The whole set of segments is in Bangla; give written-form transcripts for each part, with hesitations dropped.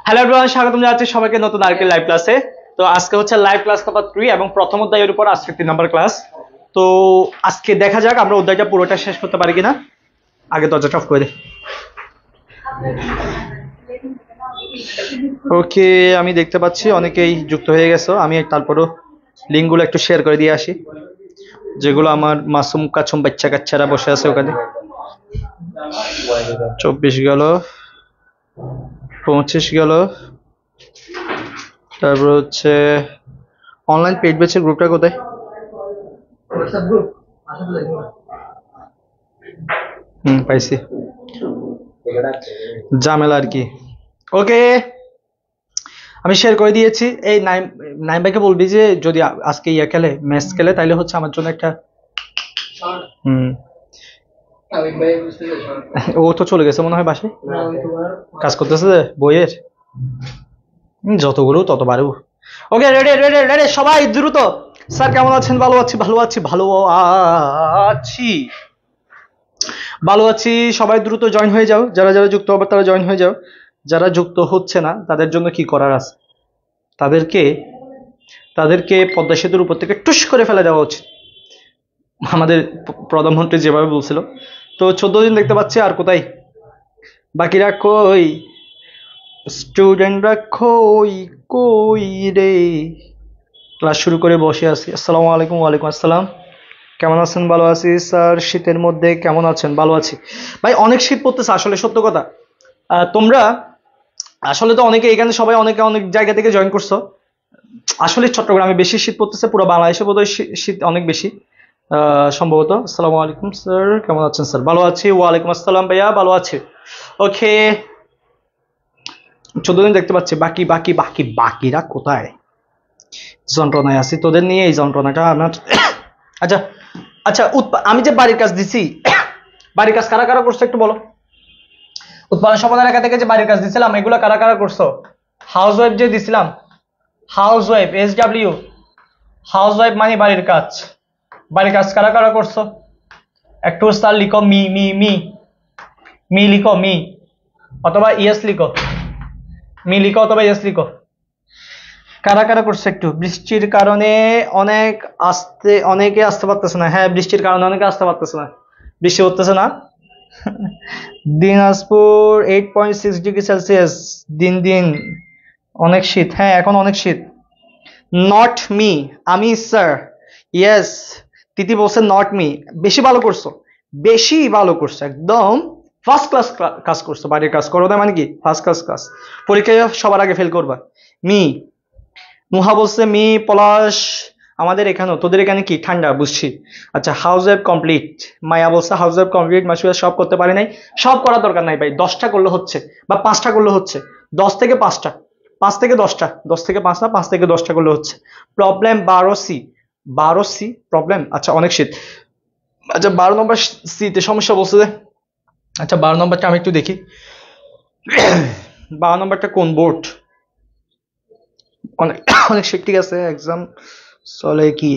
হ্যালো এভরিওয়ান, স্বাগতম জানাচ্ছি সবাইকে নতুন আরেকটি লাইভ ক্লাসে। তো আজকে হচ্ছে লাইভ ক্লাস নাম্বার 3 এবং প্রথম অধ্যায়ের উপর আজকে 3 নাম্বার ক্লাস। তো আজকে দেখা যাক আমরা অধ্যায়টা পুরোটা শেষ করতে পারি কিনা। আগে দরজাটা অফ করে দিই। ওকে, আমি দেখতে পাচ্ছি অনেকেই যুক্ত হয়ে গেছো। আমি তারপরও লিঙ্কগুলো একটু শেয়ার করে দিয়ে আসি, যেগুলো আমার মাসুম কাছুম বাচ্চা কাচ্চারা বসে আছে ওখানে। 24 গেল, 25 গেল, তারপর হচ্ছে অনলাইন পেড ব্যাচের গ্রুপটা কোথায়? পাইছি, ঝামেলা আর কি। ওকে, আমি শেয়ার করে দিয়েছি। এই নাইম ভাইকে বলবি যে যদি আজকে খেলে, ম্যাচ খেলে, তাইলে হচ্ছে আমার জন্য একটা ও তো চলে গেছে মনে হয় বাসায়, কাজ করতেছে বইয়ের, যতগুলো ততবারও। ওকে, রেডি রেডি রেডি সবাই দ্রুত। স্যার কেমন আছেন? ভালো আছি ভালো আছি ভালো আছি ভালো আছি। সবাই দ্রুত জয়েন হয়ে যাও, যারা যারা যুক্ত হবে তারা জয়েন হয়ে যাও। যারা যুক্ত হচ্ছে না তাদের জন্য কি করার আছে, তাদেরকে পদ্মা সেতুর উপর থেকে টুস করে ফেলে দেওয়া উচিত, আমাদের প্রধানমন্ত্রী যেভাবে বলছিল। তো 14 দিন দেখতে পাচ্ছি, আর কোথায় বাকিরা? কই স্টুডেন্টরা, কই কই রে? ক্লাস শুরু করে বসে আছি। আসসালামু আলাইকুম। ওয়ালাইকুম আসসালাম। কেমন আছেন? ভালো আছি স্যার। শীতের মধ্যে কেমন আছেন? ভালো আছি ভাই। অনেক শীত পড়তেছে আসলে, সত্য কথা। তোমরা আসলে তো অনেকে এখানে সবাই অনেকে অনেক জায়গা থেকে জয়েন করছো। আসলে চট্টগ্রামে বেশি শীত পড়তেছে, পুরো বাংলাদেশে বোধহয় শীত অনেক বেশি সম্ভবত। আসসালামু আলাইকুম স্যার, কেমন আছেন? স্যার ভালো আছি। ওয়ালাইকুম আসসালাম ভাইয়া, ভালো আছি। ওকে, 14 দিন দেখতে পাচ্ছি। বাকি বাকি বাকি বাকিরা কোথায়? যন্ত্রণায় আছি তোদের নিয়ে, এই যন্ত্রণাটা আমার। আচ্ছা আচ্ছা, আমি যে বাড়ির কাজ দিছি, বাড়ির কাজ কারা কারা করছো একটু বলো। উৎপাদন সম্পাদন এলাকা থেকে যে বাড়ির কাজ দিছিলাম, এগুলো কারা কারা করছো? হাউস ওয়াইফ যে দিছিলাম, house wife, SW, house wife মানে বাড়ির কাজ। বাড়ির কাজ কারা কারা করছো একটু স্যার লিখো। মি মি মি মি লিখো, মি অথবা ইয়েস লিখো। মি লিখো অথবা ইয়েস লিখো। কারা কারা করছে একটু? বৃষ্টির কারণে অনেকে আসতে পারতেছে না। হ্যাঁ, বৃষ্টির কারণে অনেকে আসতে পারতেছে না, বৃষ্টি হতেছে না। Dinajpur 8.6 degree Celsius. দিন দিন অনেক শীত। হ্যাঁ, এখন অনেক শীত। নট মি, আমি স্যার। ইয়েস, তিথি বলছে নট মি। বেশি ভালো করছো, বেশি ভালো করছো, একদম ফার্স্ট ক্লাস কাজ করছো। বাড়ির কাজ করো না মানে কি ফার্স্ট ক্লাস কাজ। পরীক্ষায় সবার আগে ফেল করবা। মি। মুহা বলছে মি। পলাশ, আমাদের এখানেও, তোদের এখানে কি ঠান্ডা? বুঝছি। আচ্ছা, হাউস ওয়াইফ কমপ্লিট। মায়া বলছে হাউস ওয়াইফ কমপ্লিট। মাসুয়া সব করতে পারি নাই। সব করার দরকার নাই ভাই, 10টা করলে হচ্ছে, বা 5টা করলে হচ্ছে। 10 থেকে 5টা, 5 থেকে 10টা, 10 থেকে 5টা, 5 থেকে 10টা করলে হচ্ছে। Problem 12C, 12C problem. আচ্ছা, অনেক শীত। আচ্ছা, 12 নম্বর সিতে সমস্যা বলছে যে। আচ্ছা, 12 নম্বরটা আমি একটু দেখি। 12 নম্বরটা কোন বোর্ড? অনেক অনেক শীত। ঠিক আছে, এক্সাম চলে কি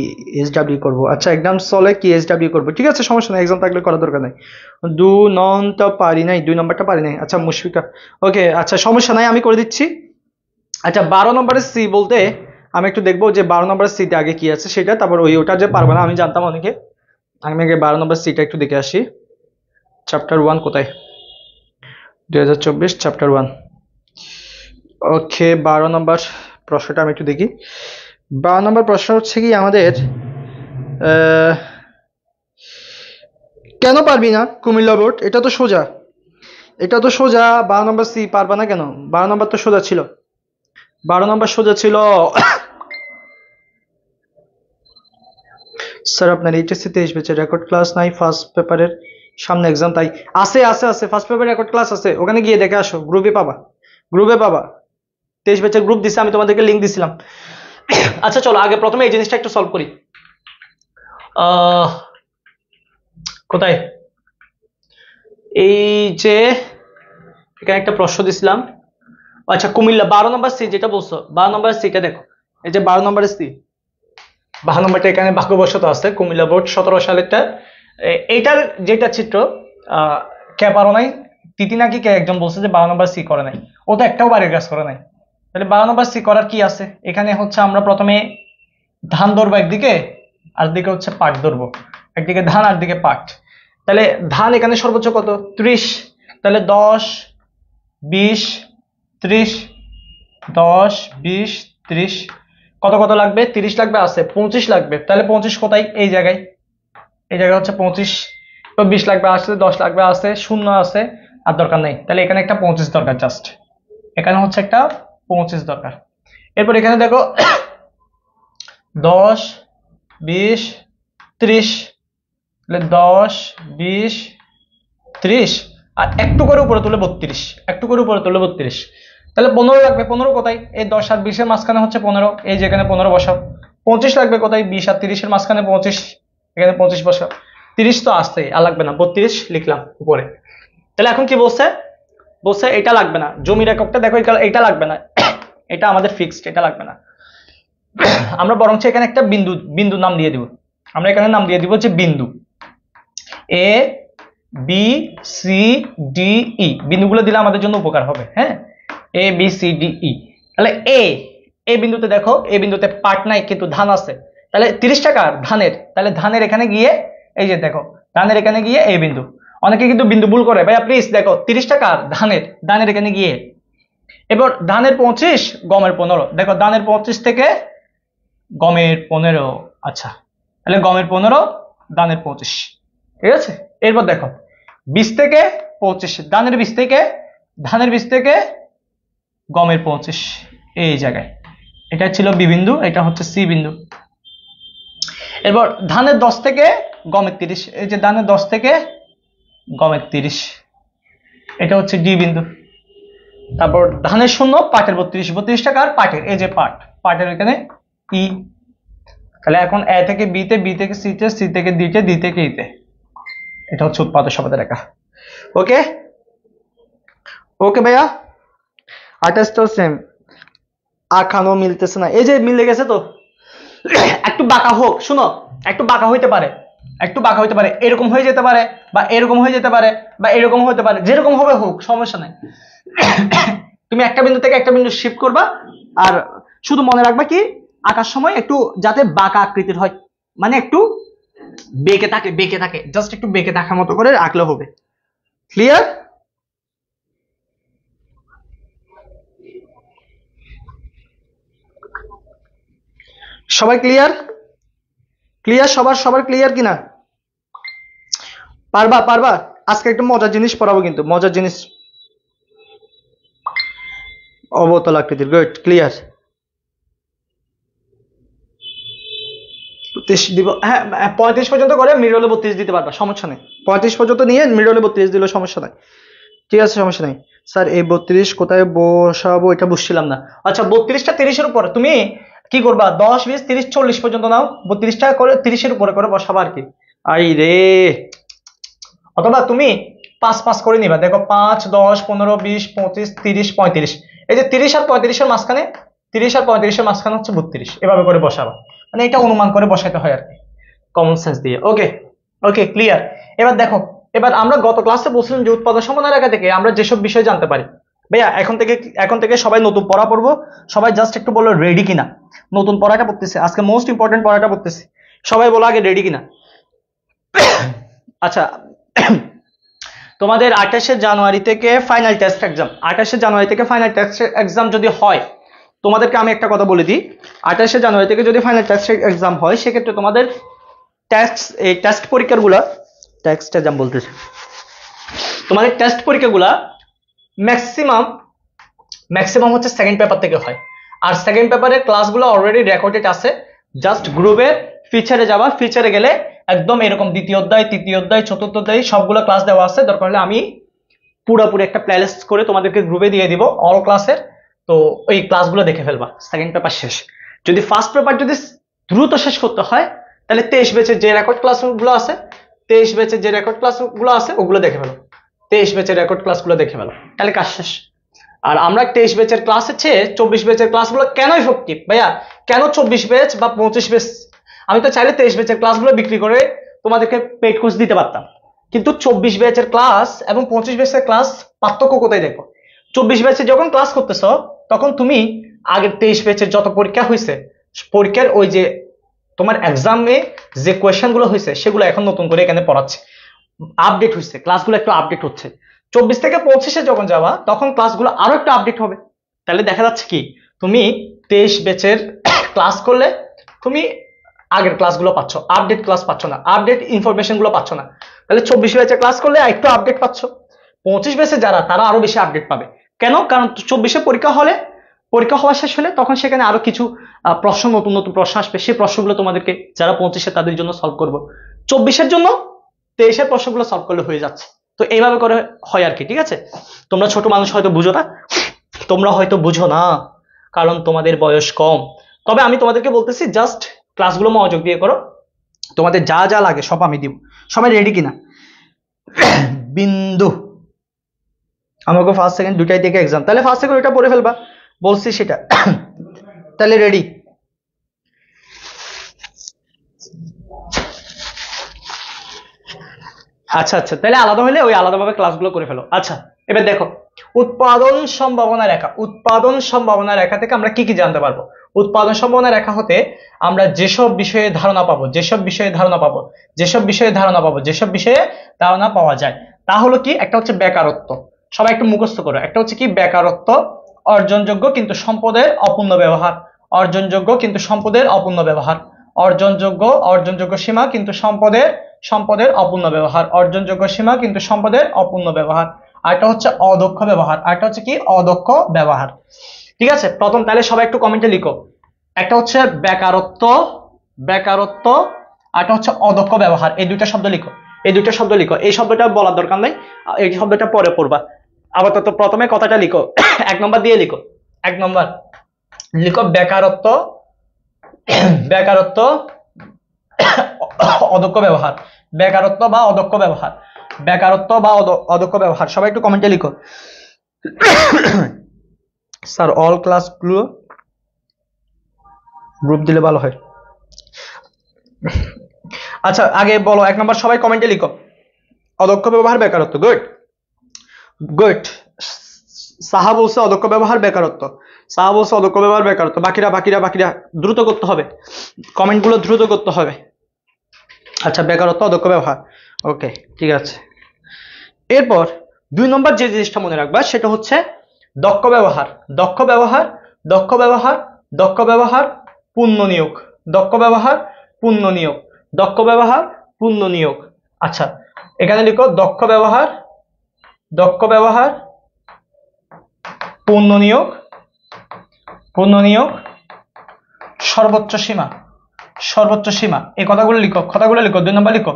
SW করবো? আচ্ছা, এক্সাম চলে কি SW করবো? ঠিক আছে, সমস্যা নাই, এক্সাম থাকলে করার দরকার নাই। 2 ননটা পারি নাই, 2 নম্বরটা পারি নাই। আচ্ছা মুশফিকা, ওকে, আচ্ছা সমস্যা নাই, আমি করে দিচ্ছি। আচ্ছা, 12 নম্বরের সি বলতে আমি একটু দেখবো যে 12 নম্বরের সিতে আগে কি আছে সেটা, তারপর ওটা যে পারবো না আমি জানতাম অনেকে। আমি আগে 12 নম্বর সিটা একটু দেখে আসি। চ্যাপ্টার 1 কোথায়? 2024 চ্যাপ্টার 1। ওকে, 12 নম্বর প্রশ্নটা আমি একটু দেখি। 12 নম্বর প্রশ্ন হচ্ছে কি আমাদের, কেন পারবি না কুমিল্লা বোর্ড? এটা তো সোজা, এটা তো সোজা। 12 নম্বর সি পারবা না কেন? 12 নম্বর তো সোজা ছিল, 12 নম্বর সোজা ছিল। স্যার আপনার এইচএসসি 23 ব্যাচের রেকর্ড ক্লাস নাই, ফার্স্ট পেপারের সামনে এক্সাম, তাই আছে আছে আছে। ফার্স্ট পেপার রেকর্ড ক্লাস আছে, ওখানে গিয়ে দেখে আসো, গ্রুপে পাবা, গ্রুপে পাবা। 23 ব্যাচের গ্রুপ দিছে, আমি তোমাদেরকে লিংক দিছিলাম। আচ্ছা চলো আগে প্রথমে এই জিনিসটা একটু সলভ করি। কোথায়? এই যে এখানে একটা প্রশ্ন দিছিলাম। আচ্ছা, কুমিল্লা 12 নম্বর সি যেটা বলছো, 12 নম্বর সিটা দেখো। এই যে 12 নম্বরের সি, 12 নম্বরটা এখানে ভাগ্যবশত আছে, কুমিল্লা বোর্ড 17 সালেরটা। এইটার যেটা চিত্র, কে পারো নাই তিতি নাকি কে একজন বলছে যে 12 নম্বর সি করে নাই, ও তো একটাও বাড়ির কাজ করে নাই। তাহলে 12 নম্বর সি করার কি আছে? এখানে হচ্ছে আমরা প্রথমে ধান ধরবো একদিকে, আর দিকে হচ্ছে পাট ধরবো, একদিকে ধান আর দিকে পাট। তাহলে ধান এখানে সর্বোচ্চ কত? 30। তাহলে 10 20 30, 10 20 30, কত কত লাগবে? 30 লাগবে, আছে 25 লাগবে। তাহলে 25 কোথায়? এই জায়গায়, এই জায়গায় হচ্ছে 25। তো 20 লাগবে, আছে 10 লাগবে, আছে 0 আছে, আর দরকার নেই। তাহলে এখানে একটা 25 দরকার, জাস্ট এখানে হচ্ছে একটা 25 দরকার। এরপর এখানে দেখো 10 20 30, তাহলে 10 20 30, আর একটু করে উপরে তুলে 32, একটু করে উপরে তুলে 32। তাহলে 15 লাগবে। 15 কোথায়? এই 10 আর 20 এর মাঝখানে হচ্ছে 15, এই যেখানে 15 বসাও। 25 লাগবে কোথায়? 20 আর 30 এর মাঝখানে 25, এখানে 25 বসাও। 30 তো আসছে, আর লাগবে না, 32 লিখলাম উপরে। তাহলে এখন কি বলছে? বলছে এটা লাগবে না, জমির এককটা দেখো, এটা লাগবে না, এটা আমাদের ফিক্সড, এটা লাগবে না। আমরা বরঞ্চ এখানে একটা বিন্দু নাম দিয়ে দিব। আমরা এখানে নাম দিয়ে দিব যে বিন্দু A B C D E. বিন্দুগুলো দিলে আমাদের জন্য উপকার হবে। হ্যাঁ, A B C D E. তাহলে এ বিন্দুতে দেখো, এ বিন্দুতে পাট নাই কিন্তু ধান আছে। তাহলে 30 টাকার ধানের, তাহলে ধানের এখানে গিয়ে, এই যে দেখো ধানের এখানে গিয়ে এই বিন্দু। অনেকে কিন্তু বিন্দু ভুল করে, ভাইয়া প্লিজ দেখো 30 টাকার ধানের এখানে গিয়ে। এবার ধানের 25, গমের 15। দেখো ধানের 25 থেকে গমের 15, আচ্ছা তাহলে গমের 15, ধানের 25, ঠিক আছে। এরপর দেখো 20 থেকে 25, ধানের 20 থেকে গমের 25, এই জায়গায়। এটা ছিল বি বিন্দু, এটা হচ্ছে সি বিন্দু। এরপর ধানের 10 থেকে গমের 30, এই যে ধানের 10 থেকে গমের 30, এটা হচ্ছে ডি বিন্দু। তারপর ধানের 0, পাটের 32 টাকা, আর পাটের এই যে পাটের এখানে ই। তাহলে এখন এ থেকে বিতে, বি থেকে সিতে, সি থেকে ডিতে, ডি থেকে ইতে। এটা হচ্ছে উৎপাদক সমাধান রেখা। ওকে ওকে ভাইয়া, 28টাও সেম। আখানো মিলতেছে না, এই যে মিলে গেছে তো। একটু বাঁকা হোক, শুনো, একটু বাঁকা হইতে পারে, একটু বাঁকা হইতে পারে, এরকম হয়ে যেতে পারে, বা এরকম হয়ে যেতে পারে, বা এরকম হতে পারে, যেরকম হবে হোক, সমস্যা নাই। তুমি একটা বিন্দু থেকে একটা বিন্দু শিফট করবা, আর শুধু মনে রাখবা কি আঁকার সময় একটু যাতে বাঁকা আকৃতির হয়, মানে একটু বেঁকে থাকে, জাস্ট একটু বেঁকে থাকার মতো করে আঁকলে হবে। ক্লিয়ার? সবাই ক্লিয়ার? সবার ক্লিয়ার কিনা? পারবা? আজকে একটা মজার জিনিস পড়াবো, কিন্তু মজার জিনিস, অবতল আকৃতির। Good, clear. 32 দিব, হ্যাঁ 35 পর্যন্ত করে মিডলে 32 দিতে পারবা, সমস্যা নেই। 35 পর্যন্ত নিয়ে মিডলে 32 দিলে সমস্যা নাই, ঠিক আছে, সমস্যা নাই। স্যার এই 32 কোথায় বসাবো এটা বুঝছিলাম না। আচ্ছা 32টা 30-এর উপর তুমি কি করবা? 10 20 30 40 পর্যন্ত নাও, 32টা করে 30-এর উপরে করে বসাবা আর কি। আই রে, অথবা তুমি 5 5 করে নিবা। দেখো 5 10 15 20 25 30 35, এই যে 30 আর 35-এর মাঝখানে, 30 আর 35-এর মাঝখানে হচ্ছে 32, এভাবে করে বসাবা। মানে এটা অনুমান করে বসাইতে হয় আর কি, কমন সেন্স দিয়ে। ওকে ওকে, ক্লিয়ার। এবার দেখো, এবার আমরা গত ক্লাসে বলছিলাম যে উৎপাদক সমাধান রেখা থেকে আমরা যেসব বিষয় জানতে পারি। ভাইয়া এখন থেকে সবাই নতুন পড়া পড়বো। সবাই জাস্ট একটু বলো রেডি কিনা। নতুন পড়াটা পড়তেছে আজকে, মোস্ট ইম্পর্টেন্ট পড়াটা পড়তেছে। সবাই বলো আগে রেডি কিনা। আচ্ছা, তোমাদের 28শে জানুয়ারি থেকে ফাইনাল টেস্ট এক্সাম, 28শে জানুয়ারি থেকে ফাইনাল টেস্ট এক্সাম যদি হয়, তোমাদেরকে আমি একটা কথা বলে দিই, 28শে জানুয়ারি থেকে যদি ফাইনাল টেস্ট এক্সাম হয়, সেক্ষেত্রে তোমাদের টেস্ট পরীক্ষাগুলা, টেস্ট এক্সাম বলতেছে, তোমাদের টেস্ট পরীক্ষাগুলা ম্যাক্সিমাম হচ্ছে সেকেন্ড পেপার থেকে হয়। আর সেকেন্ড পেপারের ক্লাসগুলো অলরেডি রেকর্ডেড আছে, জাস্ট গ্রুপের ফিচারে যাবা, ফিচারে গেলে একদম এরকম দ্বিতীয় অধ্যায়, তৃতীয় অধ্যায়, চতুর্থ অধ্যায় সবগুলো ক্লাস দেওয়া আছে। দরকার হলে আমি পুরোপুরি একটা প্লেলিস্ট করে তোমাদেরকে গ্রুপে দিয়ে দিব অল ক্লাসের, তো ওই ক্লাসগুলো দেখে ফেলবা। সেকেন্ড পেপার শেষ, যদি ফার্স্ট পেপার যদি দ্রুত শেষ করতে হয়, তাহলে 23 ব্যাচের যে রেকর্ড ক্লাসগুলো আছে, 23 ব্যাচের যে রেকর্ড ক্লাসগুলো আছে ওগুলো দেখে ফেলো, 23 ব্যাচের রেকর্ড ক্লাসগুলো দেখে ফেলো, তাহলে কাজ শেষ। আর আমরা 23 ব্যাচের ক্লাসের চেয়ে 24 ব্যাচের ক্লাসগুলো কেন ইফেক্টিভ ভাইয়া, কেন 24 ব্যাচ বা 25 ব্যাচ? আমি তো চাইলে 23 ব্যাচের ক্লাসগুলো বিক্রি করে তোমাদেরকে পেইড কোর্স দিতে পারতাম, কিন্তু 24 ব্যাচের ক্লাস এবং 25 ব্যাচের ক্লাস পার্থক্য কোথায় দেখো? 24 ব্যাচে যখন ক্লাস করতেছো তখন তুমি আগের 23 ব্যাচের যত পরীক্ষা হয়েছে পরীক্ষার ওই যে তোমার এক্সামে যে কোয়েশ্চেন গুলো হয়েছে সেগুলো এখন নতুন করে এখানে পড়াচ্ছে, আপডেট হয়েছে, ক্লাসগুলো একটু আপডেট হচ্ছে। 24 থেকে 25-এ যখন যাবা তখন ক্লাসগুলো আরো একটু আপডেট হবে। তাহলে দেখা যাচ্ছে কি তুমি 23 ব্যাচের ক্লাস করলে তুমি আগের ক্লাসগুলো পাচ্ছ, আপডেট ক্লাস পাচ্ছ না, আপডেট ইনফরমেশন গুলো পাচ্ছ না। তাহলে 24 ব্যাচের ক্লাস করলে একটু আপডেট পাচ্ছ। 25 ব্যাচে যারা তারা আরো বেশি আপডেট পাবে। কেন? কারণ 24-এ পরীক্ষা হওয়া শেষ হলে তখন সেখানে আরো কিছু প্রশ্ন, নতুন নতুন প্রশ্ন আসবে, সেই প্রশ্নগুলো তোমাদেরকে যারা 25-এ তাদের জন্য সলভ করবো। 24-এর জন্য 23-এর প্রশ্নগুলো সলভ করলে হয়ে যাচ্ছে। তো এইভাবে করে হয় আর কি, ঠিক আছে? তোমরা ছোট মানুষ হয়তো বুঝো না, তোমরা হয়তো বুঝো না কারণ তোমাদের বয়স কম। তবে আমি তোমাদেরকে বলতেছি জাস্ট ক্লাসগুলো মনোযোগ দিয়ে করো, তোমাদের যা যা লাগে সব আমি দিব। সবাই রেডি কিনা? বিন্দু আমাকে ফার্স্ট সেকেন্ড দুটাই থেকে এক্সাম, তাহলে ফার্স্ট সেকেন্ড ওইটা পড়ে ফেলবা, বলছি সেটা। তাহলে রেডি? আচ্ছা আচ্ছা, তাহলে আলাদা হলে ওই আলাদাভাবে ক্লাসগুলো করে ফেলো। আচ্ছা এবার দেখো, উৎপাদন সম্ভাবনা রেখা, উৎপাদন সম্ভাবনা রেখা থেকে আমরা কি কি জানতে পারবো? উৎপাদন সম্ভাবনা রেখা হতে আমরা যেসব বিষয়ে ধারণা পাবো, যেসব বিষয়ে ধারণা পাবো, যেসব বিষয়ে ধারণা পাবো, যেসব বিষয়ে ধারণা পাওয়া যায় তা হলো কি, একটা হচ্ছে বেকারত্ব, সবাই একটু মুখস্থ করো। একটা হচ্ছে কি বেকারত্ব, অর্জনযোগ্য কিন্তু সম্পদের অপূর্ণ ব্যবহার, অর্জনযোগ্য কিন্তু সম্পদের অপূর্ণ ব্যবহার, অর্জনযোগ্য সীমা কিন্তু সম্পদের অপূর্ণ ব্যবহার, অর্জনযোগ্য সীমা কিন্তু সম্পদের অপূর্ণ ব্যবহার। আরেকটা হচ্ছে অদক্ষ ব্যবহার, আরেকটা হচ্ছে কি অদক্ষ ব্যবহার। ঠিক আছে, প্রথম তাহলে সবাই একটু কমেন্টে লিখো। একটা হচ্ছে বেকারত্ব, আরেকটা হচ্ছে অদক্ষ ব্যবহার। এই দুইটা শব্দ লিখো, এই দুইটা শব্দ লিখো। এই শব্দটা বলার দরকার নাই, এই শব্দটা পরে পড়বা। আপাতত প্রথমে কথাটা লিখো, 1 নম্বর দিয়ে লিখো। 1 নম্বর লিখো বেকারত্ব, বেকারত্ব অদক্ষ ব্যবহার, বেকারত্ব বা অদক্ষ ব্যবহার, বেকারত্ব বা অদক্ষ ব্যবহার। সবাই একটু কমেন্টে লিখো। স্যার অল ক্লাসগুলো গ্রুপ দিলে ভালো হয়। আচ্ছা আগে বলো 1 নম্বর, সবাই কমেন্টে লিখো অদক্ষ ব্যবহার বেকারত্ব। Good good. সাহা বলছে অদক্ষ ব্যবহার বেকারত্ব, সাহা বলছে অদক্ষ ব্যবহার বেকারত্ব। বাকিরা দ্রুত করতে হবে, কমেন্টগুলো দ্রুত করতে হবে। আচ্ছা বেকারত্ব অদক্ষ ব্যবহার, ওকে ঠিক আছে। এরপর 2 নম্বর যে জিনিসটা মনে রাখবা সেটা হচ্ছে দক্ষ ব্যবহার, দক্ষ ব্যবহার, দক্ষ ব্যবহার, দক্ষ ব্যবহার, পূর্ণ নিয়োগ, দক্ষ ব্যবহার, পূর্ণ নিয়োগ, দক্ষ ব্যবহার, পূর্ণ নিয়োগ। আচ্ছা এখানে লিখো দক্ষ ব্যবহার, দক্ষ ব্যবহার, পূর্ণ নিয়োগ, পূর্ণ নিয়োগ, সর্বোচ্চ সীমা, সর্বোচ্চ সীমা। এই কথাগুলো লিখো, কথাগুলো লিখো। 2 নম্বর লিখো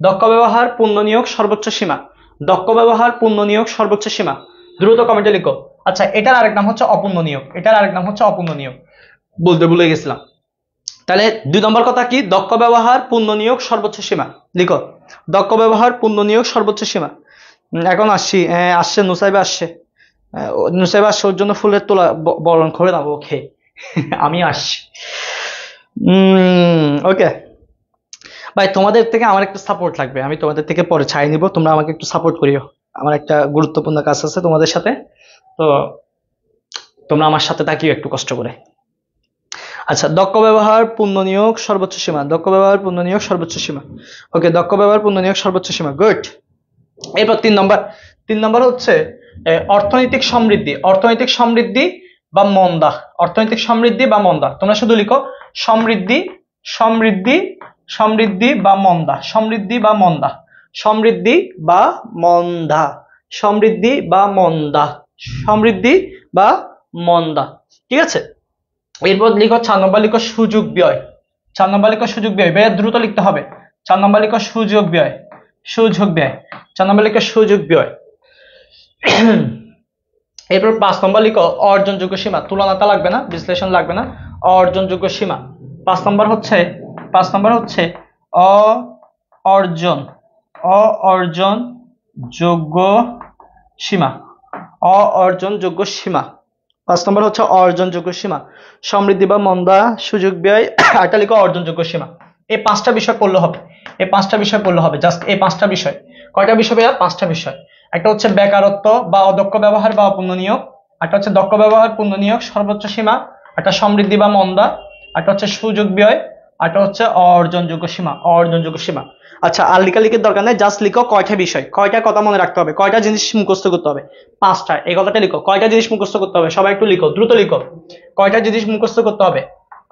দক্ষ ব্যবহার, পূর্ণ নিয়োগ, সর্বোচ্চ সীমা, দক্ষ ব্যবহার, পূর্ণ নিয়োগ, সর্বোচ্চ সীমা। দ্রুত কমেন্টে লিখো। আচ্ছা এটার আরেক নাম হচ্ছে অপূর্ণ নিয়োগ, এটার আরেক নাম হচ্ছে অপূর্ণ নিয়োগ, বলতে ভুলে গেছিলাম। তাহলে 2 নম্বর কথা কি, দক্ষ ব্যবহার, পূর্ণ নিয়োগ, সর্বোচ্চ সীমা। লিখো দক্ষ ব্যবহার, পূর্ণ নিয়োগ, সর্বোচ্চ সীমা। এখন আসছি, আসছে নুসাইবা, আসছে নুসাইবা আসছে, ওর জন্য ফুলের তোলা বরণ করে দাও ওকে। আমি আসছি। ওকে ভাই, তোমাদের থেকে আমার একটা সাপোর্ট লাগবে, আমি তোমাদের থেকে পরে ছাই নিব, তোমরা আমাকে একটু সাপোর্ট করিও। আমার একটা গুরুত্বপূর্ণ কাজ আছে তোমাদের সাথে, তো তোমরা আমার সাথে থাকিও একটু কষ্ট করে। আচ্ছা দক্ষ ব্যবহার, পূর্ণ নিয়োগ, সর্বোচ্চ সীমা, দক্ষ ব্যবহার, পূর্ণ নিয়োগ, সর্বোচ্চ সীমা। ওকে দক্ষ ব্যবহার, পূর্ণ নিয়োগ, সর্বোচ্চ সীমা। গুড। এরপর 3 নম্বর, 3 নম্বর হচ্ছে অর্থনৈতিক সমৃদ্ধি, অর্থনৈতিক সমৃদ্ধি বা মন্দা, অর্থনৈতিক সমৃদ্ধি বা মন্দা। তোমরা শুধু লিখো সমৃদ্ধি, সমৃদ্ধি, সমৃদ্ধি বা মন্দা, সমৃদ্ধি বা মন্দা, সমৃদ্ধি বা মন্দা, সমৃদ্ধি বা মন্দা, সমৃদ্ধি বা মন্দা। ঠিক আছে, এরপর লিখো 4 নম্বর, লিখো সুযোগ ব্যয়। 4 নম্বর লিখো সুযোগ ব্যয়, ব্যয় দ্রুত লিখতে হবে। 4 নম্বর লিখো সুযোগ ব্যয়, সুযোগ ব্যয়। 4 নম্বর লিখো সুযোগ ব্যয়। এরপর 5 নম্বর লিখো অর্জনযোগ্য সীমা, তুলনাটা লাগবে না, বিশ্লেষণ লাগবে না, অর্জনযোগ্য সীমা। 5 নম্বর হচ্ছে, 5 নম্বর হচ্ছে অর্জনযোগ্য সীমা, অর্জনযোগ্য সীমা। 5 নম্বর হচ্ছে অর্জনযোগ্য সীমা, সমৃদ্ধি বা মন্দা, সুযোগ ব্যয়, এটা লিখো অর্জনযোগ্য সীমা। এই 5টা বিষয় পড়লে হবে, এই 5টা বিষয় পড়লে হবে, জাস্ট এই 5টা বিষয়। কয়টা বিষয় ভাইয়া? 5টা বিষয়। একটা হচ্ছে বেকারত্ব বা অদক্ষ ব্যবহার বা অপূর্ণ নিয়োগ, একটা হচ্ছে দক্ষ ব্যবহার পূর্ণ নিয়োগ সর্বোচ্চ সীমা, একটা সমৃদ্ধি বা মন্দা, একটা হচ্ছে সুযোগ ব্যয়, একটা হচ্ছে অর্জনযোগ্য সীমা, অর্জনযোগ্য সীমা। আচ্ছা, আর লিখালিখির দরকার নেই, জাস্ট লিখো কয়টা বিষয়, কয়টা কথা মনে রাখতে হবে, কয়টা জিনিস মুখস্থ করতে হবে। 5টা, এই কথাটা লিখো, কয়টা জিনিস মুখস্থ করতে হবে, সবাই একটু লিখো, দ্রুত লিখো। কয়টা জিনিস মুখস্থ করতে হবে,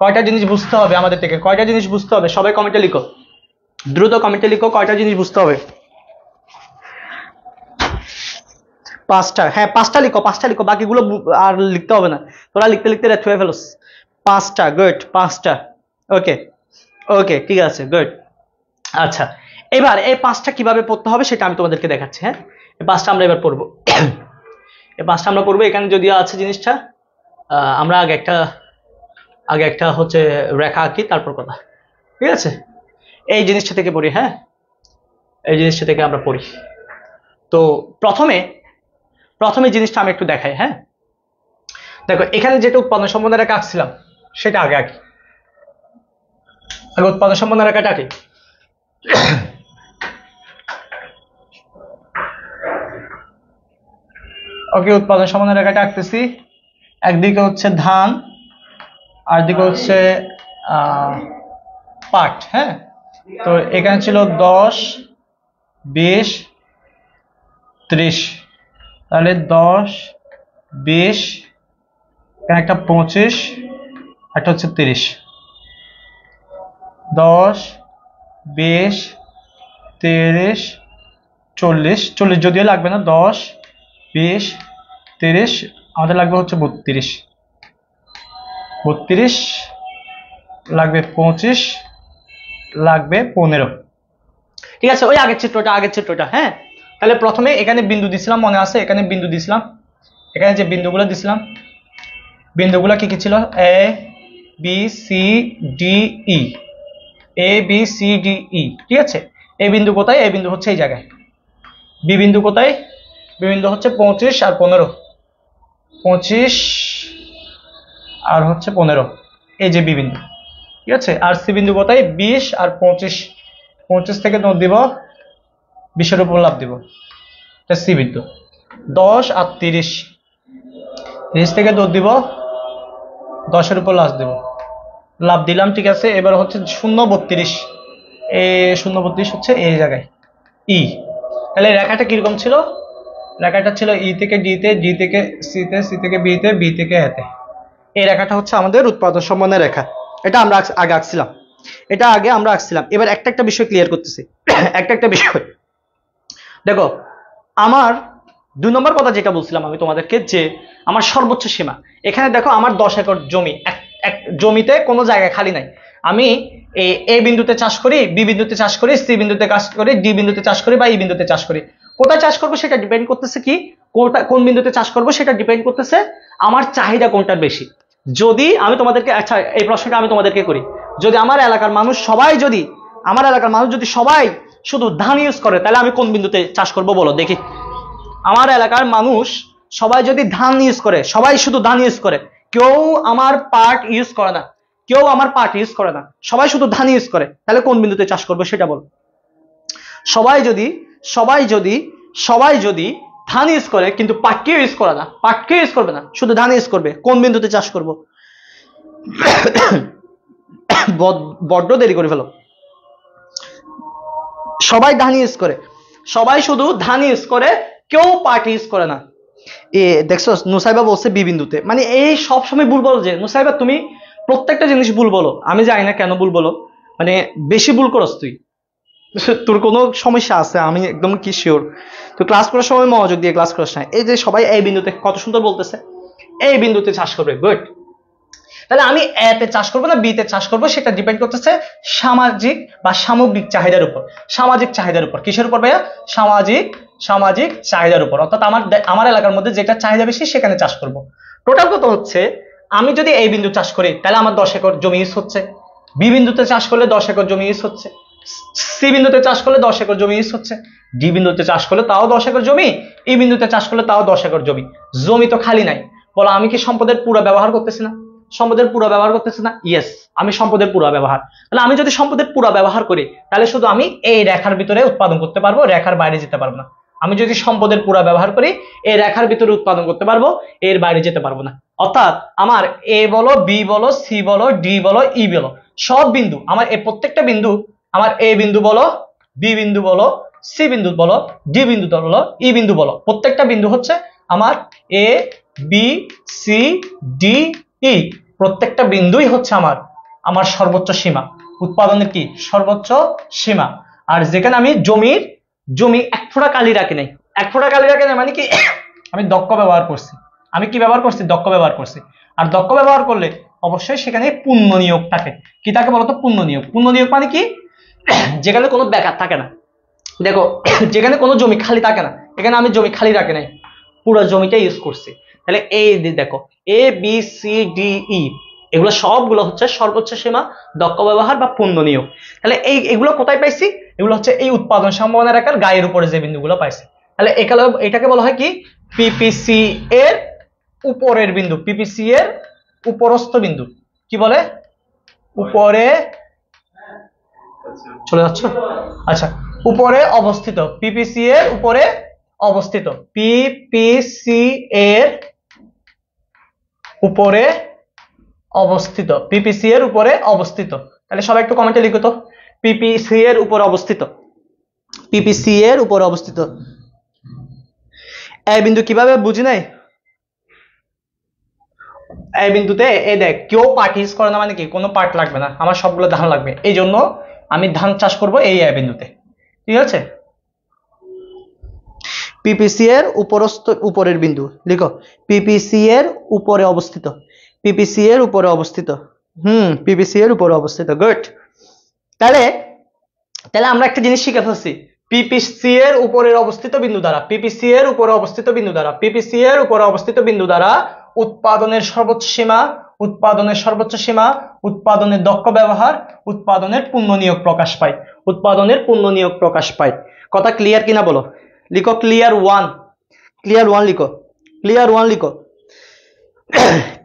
কয়টা জিনিস বুঝতে হবে আমাদের থেকে, কয়টা জিনিস বুঝতে হবে, সবাই কমেন্টে লিখো, দ্রুত কমেন্টে লিখো কয়টা জিনিস বুঝতে হবে। 5টা, হ্যাঁ 5টা লিখো, 5টা লিখো, বাকিগুলো আর লিখতে হবে না, তোরা লিখতে লিখতে রেট হয়ে ফেলোস। 5টা, গুড, 5টা। ওকে ওকে, ঠিক আছে, গুড। আচ্ছা, এবার এই 5টা কিভাবে পড়তে হবে সেটা আমি তোমাদেরকে দেখাচ্ছি। হ্যাঁ, এই 5টা আমরা এবার পড়বো। এই 5টা আমরা পড়বো। এখানে যদিও আছে জিনিসটা, আমরা আগে একটা হচ্ছে রেখা আঁকি, তারপর কথা, ঠিক আছে? এই জিনিসটা থেকে পড়ি, হ্যাঁ, এই জিনিসটা থেকে আমরা পড়ি। তো প্রথমে জিনিসটা আমি একটু দেখাই। হ্যাঁ, দেখো এখানে যেটা উৎপাদন সম্বন্ধ রেখা আঁকছিলাম সেটা আগে আঁকি। আগে উৎপাদন সম্বন্ধ রেখাটা আঁকি। ওকে, উৎপাদন সম্বন্ধ রেখাটা আঁকতেছি। একদিকে হচ্ছে ধান আর দিকে হচ্ছে পাট। হ্যাঁ, তো এখানে ছিল 10, 20, 30, তাহলে 10, 20, এখানে একটা 25, একটা হচ্ছে 30। 10, 20, 30, 40, 40 যদিও লাগবে না, 10, 20, 30, আমাদের লাগবে হচ্ছে 32, 32 লাগবে, 25 লাগবে, 15। ঠিক আছে, ওই আগের চিত্রটা। হ্যাঁ, তাহলে প্রথমে এখানে বিন্দু দিছিলাম, মনে আছে? এখানে বিন্দু দিছিলাম, এখানে যে বিন্দুগুলো দিছিলাম, বিন্দুগুলো কি কি ছিল? A B C D E, A B C D E. ঠিক আছে, এ বিন্দু কোথায়? এ বিন্দু হচ্ছে এই জায়গায়। বি বিন্দু কোথায়? বি বিন্দু হচ্ছে 25 আর 15, 25 আর হচ্ছে 15, এই যে বি বিন্দু। ঠিক আছে, আর সি বিন্দু কোথায়? 20 আর 25, 25 থেকে নোট দিব, 20-এর উপর লাভ দিব, এটা সি বিন্দু। 10 আর 30, 30 থেকে দৌড় দিব, 10-এর উপর লাভ দিব, লাভ দিলাম। ঠিক আছে, এবার হচ্ছে 0-32, এ 0-32 হচ্ছে এই জায়গায় ই। তাহলে রেখাটা কিরকম ছিল? রেখাটা ছিল ই থেকে ডিতে, ডি থেকে সিতে, সি থেকে বিতে, বি থেকে এতে। এই রেখাটা হচ্ছে আমাদের উৎপাদন সম্বন্ধের রেখা। এটা আমরা আগে আঁকছিলাম, এটা আগে আমরা আঁকছিলাম। এবার একটা বিষয় ক্লিয়ার করতেছি। একটা বিষয় দেখো, আমার 2 নম্বর কথা যেটা বলছিলাম আমি তোমাদেরকে, যে আমার সর্বোচ্চ সীমা। এখানে দেখো আমার 10 একর জমি, এক জমিতে কোনো জায়গা খালি নাই। আমি এ বিন্দুতে চাষ করি, বি বিন্দুতে চাষ করি, সি বিন্দুতে চাষ করি, ডি বিন্দুতে চাষ করি বা ই বিন্দুতে চাষ করি। কোথায় চাষ করবো সেটা ডিপেন্ড করতেছে কি, কোন বিন্দুতে চাষ করবো সেটা ডিপেন্ড করতেছে আমার চাহিদা কোনটার বেশি। যদি আমি তোমাদেরকে, আচ্ছা এই প্রশ্নটা আমি তোমাদেরকে করি, যদি আমার এলাকার মানুষ যদি সবাই শুধু ধান ইউজ করে, তাহলে আমি কোন বিন্দুতে চাষ করব বলো দেখি? আমার এলাকার মানুষ সবাই যদি ধান ইউজ করে, সবাই শুধু ধান ইউজ করে, কেউ আমার পাট ইউজ করে না, সবাই শুধু ধান ইউজ করে, তাহলে কোন বিন্দুতে চাষ করবে সেটা বল? সবাই যদি ধান ইউজ করে কিন্তু পাটকে ইউজ করবে না, শুধু ধান ইউজ করবে, কোন বিন্দুতে চাষ করব? বড্ড দেরি করে ফেলো। সবাই ধান ইউজ করে, সবাই শুধু ধান ইউজ করে, কেউ পাট ইউজ করে না। দেখছো নুসাইবা বলছে বি বিন্দুতে, মানে এই সবসময় ভুল বলো যে নুসাইবা তুমি প্রত্যেকটা জিনিস ভুল বলো। আমি জানি না কেন ভুল বলো, মানে বেশি ভুল করস তুই, তোর কোনো সমস্যা আছে আমি একদম কি শিওর। তুই ক্লাস করার সময় মনোযোগ দিয়ে ক্লাস করিস না। এই যে সবাই এই বিন্দুতে, কত সুন্দর বলতেছে, এই বিন্দুতে চাষ করবে, গুড। তাহলে আমি এ তে চাষ করবো না বি তে চাষ করবো, সেটা ডিপেন্ড করতেছে সামাজিক বা সামগ্রিক চাহিদার উপর। সামাজিক চাহিদার উপর, কিসের উপর ভাইয়া? সামাজিক চাহিদার উপর। অর্থাৎ আমার এলাকার মধ্যে যেটা চাহিদা বেশি সেখানে চাষ করব। টোটাল কথা হচ্ছে, আমি যদি এই বিন্দু চাষ করি তাহলে আমার 10 একর জমি ইউজ হচ্ছে, বি বিন্দুতে চাষ করলে 10 একর জমি ইউজ হচ্ছে, সি বিন্দুতে চাষ করলে 10 একর জমি ইউজ হচ্ছে, ডি বিন্দুতে চাষ করলে তাও 10 একর জমি, ই বিন্দুতে চাষ করলে তাও 10 একর জমি। জমি তো খালি নাই, বলো আমি কি সম্পদের পুরো ব্যবহার করতেছি না? সম্পদের পুরো ব্যবহার করতেছি না? ইয়েস, আমি সম্পদের পুরো ব্যবহার। তাহলে আমি যদি সম্পদের পুরো ব্যবহার করি তাহলে শুধু আমি এই রেখার ভিতরে উৎপাদন করতে পারবো, রেখার বাইরে যেতে পারবো না। আমি যদি সম্পদের পুরো ব্যবহার করি এই রেখার ভিতরে উৎপাদন করতে পারবো, এর বাইরে যেতে পারবো না। অর্থাৎ আমার এ বলো, বি বলো, সি বলো, ডি বলো, ই বলো, সব বিন্দু আমার এই প্রত্যেকটা বিন্দু, আমার এ বিন্দু বলো, বি বিন্দু বলো, সি বিন্দু বলো, ডি বিন্দু বলো, ই বিন্দু বলো, প্রত্যেকটা বিন্দু হচ্ছে আমার A B C D E, প্রত্যেকটা বিন্দুই হচ্ছে আমার আমার সর্বোচ্চ সীমা, উৎপাদনের কি সর্বোচ্চ সীমা। আর যেখানে আমি জমি এক ফোঁটা কালি রাখি নাই, এক ফোঁটা কালি রাখি নাই মানে কি আমি দক্ষ ব্যবহার করছি। আমি কি ব্যবহার করছি? দক্ষ ব্যবহার করছি। আর দক্ষ ব্যবহার করলে অবশ্যই সেখানে পূর্ণ নিয়োগ থাকে। কি থাকে বলতো? পূর্ণ নিয়োগ। পূর্ণ নিয়োগ মানে কি? যেখানে কোনো বেকার থাকে না। দেখো যেখানে কোনো জমি খালি থাকে না, এখানে আমি জমি খালি রাখি নাই, পুরো জমিটা ইউজ করছি। তাহলে এই দেখো A B C D E এগুলো সবগুলো হচ্ছে সর্বোচ্চ সীমা, দক্ষ ব্যবহার বা পূর্ণ নিয়োগ। তাহলে এগুলো কোথায় পাইছি? এগুলো হচ্ছে এই উৎপাদন সম্ভাবনা রেখার গায়ের উপরে যে বিন্দুগুলো পাইছি। তাহলে এটাকে বলা হয় কি? পিপিসি এর উপরের বিন্দু, পিপিসি এর উপরস্থ বিন্দু। কি বলে? উপরে চলে যাচ্ছে। আচ্ছা, উপরে অবস্থিত, পিপিসি এর উপরে অবস্থিত, পিপিসি এর উপরে অবস্থিত, পিপিসি এর উপরে অবস্থিত। তাহলে সবাই একটু কমেন্টে লিখো তো, পিপিসি এর উপর অবস্থিত, পিপিসি এর উপর অবস্থিত। এই বিন্দু কিভাবে বুঝি নাই? এই বিন্দুতে এই দেখ কেউ পার্ট ইউজ করে না মানে কি কোনো পার্ট লাগবে না, আমার সবগুলো ধান লাগবে, এই জন্য আমি ধান চাষ করব এই বিন্দুতে। ঠিক আছে? পিপিসি এর উপরস্থ উপরের বিন্দু লিখো, পিপিসি এর উপরে অবস্থিত, পিপিসি এর উপরে অবস্থিত। পিপিসি এর উপরে অবস্থিত। গুড। তাহলে আমরা একটা জিনিস শিখে ফেলছি, পিপিসি এর উপরে অবস্থিত বিন্দু দ্বারা, পিপিসি এর উপরে অবস্থিত বিন্দু দ্বারা, পিপিসি এর উপরে অবস্থিত বিন্দু দ্বারা উৎপাদনের সর্বোচ্চ সীমা, উৎপাদনের সর্বোচ্চ সীমা, উৎপাদনের দক্ষ ব্যবহার, উৎপাদনের পূর্ণ নিয়োগ প্রকাশ পায়, উৎপাদনের পূর্ণ নিয়োগ প্রকাশ পায়। কথা ক্লিয়ার কিনা বলো? লিখো ক্লিয়ার ওয়ান, ক্লিয়ার ওয়ান লিখো, ক্লিয়ার ওয়ান লিখো।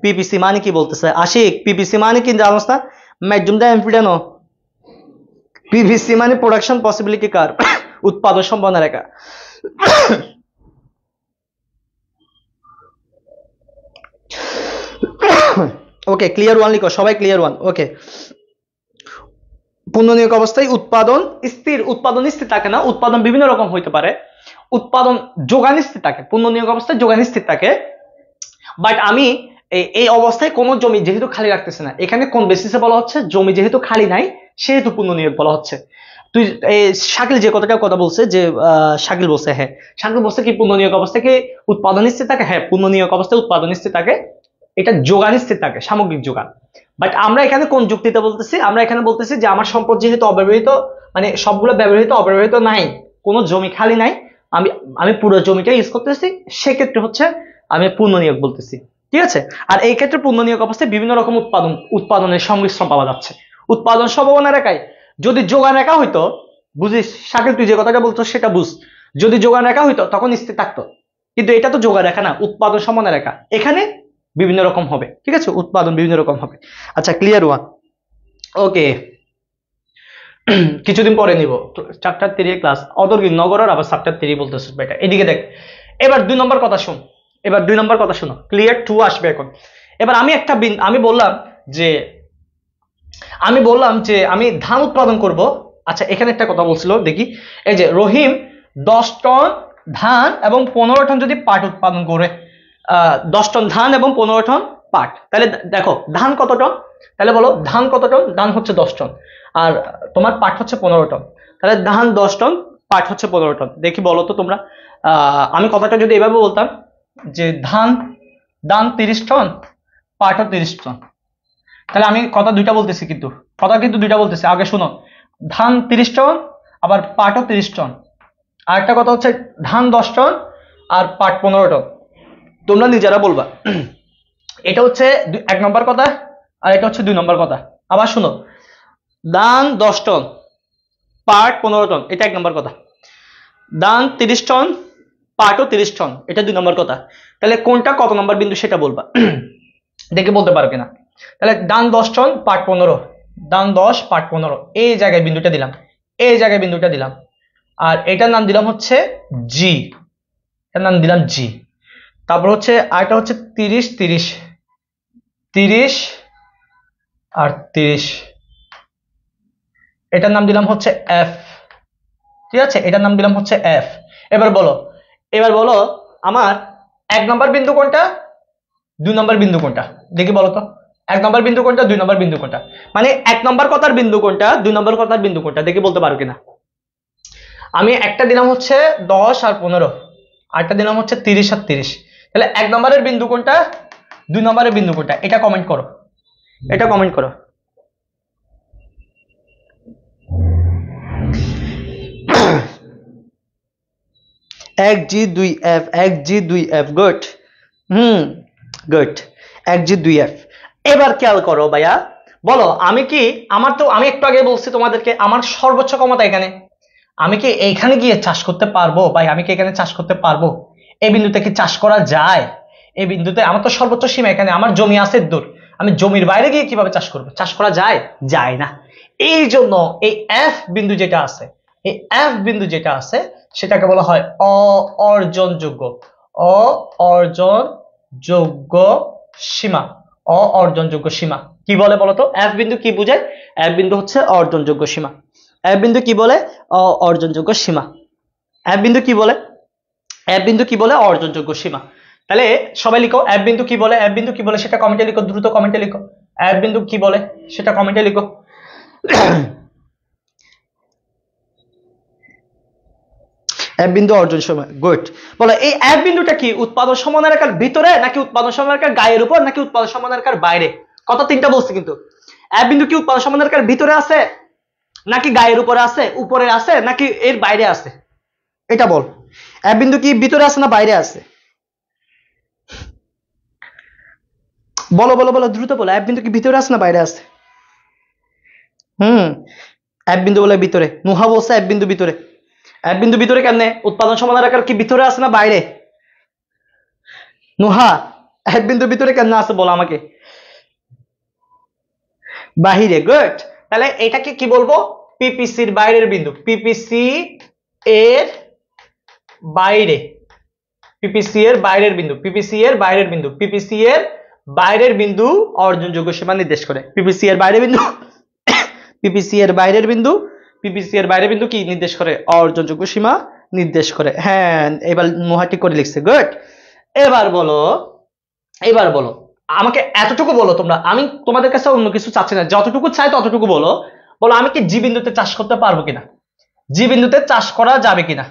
পিপিসি মানে কি বলতেছে আশিক? পিপিসি মানে কি জানোস না? ম্যাকজুমদা এমপিডানো। পিভিসি মানে প্রোডাকশন পসিবিলিটি কার্ভ, উৎপাদন সম্ভাবনা রেখা। ওকে, ক্লিয়ার ওয়ান লিখো সবাই, ক্লিয়ার ওয়ান। ওকে, পূর্ণ নিয়োগ অবস্থায় উৎপাদন স্থির, উৎপাদন স্থির থাকে না, উৎপাদন বিভিন্ন রকম হইতে পারে। উৎপাদন যোগান স্থির থাকে, পূর্ণ নিয়োগ অবস্থায় যোগান স্থির থাকে। বাট আমি এই অবস্থায় কোনো জমি যেহেতু খালি রাখতেছে না, এখানে কোন বেসিসে বলা হচ্ছে? জমি যেহেতু খালি নাই সেহেতু পূর্ণ নিয়োগ বলা হচ্ছে। তুই শাকিল যে কথা বলছে, যে শাকিল বলছে, হ্যাঁ শাকিল বলছে কি পূর্ণ নিয়োগ অবস্থায় কি উৎপাদন স্থির থাকে? হ্যাঁ, পূর্ণ নিয়োগ অবস্থায় উৎপাদন স্থির থাকে, এটা যোগান স্থির থাকে, সামগ্রিক যোগান। বাট আমরা এখানে কোন যুক্তিতে বলতেছি? আমরা এখানে বলতেছি যে আমার সম্পদ যেহেতু অব্যবহৃত, মানে সবগুলো ব্যবহৃত অব্যবহৃত নাই, কোনো জমি খালি নাই, আমি পুরো জমিটা ইউজ করতেছি, সেক্ষেত্রে হচ্ছে আমি পূর্ণ নিয়োগ বলতেছি। ঠিক আছে? আর এই ক্ষেত্রে পূর্ণ নিয়োগ অবস্থায় বিভিন্ন রকম উৎপাদনের সংমিশ্রণ পাওয়া যাচ্ছে। উৎপাদন সম্ভাবনা রেখায় যদি যোগান রেখা হইতো, বুঝিস শাকিল তুই যে কথাটা বলছো সেটা বুঝ, যদি যোগান রেখা হইতো তখন স্থির থাকতো, কিন্তু এটা তো যোগান রেখা না, উৎপাদন সম্ভাবনা রেখা, এখানে বিভিন্ন রকম হবে। ঠিক আছে? উৎপাদন বিভিন্ন রকম হবে। আচ্ছা, ক্লিয়ার ওয়ান। ওকে, কিছুদিন পরে নিব চ্যাপ্টার 3 ক্লাস অদর্গী নগরের, আবার চ্যাপ্টার 3 বলতেছিস বেটা, এদিকে দেখ। এবার 2 নম্বর কথা শুন, এবার 2 নম্বর কথা শুনো, ক্লিয়ার 2 আসবে এখন। এবার আমি বললাম যে আমি ধান উৎপাদন করব। আচ্ছা, এখানে একটা কথা বলছিল দেখি, এই যে রহিম 10 টন ধান এবং 15 টন যদি পাট উৎপাদন করে, 10 টন ধান এবং 15 টন পাট, তাহলে দেখো ধান কত টন? তাহলে বলো ধান কত টন? ধান হচ্ছে 10 টন আর তোমার পাট হচ্ছে 15 টন। তাহলে ধান 10 টন, পাট হচ্ছে 15 টন। দেখি বলো তো তোমরা, আমি কথাটা যদি এভাবে বলতাম যে ধান 30 টন, পাটও 30 টন, তাহলে আমি কথা দুইটা বলতেছি, কিন্তু কথা কিন্তু দুইটা বলতেছি। আগে শুনো, ধান 30 টন আবার পাটও 30 টন। আর একটা কথা হচ্ছে ধান 10 টন আর পাট 15 টন। তোমরা নিজেরা বলবা। এটা হচ্ছে 1 নম্বর কথা, আর এটা হচ্ছে 2 নম্বর কথা। আবার শুনো, ধান 10 টন, পাট 15 টন, এটা 1 নম্বর কথা। ধান 30 টন, পাটও 30 টন, এটা 2 নম্বর কথা। তাহলে কোনটা কত নম্বর বিন্দু সেটা বলবা, দেখে বলতে পারো কিনা। তাহলে ডান 10 টন পাট 15, ডান 10 পাট 15, এই জায়গায় বিন্দুটা দিলাম, এই জায়গায় বিন্দুটা দিলাম, আর এটার নাম দিলাম হচ্ছে জি, এটার নাম দিলাম জি। তারপর হচ্ছে আরেকটা হচ্ছে 30 30 30 আর 30, এটার নাম দিলাম হচ্ছে এফ। ঠিক আছে, এটার নাম দিলাম হচ্ছে এফ। এবার বলো আমার 1 নম্বর বিন্দু কোনটা, 2 নম্বর বিন্দু কোনটা, দেখি বলো তো। 1 নম্বর বিন্দু কোনটা, 2 নম্বর বিন্দু কোনটা, মানে 1 নম্বর কথার বিন্দু কোনটা, 2 নম্বর কথার বিন্দু কোনটা, দেখি বলতে পারো কিনা। আমি একটা দিলাম হচ্ছে 10 আর 15, আরেকটা দিলাম হচ্ছে 30 আর 30। তাহলে 1 নম্বরের বিন্দু কোনটা, 2 নম্বরের বিন্দু কোনটা, এটা কমেন্ট করো, এটা কমেন্ট করো। এক জি 2 এফ, 1 জি 2 এফ, গুড। গুড, 1 জি 2 এফ। এবার খেয়াল করো ভাইয়া, বলো আমি কি, আমি একটু আগে বলছি তোমাদেরকে আমার সর্বোচ্চ ক্ষমতা এখানে, আমি কি এইখানে গিয়ে চাষ করতে পারবো ভাই, আমি কি এখানে চাষ করতে পারবো? এই বিন্দুতে কি চাষ করা যায়? এই বিন্দুতে আমার তো সর্বোচ্চ সীমা এখানে, আমার জমি আছে দূর, আমি জমির বাইরে গিয়ে কিভাবে চাষ করবো? চাষ করা যায়? যায় না। এই জন্য এই এফ বিন্দু যেটা আছে, এই এফ বিন্দু যেটা আছে সেটাকে বলা হয় অর্জনযোগ্য, অর্জনযোগ্য সীমা, অর্জনযোগ্য সীমা। কি বলে বলতো, এফ বিন্দু কি বোঝায়? এফ বিন্দু হচ্ছে অর্জনযোগ্য সীমা। এফ বিন্দু কি বলে? অর্জনযোগ্য সীমা। এফ বিন্দু কি বলে? এফ বিন্দু কি বলে? অর্জনযোগ্য সীমা। তাহলে সবাই লিখো এফ বিন্দু কি বলে, এফ বিন্দু কি বলে সেটা কমেন্টে লিখো, দ্রুত কমেন্টে লিখো, এফ বিন্দু কি বলে সেটা কমেন্টে লিখো। এফ বিন্দু অর্জন সময়, গুড। বলো এই এফ বিন্দুটা কি উৎপাদন সমানরেখার ভিতরে নাকি উৎপাদন সমানরেখার গায়ের উপর নাকি উৎপাদন সমানরেখার বাইরে? কথা তিনটা বলছি কিন্তু। এফ বিন্দু কি উৎপাদন সমানরেখার ভিতরে আছে নাকি গায়ের উপরে আছে, উপরে আছে নাকি এর বাইরে আছে? এটা বল, এফ বিন্দু কি ভিতরে আছে না বাইরে আছে? বলো বলো বলো, দ্রুত বলো, এফ বিন্দু কি ভিতরে আছে না বাইরে আছে? এফ বিন্দু বলে ভিতরে। নুহা বলছে এফ বিন্দু ভিতরে। এফ বিন্দু ভিতরে কেমনে? উৎপাদন সমানরেখার কি ভিতরে আছে না বাইরে? নুহা, এফ বিন্দু ভিতরে কেমনে আছে বলো আমাকে। বাহিরে, গুড। তাহলে এটাকে কি বলবো? পিপিসির বাইরের বিন্দু, পিপিসি এর বাইরে, পিপিসি এর বাইরের বিন্দু, পিপিসি এর বাইরের বিন্দু, পিপিসি এর বাইরের বিন্দু অর্জনযোগ্য সীমা নির্দেশ করে। পিপিসি এর বাইরের বিন্দু, পিপিসি এর বাইরের বিন্দু, পিপিসি এর বাইরের বিন্দু কি নির্দেশ করে? অর্জনযোগ্য সীমা নির্দেশ করে। হ্যাঁ, এবার মুহাটি করে লিখছে, গুড। এবার বলো, এবার বলো আমাকে এতটুকু বলো তোমরা, আমি তোমাদের কাছে অন্য কিছু চাচ্ছি না, যতটুকু চাই ততটুকু বলো। বলো আমি কি জি বিন্দুতে চাষ করতে পারবো কিনা, জি বিন্দুতে চাষ করা যাবে কিনা,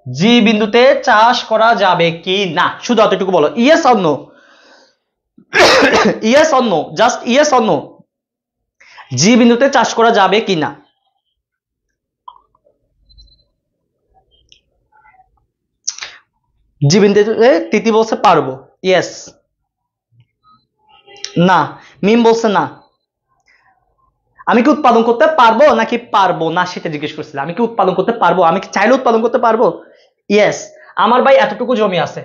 জি বিন্দুতে চাষ করা যাবে কি না, শুধু এতটুকু বলো, yes or no, yes or no, just yes or no. G বিন্দুতে চাষ করা যাবে কি না? জি বিন্দুতে তিতি বলছে পারবো, ইয়েস। না, মিম বলছে না। আমি কি উৎপাদন করতে পারবো নাকি পারবো না সেটা জিজ্ঞেস করছিলাম। আমি কি উৎপাদন করতে পারবো, আমি কি চাইলে উৎপাদন করতে পারবো? ইয়েস। আমার ভাই এতটুকু জমি আছে,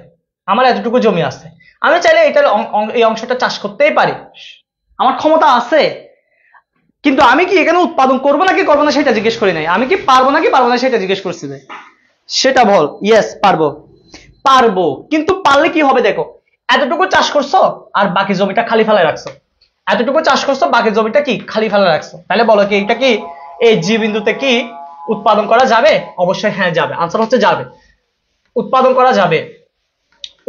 আমার এতটুকু জমি আছে, আমি চাইলে এটার এই অংশটা চাষ করতেই পারি, আমার ক্ষমতা আছে। কিন্তু আমি কি এখানে উৎপাদন করবো নাকি করবো না সেটা জিজ্ঞেস করি নাই, আমি কি পারবো নাকি পারবো না সেটা জিজ্ঞেস করছি। সেটা বল, ইয়েস পারবো, পারবো। কিন্তু পারলে কি হবে দেখো, এতটুকু চাষ করছো আর বাকি জমিটা খালি ফেলায় রাখছো, এতটুকু চাষ করছো বাকি জমিটা কি খালি ফেলায় রাখছো, তাহলে বলো কি এটা কি এই জি বিন্দুতে কি উৎপাদন করা যাবে? অবশ্যই হ্যাঁ যাবে, আনসার হচ্ছে যাবে। উৎপাদন করা যাবে,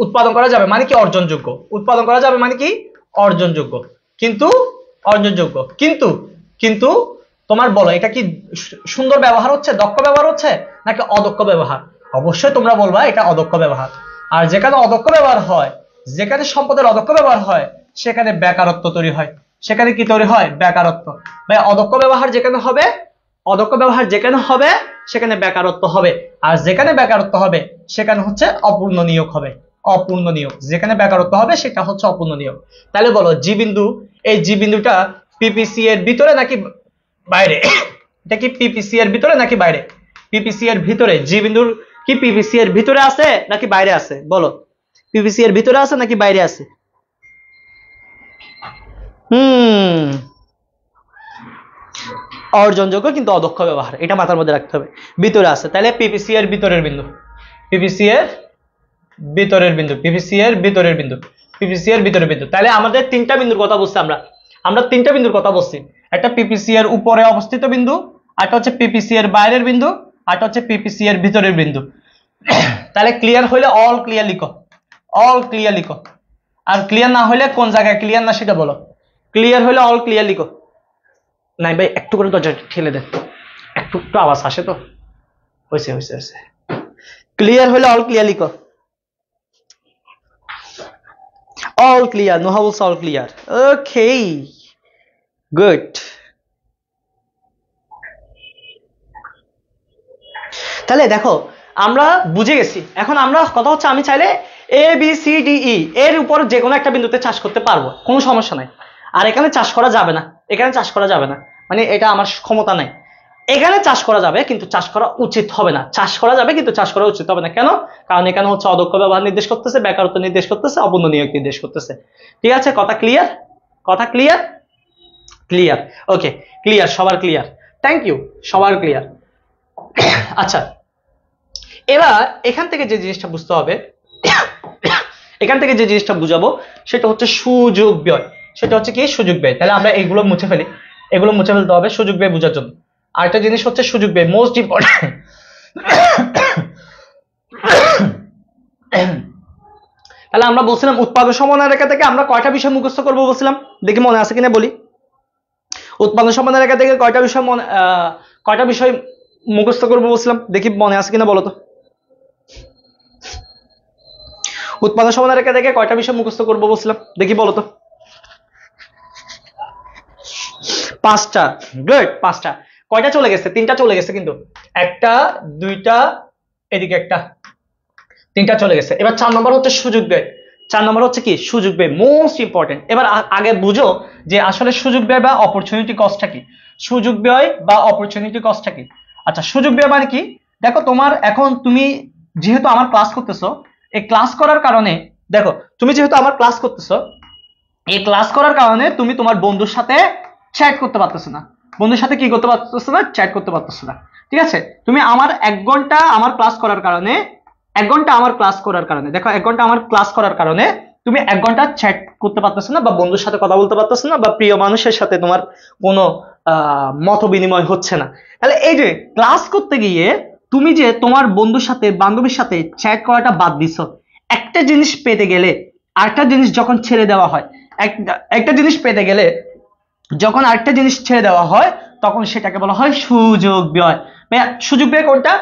উৎপাদন করা যাবে মানে কি অর্জনযোগ্য, উৎপাদন করা যাবে মানে কি অর্জনযোগ্য, কিন্তু অর্জনযোগ্য, কিন্তু কিন্তু তোমার বলো এটা কি সুন্দর ব্যবহার হচ্ছে, দক্ষ ব্যবহার হচ্ছে নাকি অদক্ষ ব্যবহার? অবশ্যই তোমরা বলবা এটা অদক্ষ ব্যবহার। আর যেখানে অদক্ষ ব্যবহার হয়, যেখানে সম্পদের অদক্ষ ব্যবহার হয় সেখানে বেকারত্ব তৈরি হয়, সেখানে কি তৈরি হয়? বেকারত্ব। ভাই অদক্ষ ব্যবহার যেখানে হবে, অদক্ষ ব্যবহার যেখানে হবে সেখানে বেকারত্ব হবে, আর যেখানে বেকারত্ব হবে সেখানে হচ্ছে অপূর্ণ নিয়োগ হবে, অপূর্ণ নিয়োগ, যেখানে বেকারত্ব হবে সেটা হচ্ছে অপূর্ণ নিয়োগ। তাহলে বলো জি বিন্দু, এই জি বিন্দুটা পিপিসি এর ভিতরে নাকি বাইরে? এটা কি পিপিসি এর ভিতরে নাকি বাইরে? পিপিসি এর ভিতরে। জি বিন্দুর কি পিপিসি এর ভিতরে আছে নাকি বাইরে আছে? বলো পিপিসি এর ভিতরে আছে নাকি বাইরে আছে? হুম, অর্জনযোগ্য কিন্তু অদক্ষ ব্যবহার, এটা মাথার মধ্যে রাখতে হবে। ভিতরে আছে, তাহলে পিপিসি এর ভিতরের বিন্দু, পিপিসি এর ভিতরের বিন্দু, পিপিসি এর ভিতরের বিন্দু, পিপিসি এর ভিতরের বিন্দু। তাহলে আমাদের তিনটা বিন্দুর কথা বলছি আমরা, আমরা তিনটা বিন্দুর কথা বলছি। একটা পিপিসি এর উপরে অবস্থিত বিন্দু, আরটা হচ্ছে পিপিসি এর বাইরের বিন্দু, আরটা হচ্ছে পিপিসি এর ভিতরের বিন্দু। তাহলে ক্লিয়ার হইলে অল ক্লিয়ার লিখো, অল ক্লিয়ার লিখো। আর ক্লিয়ার না হইলে কোন জায়গায় ক্লিয়ার না সেটা বলো। ক্লিয়ার হইলে অল ক্লিয়ার লিখো। নাই ভাই একটু করে দরজা ঠেলে দেন, একটু একটু আওয়াজ আসে তো। হয়েছে হয়েছে হয়েছে। ক্লিয়ার হইলে অল ক্লিয়ার লিখো। অল ক্লিয়ার, নোহা বলছে অল ক্লিয়ার। ওকে, গুড। তাহলে দেখো আমরা বুঝে গেছি। এখন আমরা কথা হচ্ছে আমি চাইলে A B C D E এর উপর যে কোনো একটা বিন্দুতে চাষ করতে পারবো, কোনো সমস্যা নাই। আর এখানে চাষ করা যাবে না, এখানে চাষ করা যাবে না, মানে এটা আমার ক্ষমতা নাই। এখানে চাষ করা যাবে কিন্তু চাষ করা উচিত হবে না, চাষ করা যাবে কিন্তু চাষ করা উচিত হবে না। কেন? কারণ এখানে হচ্ছে অদক্ষ ব্যবহার নির্দেশ করতেছে, বেকারত্ব নির্দেশ করতেছে, অপূর্ণ নিয়োগ নির্দেশ করতেছে। ঠিক আছে, কথা ক্লিয়ার? কথা ক্লিয়ার? ক্লিয়ার, ওকে ক্লিয়ার, সবার ক্লিয়ার। থ্যাংক ইউ, সবার ক্লিয়ার। আচ্ছা, এবার এখান থেকে যে জিনিসটা বুঝতে হবে, এখান থেকে যে জিনিসটা বুঝাবো সেটা হচ্ছে সুযোগ ব্যয়। সেটা হচ্ছে কি? সুযোগ ব্যয়। তাহলে আমরা এগুলো মুছে ফেলি, এগুলো মুছে ফেলতে হবে সুযোগ ব্যয় বোঝার জন্য। আরেকটা জিনিস হচ্ছে সুযোগ ব্যয়, মোস্ট ইম্পর্টেন্ট। তাহলে আমরা বলছিলাম উৎপাদন সমন্বয় রেখা থেকে আমরা কয়টা বিষয় মুখস্থ করবো বলছিলাম, দেখি মনে আছে কিনা বলি। উৎপাদন সমন্বয় রেখা থেকে কয়টা বিষয় মুখস্থ করবো বলছিলাম, দেখি মনে আছে কিনা বলো তো। উৎপাদন সমন্বয় রেখা থেকে কয়টা বিষয় মুখস্থ করবো বলছিলাম, দেখি বলো তো। 5টা। গুড, 5টা। কয়টা চলে গেছে? 3টা চলে গেছে কিন্তু, একটা, দুইটা, এদিকে একটা, 3টা চলে গেছে। এবার 4 নম্বর হচ্ছে সুযোগ ব্যয়। 4 নম্বর হচ্ছে কি? সুযোগ ব্যয়, মোস্ট ইম্পর্টেন্ট। এবার আগে বুঝো যে আসলে সুযোগ ব্যয় বা অপরচুনিটি কস্টটা কি। সুযোগ ব্যয় বা অপরচুনিটি কস্টটা কি? আচ্ছা, সুযোগ ব্যয় মানে কি? দেখো তোমার এখন তুমি যেহেতু আমার ক্লাস করতেছো, এই ক্লাস করার কারণে, দেখো তুমি যেহেতু আমার ক্লাস করতেছো, এই ক্লাস করার কারণে তুমি তোমার বন্ধুর সাথে চ্যাট করতে পারতেছো না। বন্ধুর সাথে কি করতে পারতেছো না? চ্যাট করতে পারতেছো না। ঠিক আছে, তুমি আমার 1 ঘন্টা আমার ক্লাস করার কারণে, 1 ঘন্টা আমার ক্লাস করার কারণে, দেখো 1 ঘন্টা আমার ক্লাস করার কারণে তুমি 1 ঘন্টা চ্যাট করতে পারতেছো না, বা বন্ধুর সাথে কথা বলতে পারতেছো না, বা প্রিয় মানুষের সাথে তোমার কোনো মত বিনিময় হচ্ছে না। তাহলে এই যে ক্লাস করতে গিয়ে তুমি যে তোমার বন্ধুর সাথে বান্ধবীর সাথে চ্যাট করাটা বাদ দিছো, একটা জিনিস পেতে গেলে আরেকটা জিনিস যখন ছেড়ে দেওয়া হয়, একটা জিনিস পেতে গেলে যখন আরেকটা জিনিস ছেড়ে দেওয়া হয় তখন সেটাকে বলা হয় সুযোগ ব্যয়। সুযোগ ব্যয় কোনটা?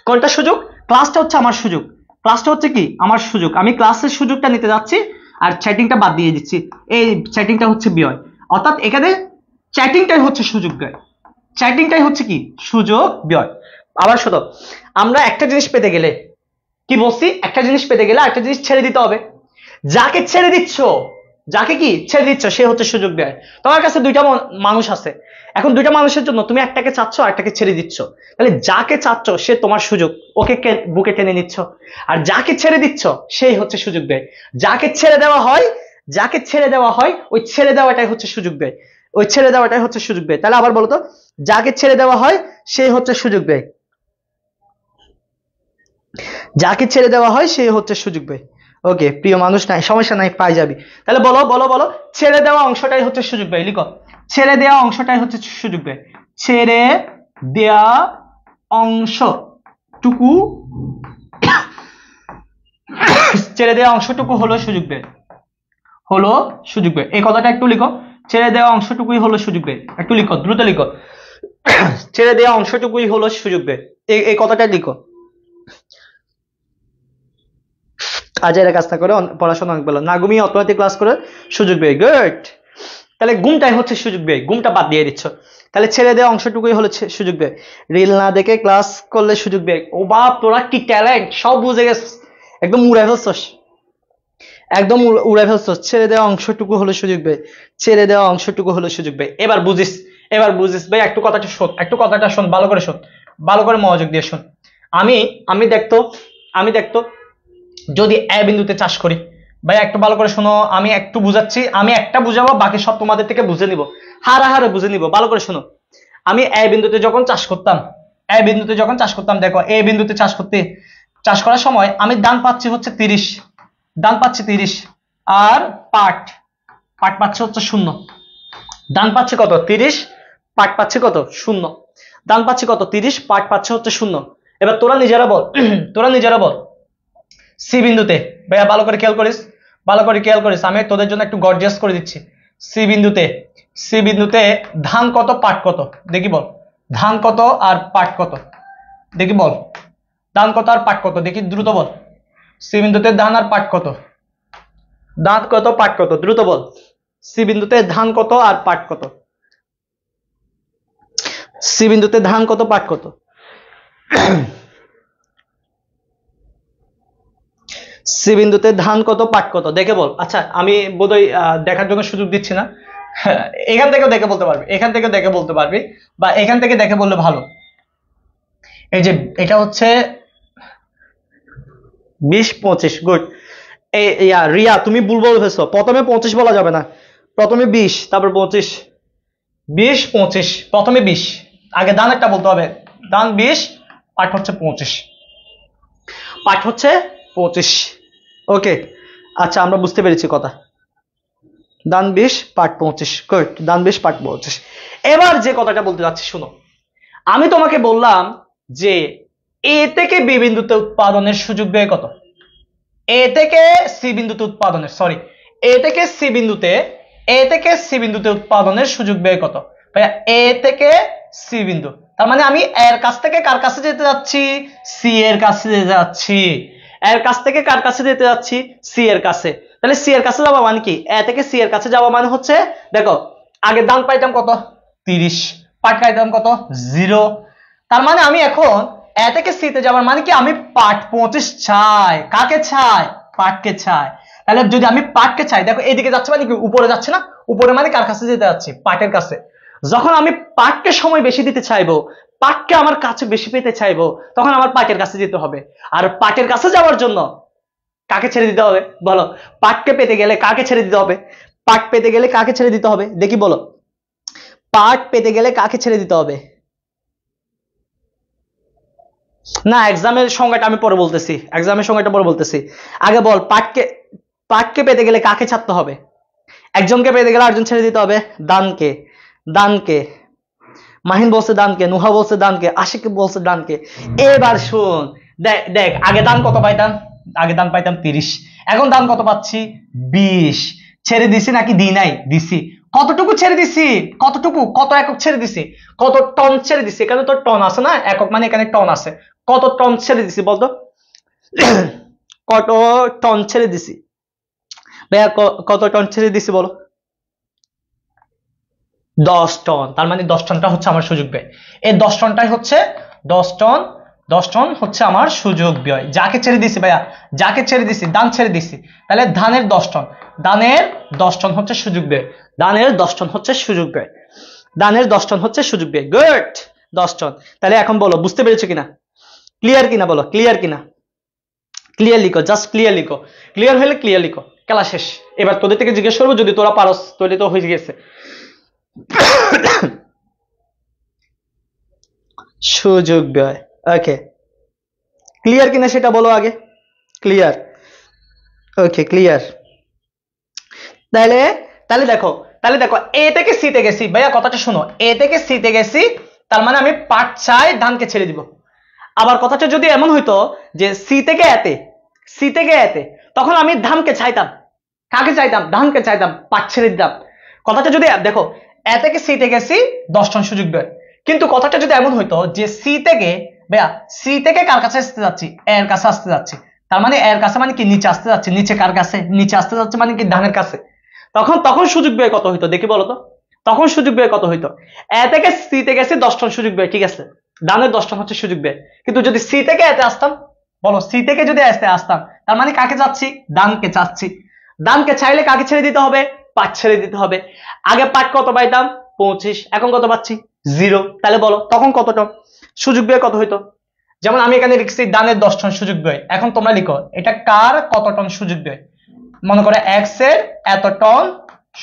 কোনটা সুযোগ? ক্লাসটা হচ্ছে আমার সুযোগ, ক্লাসটা হচ্ছে কি? আমার সুযোগ। আমি ক্লাসের সুযোগটা নিতে যাচ্ছি আর চ্যাটিংটা বাদ দিয়ে দিচ্ছি, এই চ্যাটিংটা হচ্ছে ব্যয়। অর্থাৎ এখানে চ্যাটিংটাই হচ্ছে সুযোগ ব্যয়, চ্যাটিংটাই হচ্ছে কি? সুযোগ ব্যয়। আবার শোনো, আমরা একটা জিনিস পেতে গেলে কি বলছি? একটা জিনিস পেতে গেলে একটা জিনিস ছেড়ে দিতে হবে। যাকে ছেড়ে দিচ্ছ, যাকে কি ছেড়ে দিচ্ছ, সে হচ্ছে সুযোগ ব্যয়। তোমার কাছে 2টা মানুষ আছে, এখন 2টা মানুষের জন্য তুমি একটাকে চাচ্ছ আর একটাকে ছেড়ে দিচ্ছ। তাহলে যাকে চাচ্ছ সে তোমার সুযোগ, ওকে বুকে টেনে নিচ্ছ। আর যাকে ছেড়ে দিচ্ছ সেই হচ্ছে সুযোগ ব্যয়। যাকে ছেড়ে দেওয়া হয়, যাকে ছেড়ে দেওয়া হয়, ওই ছেড়ে দেওয়াটাই হচ্ছে সুযোগ ব্যয়, ওই ছেড়ে দেওয়াটাই হচ্ছে সুযোগ ব্যয়। তাহলে আবার বলো তো, যাকে ছেড়ে দেওয়া হয় সেই হচ্ছে সুযোগ ব্যয়, যাকে ছেড়ে দেওয়া হয় সেই হচ্ছে সুযোগ ব্যয়। ওকে, প্রিয় মানুষ নাই, সমস্যা নাই, পাই যাবি। তাহলে বলো বলো বলো, ছেড়ে দেওয়া অংশটাই হচ্ছে সুযোগ ব্যয়, লিখো। ছেড়ে দেওয়া অংশটাই হচ্ছে সুযোগ ব্যয়। ছেড়ে দেওয়া অংশটুকু, ছেড়ে দেওয়া অংশটুকু হলো সুযোগ ব্যয়, হলো সুযোগ ব্যয়। এই কথাটা একটু লিখো, ছেড়ে দেওয়া অংশটুকুই হলো সুযোগ ব্যয়। একটু লিখো, দ্রুত লিখো। ছেড়ে দেওয়া অংশটুকুই হলো সুযোগ ব্যয়, এই কথাটা লিখো। কাজের কাজটা করে পড়াশোনা অনেক ভালো, না ঘুমিয়ে অর্থনৈতিক ক্লাস করে সুযোগ ব্যয়। গুড। তাহলে ঘুমটাই হচ্ছে সুযোগ ব্যয়, ঘুমটা বাদ দিয়ে দিচ্ছ। তাহলে ছেড়ে দেওয়া অংশটুকুই হলো সুযোগ ব্যয়। রিল না দেখে ক্লাস করলে সুযোগ ব্যয়। ও বাপ, তোরা কি ট্যালেন্ট, সব বুঝে গেছিস, একদম উড়ে ফেলছস, একদম উড়ে ফেলছস। ছেড়ে দেওয়া অংশটুকু হলো সুযোগ ব্যয়, ছেড়ে দেওয়া অংশটুকু হলো সুযোগ ব্যয়। এবার বুঝিস, এবার বুঝিস ভাই। একটু কথাটা শোন, একটু কথাটা শোন, ভালো করে শোন, ভালো করে মনোযোগ দিয়ে শোন। আমি আমি দেখতো যদি এ বিন্দুতে চাষ করি ভাই একটু ভালো করে শোনো, আমি একটু বুঝাচ্ছি, আমি একটা বুঝাবো, বাকি সব তোমাদের থেকে বুঝে নিব, হারে হারে বুঝে নিব। ভালো করে শোনো, আমি এ বিন্দুতে যখন চাষ করতাম, দেখো এ বিন্দুতে চাষ করার সময় আমি ডান পাচ্ছি হচ্ছে 30, ডান পাচ্ছি 30, আর পাট পাচ্ছি হচ্ছে 0। ডান পাচ্ছি কত 30, পাট পাচ্ছি কত 0। ডান পাচ্ছি কত 30, পাট পাচ্ছে হচ্ছে 0। এবার তোরা নিজেরা বল তোরা নিজেরা বল সি বিন্দুতে, ভাইয়া ভালো করে খেয়াল করিস, আমি তোদের জন্য একটু গর্জিয়াস করে দিচ্ছি। সি বিন্দুতে ধান কত পাট কত দেখি বল, ধান কত আর পাট কত দেখি বল, ধান কত আর পাট কত দেখি, দ্রুত বল। সি বিন্দুতে ধান আর পাট কত, ধান কত পাট কত, দ্রুত বল। সি বিন্দুতে ধান কত আর পাট কত, সি বিন্দুতে ধান কত পাট কত। সি বিন্দুতে ধান কত পাট কত দেখে বল। আচ্ছা আমি বোধহয় দেখার জন্য সুযোগ দিচ্ছি না, এখান থেকেও দেখে বলতে পারবি, এখান থেকে দেখে বলতে পারবি, বা এখান থেকে দেখে বললে ভালো। এই যে এটা হচ্ছে 20 25, গুড। রিয়া তুমি ভুল বলেছো, প্রথমে 25 বলা যাবে না, প্রথমে 20 তারপর 25, 20 25, প্রথমে 20, আগে দান একটা বলতে হবে, দান 20, পাঠ হচ্ছে 25, পাঠ হচ্ছে 25। ওকে, আচ্ছা আমরা বুঝতে পেরেছি কথা। দান 20 পাঠ 25, গুড, দান 20 পাঠ 25। এবার যে কথাটা বলতে যাচ্ছি শুনো, আমি তোমাকে বললাম যে এ থেকে বি বিন্দুতে উৎপাদনের সুযোগ ব্যয় কত, এ থেকে সি বিন্দুতে উৎপাদনের, সরি এ থেকে সি বিন্দুতে উৎপাদনের সুযোগ ব্যয় কত। ভাইয়া এ থেকে সি বিন্দু, তার মানে আমি এর কাছ থেকে কার কাছে যেতে যাচ্ছি, সি এর কাছে যেতে যাচ্ছি, এর কাছ থেকে কার কাছে যেতে যাচ্ছি, সি এর কাছে। তাহলে সি এর কাছে যাওয়া মানে কি, এ থেকে সি এর কাছে যাওয়া মানে হচ্ছে, দেখো আগে দাম পাইতাম কত 30, পাট পাইতাম কত 0, তার মানে আমি এখন এ থেকে সি তে যাওয়ার মানে কি, আমি পাট 25 চাই, কাকে চাই, পাটকে চাই। তাহলে যদি আমি পাটকে চাই, দেখো এদিকে যাচ্ছে মানে কি উপরে যাচ্ছে না, উপরে মানে কার কাছে যেতে যাচ্ছি, পাটের কাছে। যখন আমি পাটকে সময় বেশি দিতে চাইবো, পাটকে আমার কাছে বেশি পেতে চাইবো, তখন আমার পাটের কাছে যেতে হবে। আর পাটের কাছে যাওয়ার জন্য কাকে ছেড়ে দিতে হবে বলো, পাটকে পেতে গেলে কাকে ছেড়ে দিতে হবে, পাট পেতে গেলে কাকে ছেড়ে দিতে হবে দেখি বলো, পাট পেতে গেলে কাকে ছেড়ে দিতে হবে। না এক্সামের সংজ্ঞাটা আমি পরে বলতেছি, আগে বল পাটকে পেতে গেলে কাকে ছাড়তে হবে, একজনকে পেতে গেলে আরেকজন ছেড়ে দিতে হবে, দানকে, দানকে। মাহিন বলছে দানকে, নুহা বলছে দানকে, আশিক বলছে দানকে। এবার শুন, দেখ দেখ আগে দান কত পাইতাম, আগে দান পাইতাম 30, এখন দান কত পাচ্ছি 20। ছেড়ে দিছি নাকি দিই নাই, দিছি। কতটুকু ছেড়ে দিছি, কতটুকু, কত একক ছেড়ে দিছি, কত টন ছেড়ে দিছি, এখানে তো টন আছে না, একক মানে এখানে টন আছে, কত টন ছেড়ে দিছি বলতো, কত টন ছেড়ে দিছি ভাইয়া, কত টন ছেড়ে দিছি বলো, 10 টন। তার মানে 10 টনটা হচ্ছে আমার সুযোগ ব্যয়, এই 10 টনটাই হচ্ছে 10 টন, 10 টন হচ্ছে আমার সুযোগ ব্যয়। যাকে ছেড়ে দিছি ভাইয়া, যাকে ছেড়ে দিছি, দান ছেড়ে দিছি, তাহলে ধানের 10 টন, দানের 10 টন হচ্ছে সুযোগ ব্যয়, দানের 10 টন হচ্ছে সুযোগ ব্যয়, দানের 10 টন হচ্ছে সুযোগ ব্যয়, গুড 10 টন। তাহলে এখন বলো বুঝতে পেরেছো কিনা, ক্লিয়ার কিনা বলো, ক্লিয়ার কিনা, ক্লিয়ার লিখো, জাস্ট ক্লিয়ার লিখো, ক্লিয়ার হলে ক্লিয়ার লিখো, খেলা শেষ। এবার তোদের থেকে জিজ্ঞেস করবো, যদি তোরা পারস তাহলে তো হয়ে গেছে। সুযোগ ব্যয়, ওকে ক্লিয়ার কিনা সেটা বলো আগে, ক্লিয়ার, ওকে ক্লিয়ার। তাহলে তাহলে দেখো এ থেকে সি তে গেছি, ভাইয়া কথাটা শোনো, এ থেকে সি তে গেছি, তার মানে আমি পাট চাই, ধানকে ছেড়ে দিব। আবার কথাটা যদি এমন হইতো যে সি থেকে এতে, তখন আমি ধানকে চাইতাম, কাকে চাইতাম, ধানকে চাইতাম, পাট ছেড়ে দিতাম। কথাটা যদি দেখো এ থেকে সি তে গেছি 10 টন সুযোগ ব্যয়, কিন্তু কথাটা যদি এমন হইতো যে সি থেকে, ভাইয়া সি থেকে কার কাছে আসতে যাচ্ছি, এর কাছে আসতে যাচ্ছি, তার মানে এর কাছে মানে কি নিচে আসতে যাচ্ছি, নিচে কার কাছে, নিচে আসতে যাচ্ছে মানে কি ধানের কাছে, তখন সুযোগ ব্যয় কত হইতো দেখি বলো তো, তখন সুযোগ ব্যয় কত হইতো, এ থেকে সি তে গেছি 10 টন সুযোগ ব্যয়, ঠিক আছে, দানের 10 টন হচ্ছে সুযোগ ব্যয়। কিন্তু যদি সি থেকে এতে আসতাম, বলো সি থেকে যদি আসতাম, তার মানে কাকে চাচ্ছি, দানকে চাচ্ছি, দানকে চাইলে কাকে ছেড়ে দিতে হবে, পাট ছেড়ে দিতে হবে। আগে পাট কত পাইতাম 25, এখন কত পাচ্ছি 0, তাহলে বলো তখন কত টন সুযোগ ব্যয় কত হইতো। যেমন আমি এখানে লিখছি দানের 10 টন সুযোগ ব্যয়, এখন তোমরা লিখো এটা কার কত টন সুযোগ ব্যয়, মনে করে x এর এত টন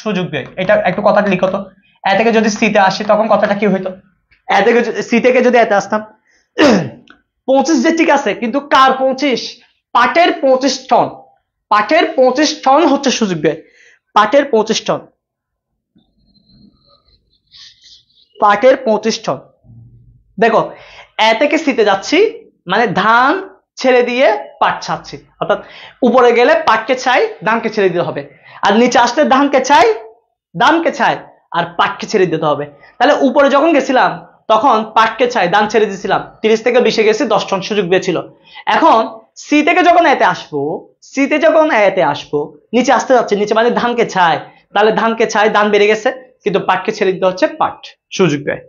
সুযোগ ব্যয়। এটা একটু কথাটা লিখো তো, এ থেকে যদি c তে আসি তখন কথাটা কি হইতো, এ থেকে c থেকে যদি এতে আসতাম 25 যে ঠিক আছে, কিন্তু কার 25? পাটের 25 টন, পাটের 25 টন হচ্ছে সুযোগ ব্যয়, পাটের 25 টন, পাটের 25 টন। দেখো এ থেকে c তে যাচ্ছি মানে ধান ছেড়ে দিয়ে পাট ছাড়ছি, অর্থাৎ উপরে গেলে পাটকে ছাই ধানকে ছেড়ে দিতে হবে, আর নিচে আসলে ধানকে ছাই ধানকে ছাই আর পাটকে ছেড়ে দিতে হবে। তাহলে উপরে যখন গেছিলাম তখন পাটকে ছাই ধান ছেড়ে দিয়েছিলাম, 30 থেকে 20 গেছি 10 টন সুযোগ পেয়েছিল। এখন সি থেকে যখন এতে আসবো, সিতে যখন এতে আসবো নিচে আসতে যাচ্ছে, নিচে মানে ধানকে ছাই, তাহলে ধানকে ছাই ধান বেড়ে গেছে, কিন্তু পাটকে ছেড়ে দিতে হচ্ছে পাট সুযোগ পেয়ে।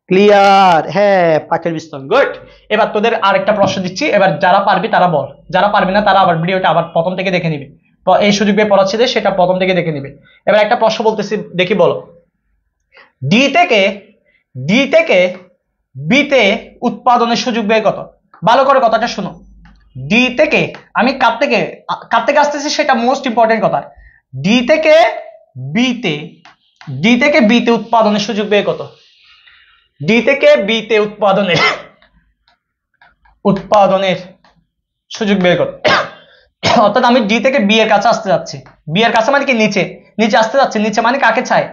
ক্লিয়ার? হ্যাঁ, পাটের বিস্তরণ। গুড। এবার তোদের আরেকটা প্রশ্ন দিচ্ছি, এবার যারা পারবি তারা বল, যারা পারবি না তারা আবার ভিডিওটা আবার প্রথম থেকে দেখে নিবে, এই সুযোগ পেয়ে পড়াচ্ছি যে সেটা প্রথম থেকে দেখে নিবে। এবার একটা প্রশ্ন বলতেছি, দেখি বলো, ডি থেকে বিতে উৎপাদনের সুযোগ ব্যয় কত? ভালো করে কথাটা শোনো, ডি থেকে আমি কার থেকে আসতেছি সেটা মোস্ট ইম্পর্টেন্ট কথা। ডি থেকে বিতে উৎপাদনের সুযোগ ব্যয় কত? ডি থেকে বিতে উৎপাদনের সুযোগ ব্যয় কত? অর্থাৎ আমি ডি থেকে বি এর কাছে আসতে যাচ্ছি, বি এর কাছে মানে কি নিচে আসতে যাচ্ছি, নিচে মানে কাকে চাই?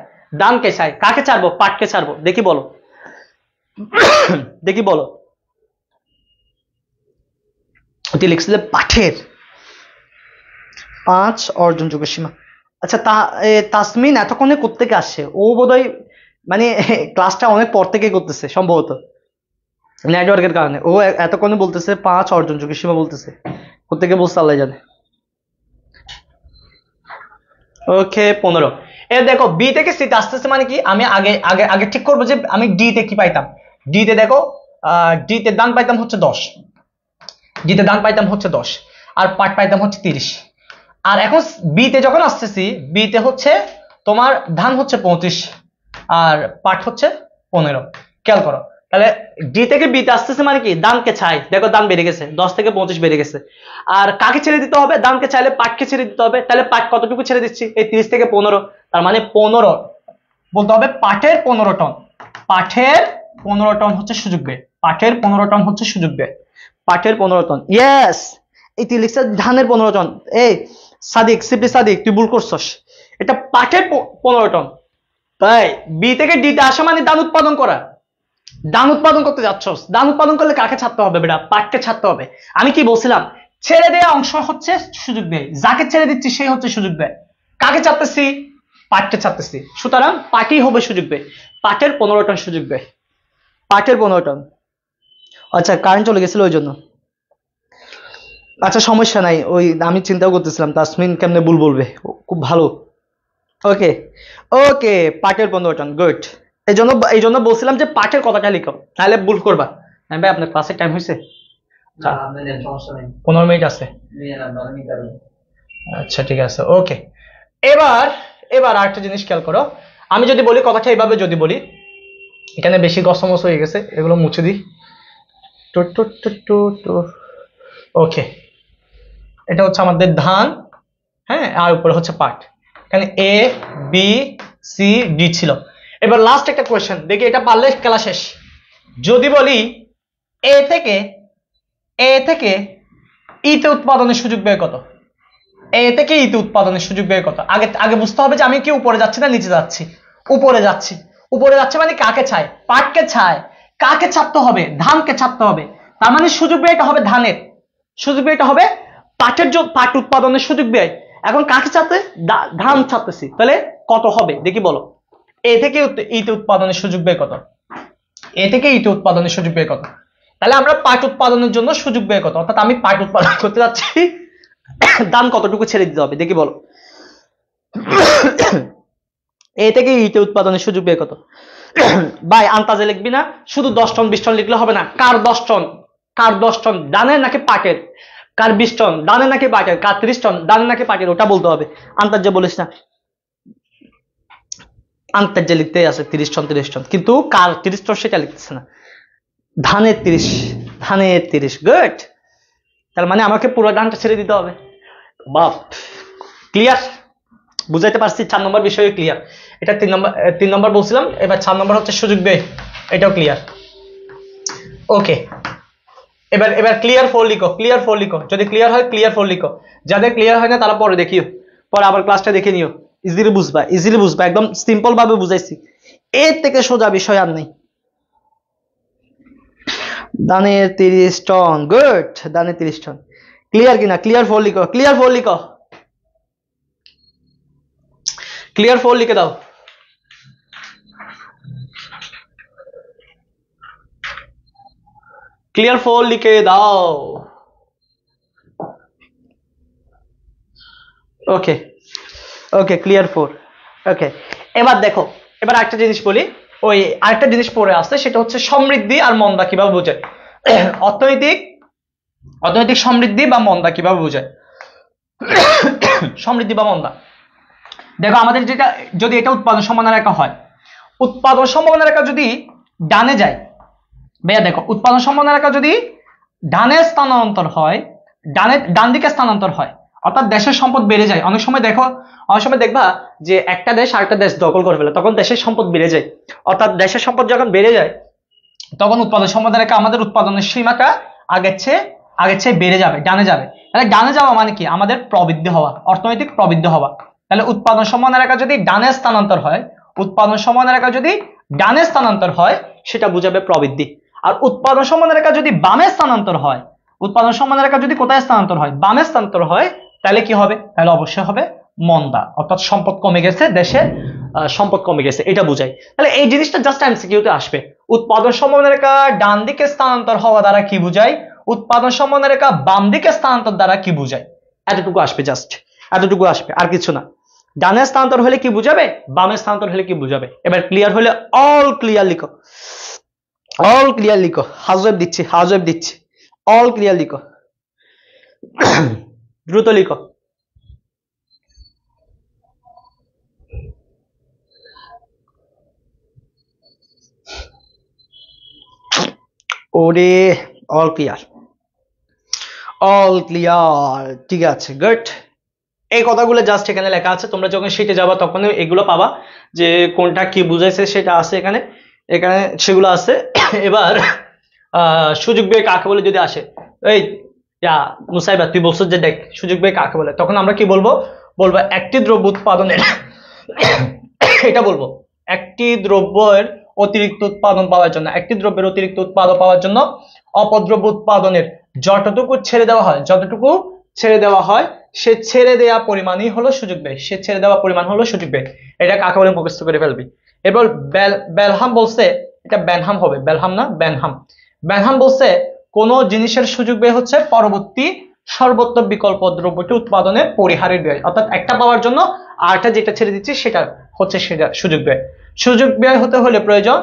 ধানকে চাই। কাকে ছাড়বো? পাটকে ছাড়বো। দেখি বলো, দেখি বলো। এটি লিখছে যে পাঠের 5 অর্জনযোগ্য সীমা। আচ্ছা তাসমিন এতক্ষণে কোত্থেকে আসছে? ও বোধহয় মানে ক্লাসটা অনেক পর থেকে করতেছে সম্ভবত, নেটওয়ার্কের কারণে। ও এতক্ষণে বলতেছে 5 অর্জনযোগ্য সীমা বলতেছে, কোত্থেকে বলছে আল্লাহ জানে। ওকে 15। এর দেখো বি থেকে সিতে আসতেছে মানে কি, আমি আগে ঠিক করবো যে আমি ডি তে কি পাইতাম। ডি তে দেখো ডি তে দান পাইতাম হচ্ছে 10, ডিতে দান পাইতাম হচ্ছে 10 আর পাট পাইতাম হচ্ছে 30। আর এখন বিতে যখন আসতেছি, বিতে হচ্ছে তোমার ধান হচ্ছে 25 আর পাট হচ্ছে 15। খেয়াল করো, তাহলে ডি থেকে বিতে আসতেছে মানে কি, দানকে ছাই, দেখো দান বেড়ে গেছে 10 থেকে 25 বেড়ে গেছে। আর কাকে ছেড়ে দিতে হবে? দানকে চাইলে পাটকে ছেড়ে দিতে হবে, তাহলে পাট কতটুকু ছেড়ে দিচ্ছি? এই 30 থেকে 15, তার মানে 15 বলতে হবে পাটের 15 টন, পাটের 15 টন হচ্ছে সুযোগ ব্যয়, পাটের 15 টন হচ্ছে সুযোগ ব্যয়, পাটের 15 টন। ইয়েস, এই তুই লিখছিস ধানের 15 টন। এই সাদিক তুই ভুল করছস, এটা পাটের 15 টন। তাই বি থেকে ডি তে আসা মানে ধান উৎপাদন করা, ধান উৎপাদন করতে যাচ্ছস, ধান উৎপাদন করলে কাকে ছাড়তে হবে বেটা? পাটকে ছাড়তে হবে। আমি কি বলছিলাম, ছেড়ে দেওয়া অংশ হচ্ছে সুযোগ ব্যয়, যাকে ছেড়ে দিচ্ছি সেই হচ্ছে সুযোগ ব্যয়। কাকে ছাড়তেছি? পাটকে ছাড়তেছি, সুতরাং পাটই হবে সুযোগ ব্যয়, পাটের 15 টন সুযোগ ব্যয়, পাটের 15 টন। আচ্ছা কারেন্ট চলে গেছিল ওই জন্য। আচ্ছা সমস্যা নাই, ওই আমি চিন্তাও করতেছিলাম তাসমিন কেমনে ভুল বলবে, খুব ভালো। ওকে ওকে, পাটের 15 টন। গুড। এই জন্য বলছিলাম যে পাটের কথাটা লিখো, তাহলে ভুল করবা। হ্যাঁ ভাই, আপনার ক্লাসের টাইম হয়েছে? 15 মিনিট আছে। আচ্ছা ঠিক আছে, ওকে। এবার আরেকটা জিনিস খেয়াল করো, আমি যদি বলি কথাটা এইভাবে, যদি বলি এখানে বেশি গসমস হয়ে গেছে, এগুলো মুছে দিই। ওকে, এটা হচ্ছে আমাদের ধান, হ্যাঁ, আর উপরে হচ্ছে পাট। এখানে এ বি সি ডি ছিল। এবার লাস্ট একটা কোয়েশ্চেন দেখি, এটা পারলে খেলা শেষ। যদি বলি এ থেকে ইতে উৎপাদনের সুযোগ ব্যয় কত? এ থেকে ইতে উৎপাদনের সুযোগ ব্যয় কত? আগে বুঝতে হবে যে আমি কি উপরে যাচ্ছি না নিচে যাচ্ছি। উপরে যাচ্ছি মানে কাকে ছাই? পাটকে ছাই। কাকে ছাড়তে হবে? ধানকে ছাড়তে হবে। তার মানে সুযোগ ব্যয়টা হবে ধানের, সুযোগ ব্যয়টা হবে পাট উৎপাদনের সুযোগ ব্যয়। এখন কাকে ছাড়তে? ধান ছাড়তেছি, তাহলে কত হবে দেখি বলো। এ থেকে ইতে উৎপাদনের সুযোগ ব্যয় কত? এ থেকে ইতে উৎপাদনের সুযোগ ব্যয় কত? তাহলে আমরা পাট উৎপাদনের জন্য সুযোগ ব্যয় কত, অর্থাৎ আমি পাট উৎপাদন করতে যাচ্ছি, ধান কতটুকু ছেড়ে দিতে হবে দেখি বলো। এ থেকে ইতে উৎপাদনের সুযোগ ব্যয় কত? ভাই আন্তাজে লিখবি না, শুধু 10 টন 20 টন লিখলে হবে না। কার 10 টন? কার 10 টন? দানের নাকি পাটের? কার 20 টন? দানের নাকি পাটের? কার 30 টন? দানের নাকি পাটের? ওটা বলতে হবে, আন্তাজে বলিস না। আন্তাজে লিখতে আছে 30 টন, কিন্তু কার 30 টন সেটা লিখতেছে না, ধানের 30। গুড। তার মানে আমাকে পুরো ধানটা ছেড়ে দিতে হবে। বাপ, ক্লিয়ার? বুঝাইতে পারছি? 4 নম্বর বিষয়ে ক্লিয়ার। এটা 3 নম্বর বলছিলাম, এবার 4 নম্বর হচ্ছে সুযোগ ব্যয়, এটাও ক্লিয়ার। ওকে, এবার ক্লিয়ার 4 লিখো, ক্লিয়ার 4 লিখো। যদি ক্লিয়ার হয় ক্লিয়ার 4 লিখো, যাদের ক্লিয়ার হয় না তারা পরে দেখিও, পরে আবার ক্লাসটা দেখে নিও, ইজিলি বুঝবা, ইজিলি বুঝবা, একদম সিম্পল ভাবে বুঝাইছি, এর থেকে সোজা বিষয় আর নেই। দানের 30 টন, গুড, দানের 30 টন। ক্লিয়ার কিনা? ক্লিয়ার 4 লিখো, ক্লিয়ার 4 লিখো, ক্লিয়ার 4 লিখে দাও। ক্লিয়ার 4 লিখে দাও। ওকে ওকে, ক্লিয়ার 4। ওকে, এবার দেখো, এবার একটা জিনিস বলি, ওই আরেকটা জিনিস পড়ে আসছে, সেটা হচ্ছে সমৃদ্ধি আর মন্দা কিভাবে বোঝায়। অর্থনৈতিক অর্থনৈতিক সমৃদ্ধি বা মন্দা কিভাবে বোঝায়। সমৃদ্ধি বা মন্দা, দেখো আমাদের যেটা, যদি এটা উৎপাদন সম্ভাবনা রেখা হয়, উৎপাদন সম্ভাবনা রেখা যদি ডানে যায়, ভাইয়া দেখো উৎপাদন সম্ভাবনা রেখা যদি ডানে স্থানান্তর হয়, ডান দিকে স্থানান্তর হয়, অর্থাৎ দেশের সম্পদ বেড়ে যায়। অনেক সময় দেখবা যে একটা দেশ আরেকটা দেশ দখল করে ফেলে, তখন দেশের সম্পদ বেড়ে যায়। অর্থাৎ দেশের সম্পদ যখন বেড়ে যায়, তখন উৎপাদন সম্ভাবনা রেখা আমাদের উৎপাদনের সীমাটা আগের চেয়ে বেড়ে যাবে, ডানে যাবে। তাহলে ডানে যাওয়া মানে কি? আমাদের প্রবৃদ্ধি হওয়া, অর্থনৈতিক প্রবৃদ্ধি হওয়া। তাহলে উৎপাদন সম্ভাবনা রেখা যদি ডানে স্থানান্তর হয়, উৎপাদন সম্ভাবনা রেখা যদি ডানে স্থানান্তর হয়, সেটা বুঝাবে প্রবৃদ্ধি। আর উৎপাদন সম্ভাবনা রেখা যদি বামে স্থানান্তর হয়, উৎপাদন সম্ভাবনা রেখা যদি কোথায় স্থানান্তর হয়? বামে স্থানান্তর হয়, তাহলে কি হবে? তাহলে অবশ্যই হবে মন্দা, অর্থাৎ সম্পদ কমে গেছে, দেশের সম্পদ কমে গেছে, এটা বুঝায়। তাহলে এই জিনিসটা জাস্ট এমসিকিউতে আসবে। উৎপাদন সম্ভাবনা রেখা ডান দিকে স্থানান্তর হওয়া দ্বারা কি বুঝায়, উৎপাদন সম্ভাবনা রেখা বাম দিকে স্থানান্তর দ্বারা কি বুঝায়, এতটুকু আসবে, জাস্ট এতটুকু আসবে, আর কিছু না। ডানে স্থানান্তর হলে কি বুঝাবে, বামে স্থানান্তর হলে কি বুঝাবে। এবার ক্লিয়ার হলে অল ক্লিয়ার লিখো, অল ক্লিয়ার লিখো, হাজব দিচ্ছি, অল ক্লিয়ার লিখো, দ্রুত লিখো। ওরে, অল ক্লিয়ার, অল ক্লিয়ার, ঠিক আছে, গুড। এই কথাগুলো জাস্ট এখানে লেখা আছে, তোমরা যখন শিটে যাবা তখন এগুলো পাবা, যে কোনটা কি বুঝাইছে সেটা আছে এখানে, এখানে সেগুলো আছে। এবার সুযোগ ব্যয় কাকে বলে যদি আসে, এই মুসাইবা তুই বলছো যে দেখ সুযোগ ব্যয় কাকে বলে, তখন আমরা কি বলবো? বলবো একটি দ্রব্য উৎপাদনের এটা বলবো, একটি দ্রব্যের অতিরিক্ত উৎপাদন পাওয়ার জন্য, একটি দ্রব্যের অতিরিক্ত উৎপাদন পাওয়ার জন্য অপদ্রব্য উৎপাদনের যতটুকু ছেড়ে দেওয়া হয় সে ছেড়ে দেওয়া পরিমাণই হলো সুযোগ ব্যয়, সে ছেড়ে দেওয়া পরিমাণ হলো সুযোগ ব্যয়। এটা কাকে বলে মুখস্থ করে ফেলবি। এবার বেলহাম বলছে, এটা বেনহাম হবে, বেলহাম না বেনহাম। বেনহাম বলছে কোন জিনিসের সুযোগ ব্যয় হচ্ছে পরবর্তী সর্বোত্তম বিকল্প দ্রব্যটি উৎপাদনের পরিহারের ব্যয়, অর্থাৎ একটা পাওয়ার জন্য আরটা যেটা ছেড়ে দিচ্ছি সেটা হচ্ছে সেটা সুযোগ ব্যয়। সুযোগ ব্যয় হতে হলে প্রয়োজন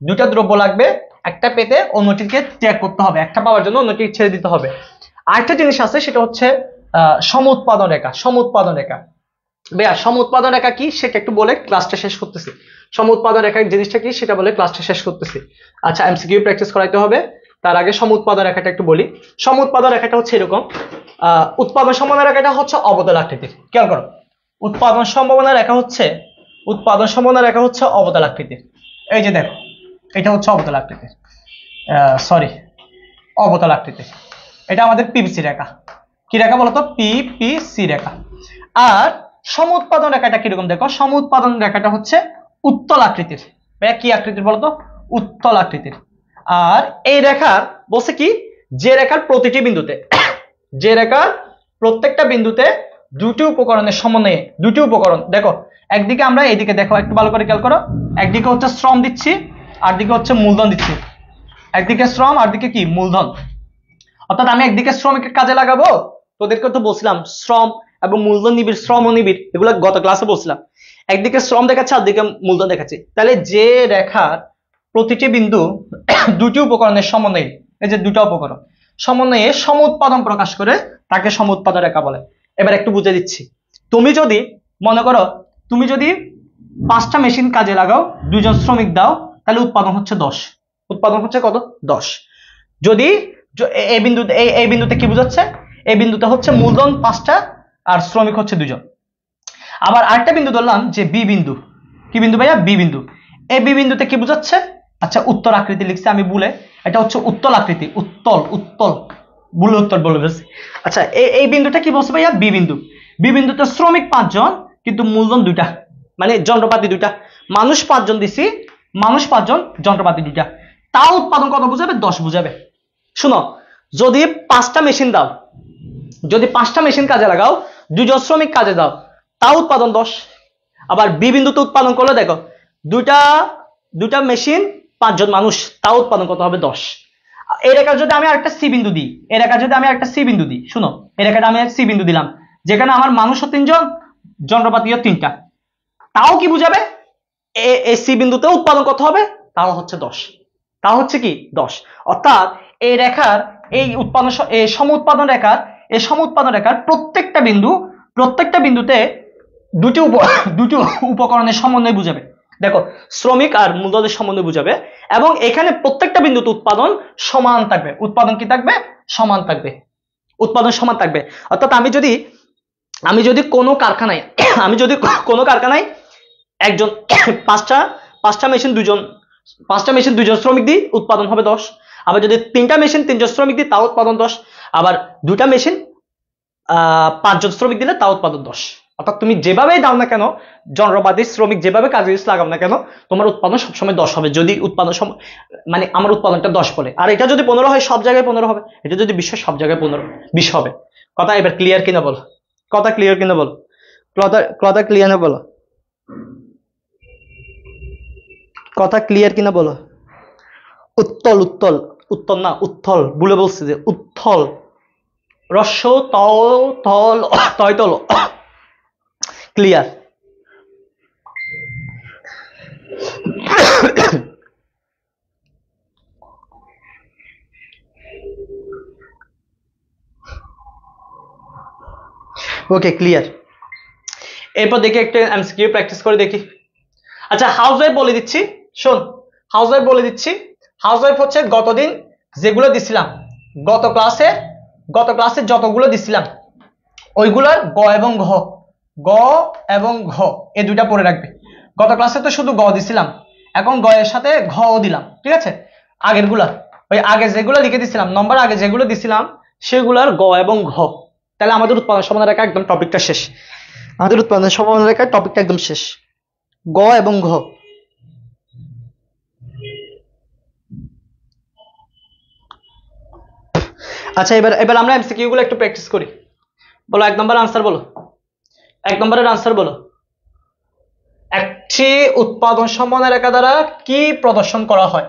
দুটা দ্রব্য লাগবে, একটা পেতে অন্যটিকে ত্যাগ করতে হবে, একটা পাওয়ার জন্য অন্যটিকে ছেড়ে দিতে হবে। আরেকটা জিনিস আছে, সেটা হচ্ছে সম উৎপাদন রেখা। ভাইয়া সম উৎপাদন রেখা কি সেটা একটু বলে ক্লাসটা শেষ করতেছি। সম উৎপাদন রেখা জিনিসটা কি সেটা বলে ক্লাসটা শেষ করতেছি। আচ্ছা, এমসিকিউ প্র্যাকটিস করাইতে হবে, তার আগে সম উৎপাদন রেখাটা একটু বলি। সম উৎপাদন রেখাটা হচ্ছে এরকম, উৎপাদন সম্ভাবনা রেখাটা হচ্ছে অবতল আকৃতির, খেয়াল করো, উৎপাদন সম্ভাবনা রেখা হচ্ছে অবতল আকৃতির। এই যে দেখো, এটা হচ্ছে অবতল আকৃতির, অবতল আকৃতির। এটা আমাদের পিপিসি রেখা। কি রেখা বলতো? পিপিসি রেখা। আর সম উৎপাদন রেখাটা কিরকম দেখো, সম উৎপাদন রেখাটা হচ্ছে উত্তল আকৃতির। কি আকৃতির বলতো? উত্তল আকৃতির। আর এই রেখার বলছে কি, যে রেখার প্রতিটি বিন্দুতে, যে রেখার প্রত্যেকটা বিন্দুতে দুটি উপকরণের সমন্বয়ে, দুটি উপকরণ দেখো, একদিকে আমরা এইদিকে দেখো, একটু ভালো করে খেয়াল করো, একদিকে হচ্ছে শ্রম দিচ্ছি আর দিকে হচ্ছে মূলধন দিচ্ছি, একদিকে শ্রম আর দিকে কি মূলধন। অর্থাৎ আমি একদিকে শ্রমিকের কাজে লাগাবো, তোদেরকে তো বলছিলাম শ্রম এবং মূলধন নিবিড়, শ্রম ও নিবিড়, এগুলো গত ক্লাসে বলছিলাম। একদিকে শ্রম দেখাচ্ছে আর দিকে মূলধন দেখাচ্ছি। তাহলে যে রেখার প্রতিটি বিন্দু দুটি উপকরণের সমন্বয়ে, এই যে দুটো উপকরণ সমন্বয়ে সম উৎপাদন প্রকাশ করে, তাকে সম উৎপাদন রেখা বলে। এবার একটু বুঝে দিচ্ছি, তুমি যদি মনে করো তুমি যদি 5টা মেশিন কাজে লাগাও, 2জন শ্রমিক দাও, তাহলে উৎপাদন হচ্ছে 10। উৎপাদন হচ্ছে কত? 10। যদি এই বিন্দুতে কি বোঝাচ্ছে? এই বিন্দুতে হচ্ছে মূলধন 5টা আর শ্রমিক হচ্ছে 2জন। আবার আরেকটা বিন্দু ধরলাম যে বি বিন্দু, কি বিন্দু ভাইয়া? বি বিন্দু। এই বি বিন্দুতে কি বোঝাচ্ছে? আচ্ছা উত্তল আকৃতি লিখছি আমি ভুলে, এটা হচ্ছে উত্তল আকৃতি, উত্তল উত্তল, ভুলে উত্তল বলে ফেলছি। আচ্ছা এই বিন্দুটা কি বলছে ভাইয়া? বি বিন্দু। বি বিন্দুতে শ্রমিক 5 জন কিন্তু মূলধন 2টা, মানে যন্ত্রপাতি 2টা, মানুষ 5 জন দিছি, মানুষ 5 জন, যন্ত্রপাতি 2টা, তাও উৎপাদন কত বুঝাবে? 10 বুঝাবে। শুনো, যদি 5টা মেশিন দাও, যদি 5টা মেশিন কাজে লাগাও, 2 জন শ্রমিক কাজে দাও, তাও উৎপাদন 10। আবার বি বিন্দুতে উৎপাদন করলে দেখো, দুইটা মেশিন 5 জন মানুষ, তাও উৎপাদন কত হবে? 10। এই রেখা যদি আমি আরেকটা সি বিন্দু দিই, এই রেখা যদি আমি একটা সি বিন্দু দিই, শুনো, এই রেখাটা আমি সি বিন্দু দিলাম, যেখানে আমার মানুষও 3 জন, যন্ত্রপাতিও 3টা, তাও কি বুঝাবে? এই সি বিন্দুতে উৎপাদন কত হবে? তাও হচ্ছে 10, তাও হচ্ছে কি 10। অর্থাৎ এই রেখার এই উৎপাদন, এই সম উৎপাদন রেখার প্রত্যেকটা বিন্দুতে দুটি উপকরণের সমন্বয় বুঝাবে। দেখো, শ্রমিক আর মূলধনের সমন্বয় বুঝাবে, এবং এখানে প্রত্যেকটা বিন্দুতে উৎপাদন সমান থাকবে। উৎপাদন কি থাকবে? সমান থাকবে, উৎপাদন সমান থাকবে। অর্থাৎ আমি যদি কোনো কারখানায় একজন পাঁচটা মেশিন দুজন শ্রমিক দিই, উৎপাদন হবে 10। আবার যদি 3টা মেশিন 3 জন শ্রমিক দিই, তাও উৎপাদন 10। আবার 2টা মেশিন 5 জন শ্রমিক দিলে তাও উৎপাদন 10। অর্থাৎ তুমি যেভাবেই দাও না কেন, যন্ত্রপাতি শ্রমিক যেভাবে কাজে লাগাও না কেন, তোমার উৎপাদন সবসময় 10 হবে, যদি উৎপাদন মানে আমার উৎপাদনটা 10 বলে। আর এটা যদি 15 হয়, সব জায়গায় 15 হবে। এটা যদি 20 হয়, সব জায়গায় 20 হবে। কথা এবার ক্লিয়ার কিনা বলো? কথা ক্লিয়ার কিনা বলো? কথা ক্লিয়ার না বলো? কথা ক্লিয়ার কিনা বলো? উত্তল উত্তল উত্তল না, উত্থল, ভুলে বলছি যে উত্থল, রস্য তল তল তয়তল, ক্লিয়ার? ওকে, ক্লিয়ার। এরপর দেখি একটা এমসিকিউ প্র্যাকটিস করে দেখি। আচ্ছা, হাউসওয়াইফ বলে দিচ্ছি, শোন, হাউসওয়াইফ বলে দিচ্ছি। হাউসওয়াইফ হচ্ছে গতদিন যেগুলো দিছিলাম, গত ক্লাসে যতগুলো দিছিলাম, ওইগুলোর গ এবং ঘ এই দুইটা পড়ে রাখবে। গত ক্লাসে তো শুধু গ দিছিলাম, এখন গ এর সাথে ঘও দিলাম, ঠিক আছে? আগেরগুলা, ওই আগে যেগুলো লিখে দিছিলাম, নম্বর আগে যেগুলো দিছিলাম, সেগুলোর গ এবং ঘ। তাহলে আমাদের উৎপাদন সমাধান রেখা একদম টপিকটা শেষ। আমাদের উৎপাদন সমাধান রেখার টপিকটা একদম শেষ, গ এবং ঘ। আচ্ছা, এবার আমরা এমসিকিউ গুলো একটু প্র্যাকটিস করি। বলো 1 নম্বরের আনসার বলো, 1 নম্বরের আনসার বলো। একটি উৎপাদন সমাধান রেখা দ্বারা কি প্রদর্শন করা হয়?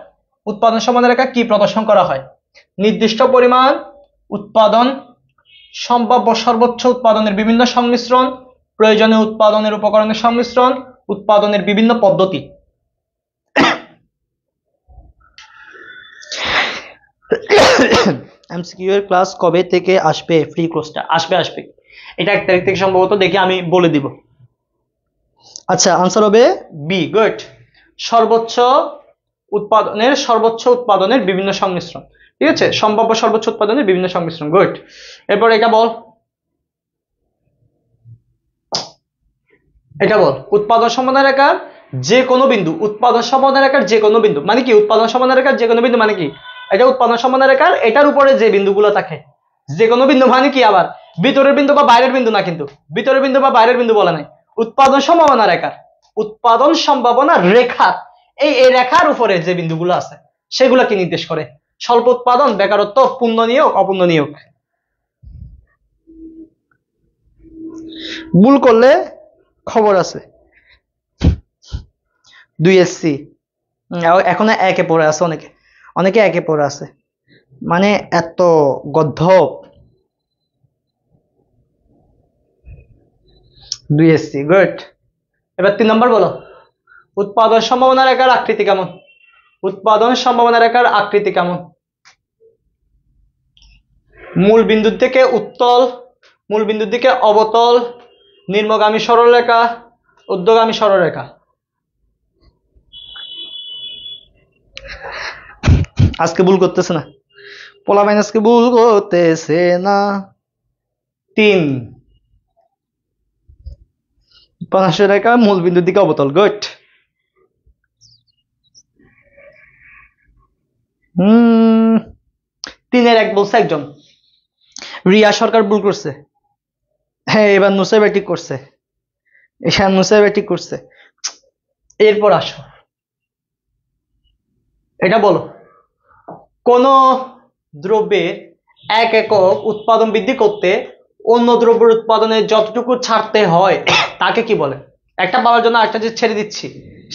উৎপাদন সমাধান রেখা কি প্রদর্শন করা হয়? নির্দিষ্ট পরিমাণ উৎপাদন, সম্ভাব্য সর্বোচ্চ উৎপাদনের বিভিন্ন সংমিশ্রণ, প্রয়োজনীয় উৎপাদনের উপকরণের সংমিশ্রণ, উৎপাদনের বিভিন্ন পদ্ধতি। এমসিকিউ এর ক্লাস কবে থেকে আসবে? ফ্রি কোর্সটা আসবে, এটা 1 তারিখ থেকে সম্ভবত, দেখি আমি বলে দিব। আচ্ছা, আনসার হবে বি, গুড। সর্বোচ্চ উৎপাদনের বিভিন্ন সংমিশ্রণ, ঠিক আছে? সম্ভাব্য সর্বোচ্চ উৎপাদনের বিভিন্ন সংমিশ্রণ, গুড। এরপর এটা বল, উৎপাদন সমাধান রেখার যে কোনো বিন্দু, উৎপাদন সমাধান রেখার যে কোনো বিন্দু মানে কি? উৎপাদন সমাধান রেখার যে কোনো বিন্দু মানে কি? এটা উৎপাদন সমাধান রেখার এটার উপরে যে বিন্দুগুলো থাকে, যে কোনো বিন্দু মানে কি? আবার ভিতরের বিন্দু বা বাইরের বিন্দু না, কিন্তু ভিতরের বিন্দু বা বাইরের বিন্দু বলা নাই, উৎপাদন সম্ভাবনা রেখার এই রেখার উপরে যে বিন্দুগুলো আছে, সেগুলো কি নির্দেশ করে? স্বল্প উৎপাদন, বেকারত্ব, পূর্ণ নিয়োগ, অপূর্ণ নিয়োগ। ভুল করলে খবর আছে। 2 এসসি এখন একে পড়ে আছে, অনেকে একে পড়ে আছে, মানে এত গদ্ধব। 2 এসসি, গুড। এবার 3 নম্বর বলো, উৎপাদন সম্ভাবনা রেখার আকৃতি কেমন? উৎপাদন সম্ভাবনা রেখার আকৃতি কেমন? মূল বিন্দুর থেকে উত্তল, মূল বিন্দুর দিকে অবতল, নিম্নগামী সরলরেখা, ঊর্ধ্বগামী সরলরেখা। আজকে ভুল করতেছে না, পোলাপাইন আজকে ভুল করতেছে না। 3 পার্শ্ব রেখা মূল বিন্দুর দিকে অবতল। গুড। হুম 3-1 বলছে একজন। রিয়া সরকার ভুল করছে। হ্যাঁ এবার নুসাইবা ঠিক করছে। এখানে নুসাইবা ঠিক করছে। এরপর আসো, এটা বলো, কোন দ্রব্যের 1 একক উৎপাদন বৃদ্ধি করতে অন্য দ্রব্যের উৎপাদনে যতটুকু ছাড়তে হয় তাকে কি বলে? একটা পাওয়ার জন্য আরেকটা যে ছেড়ে দিচ্ছি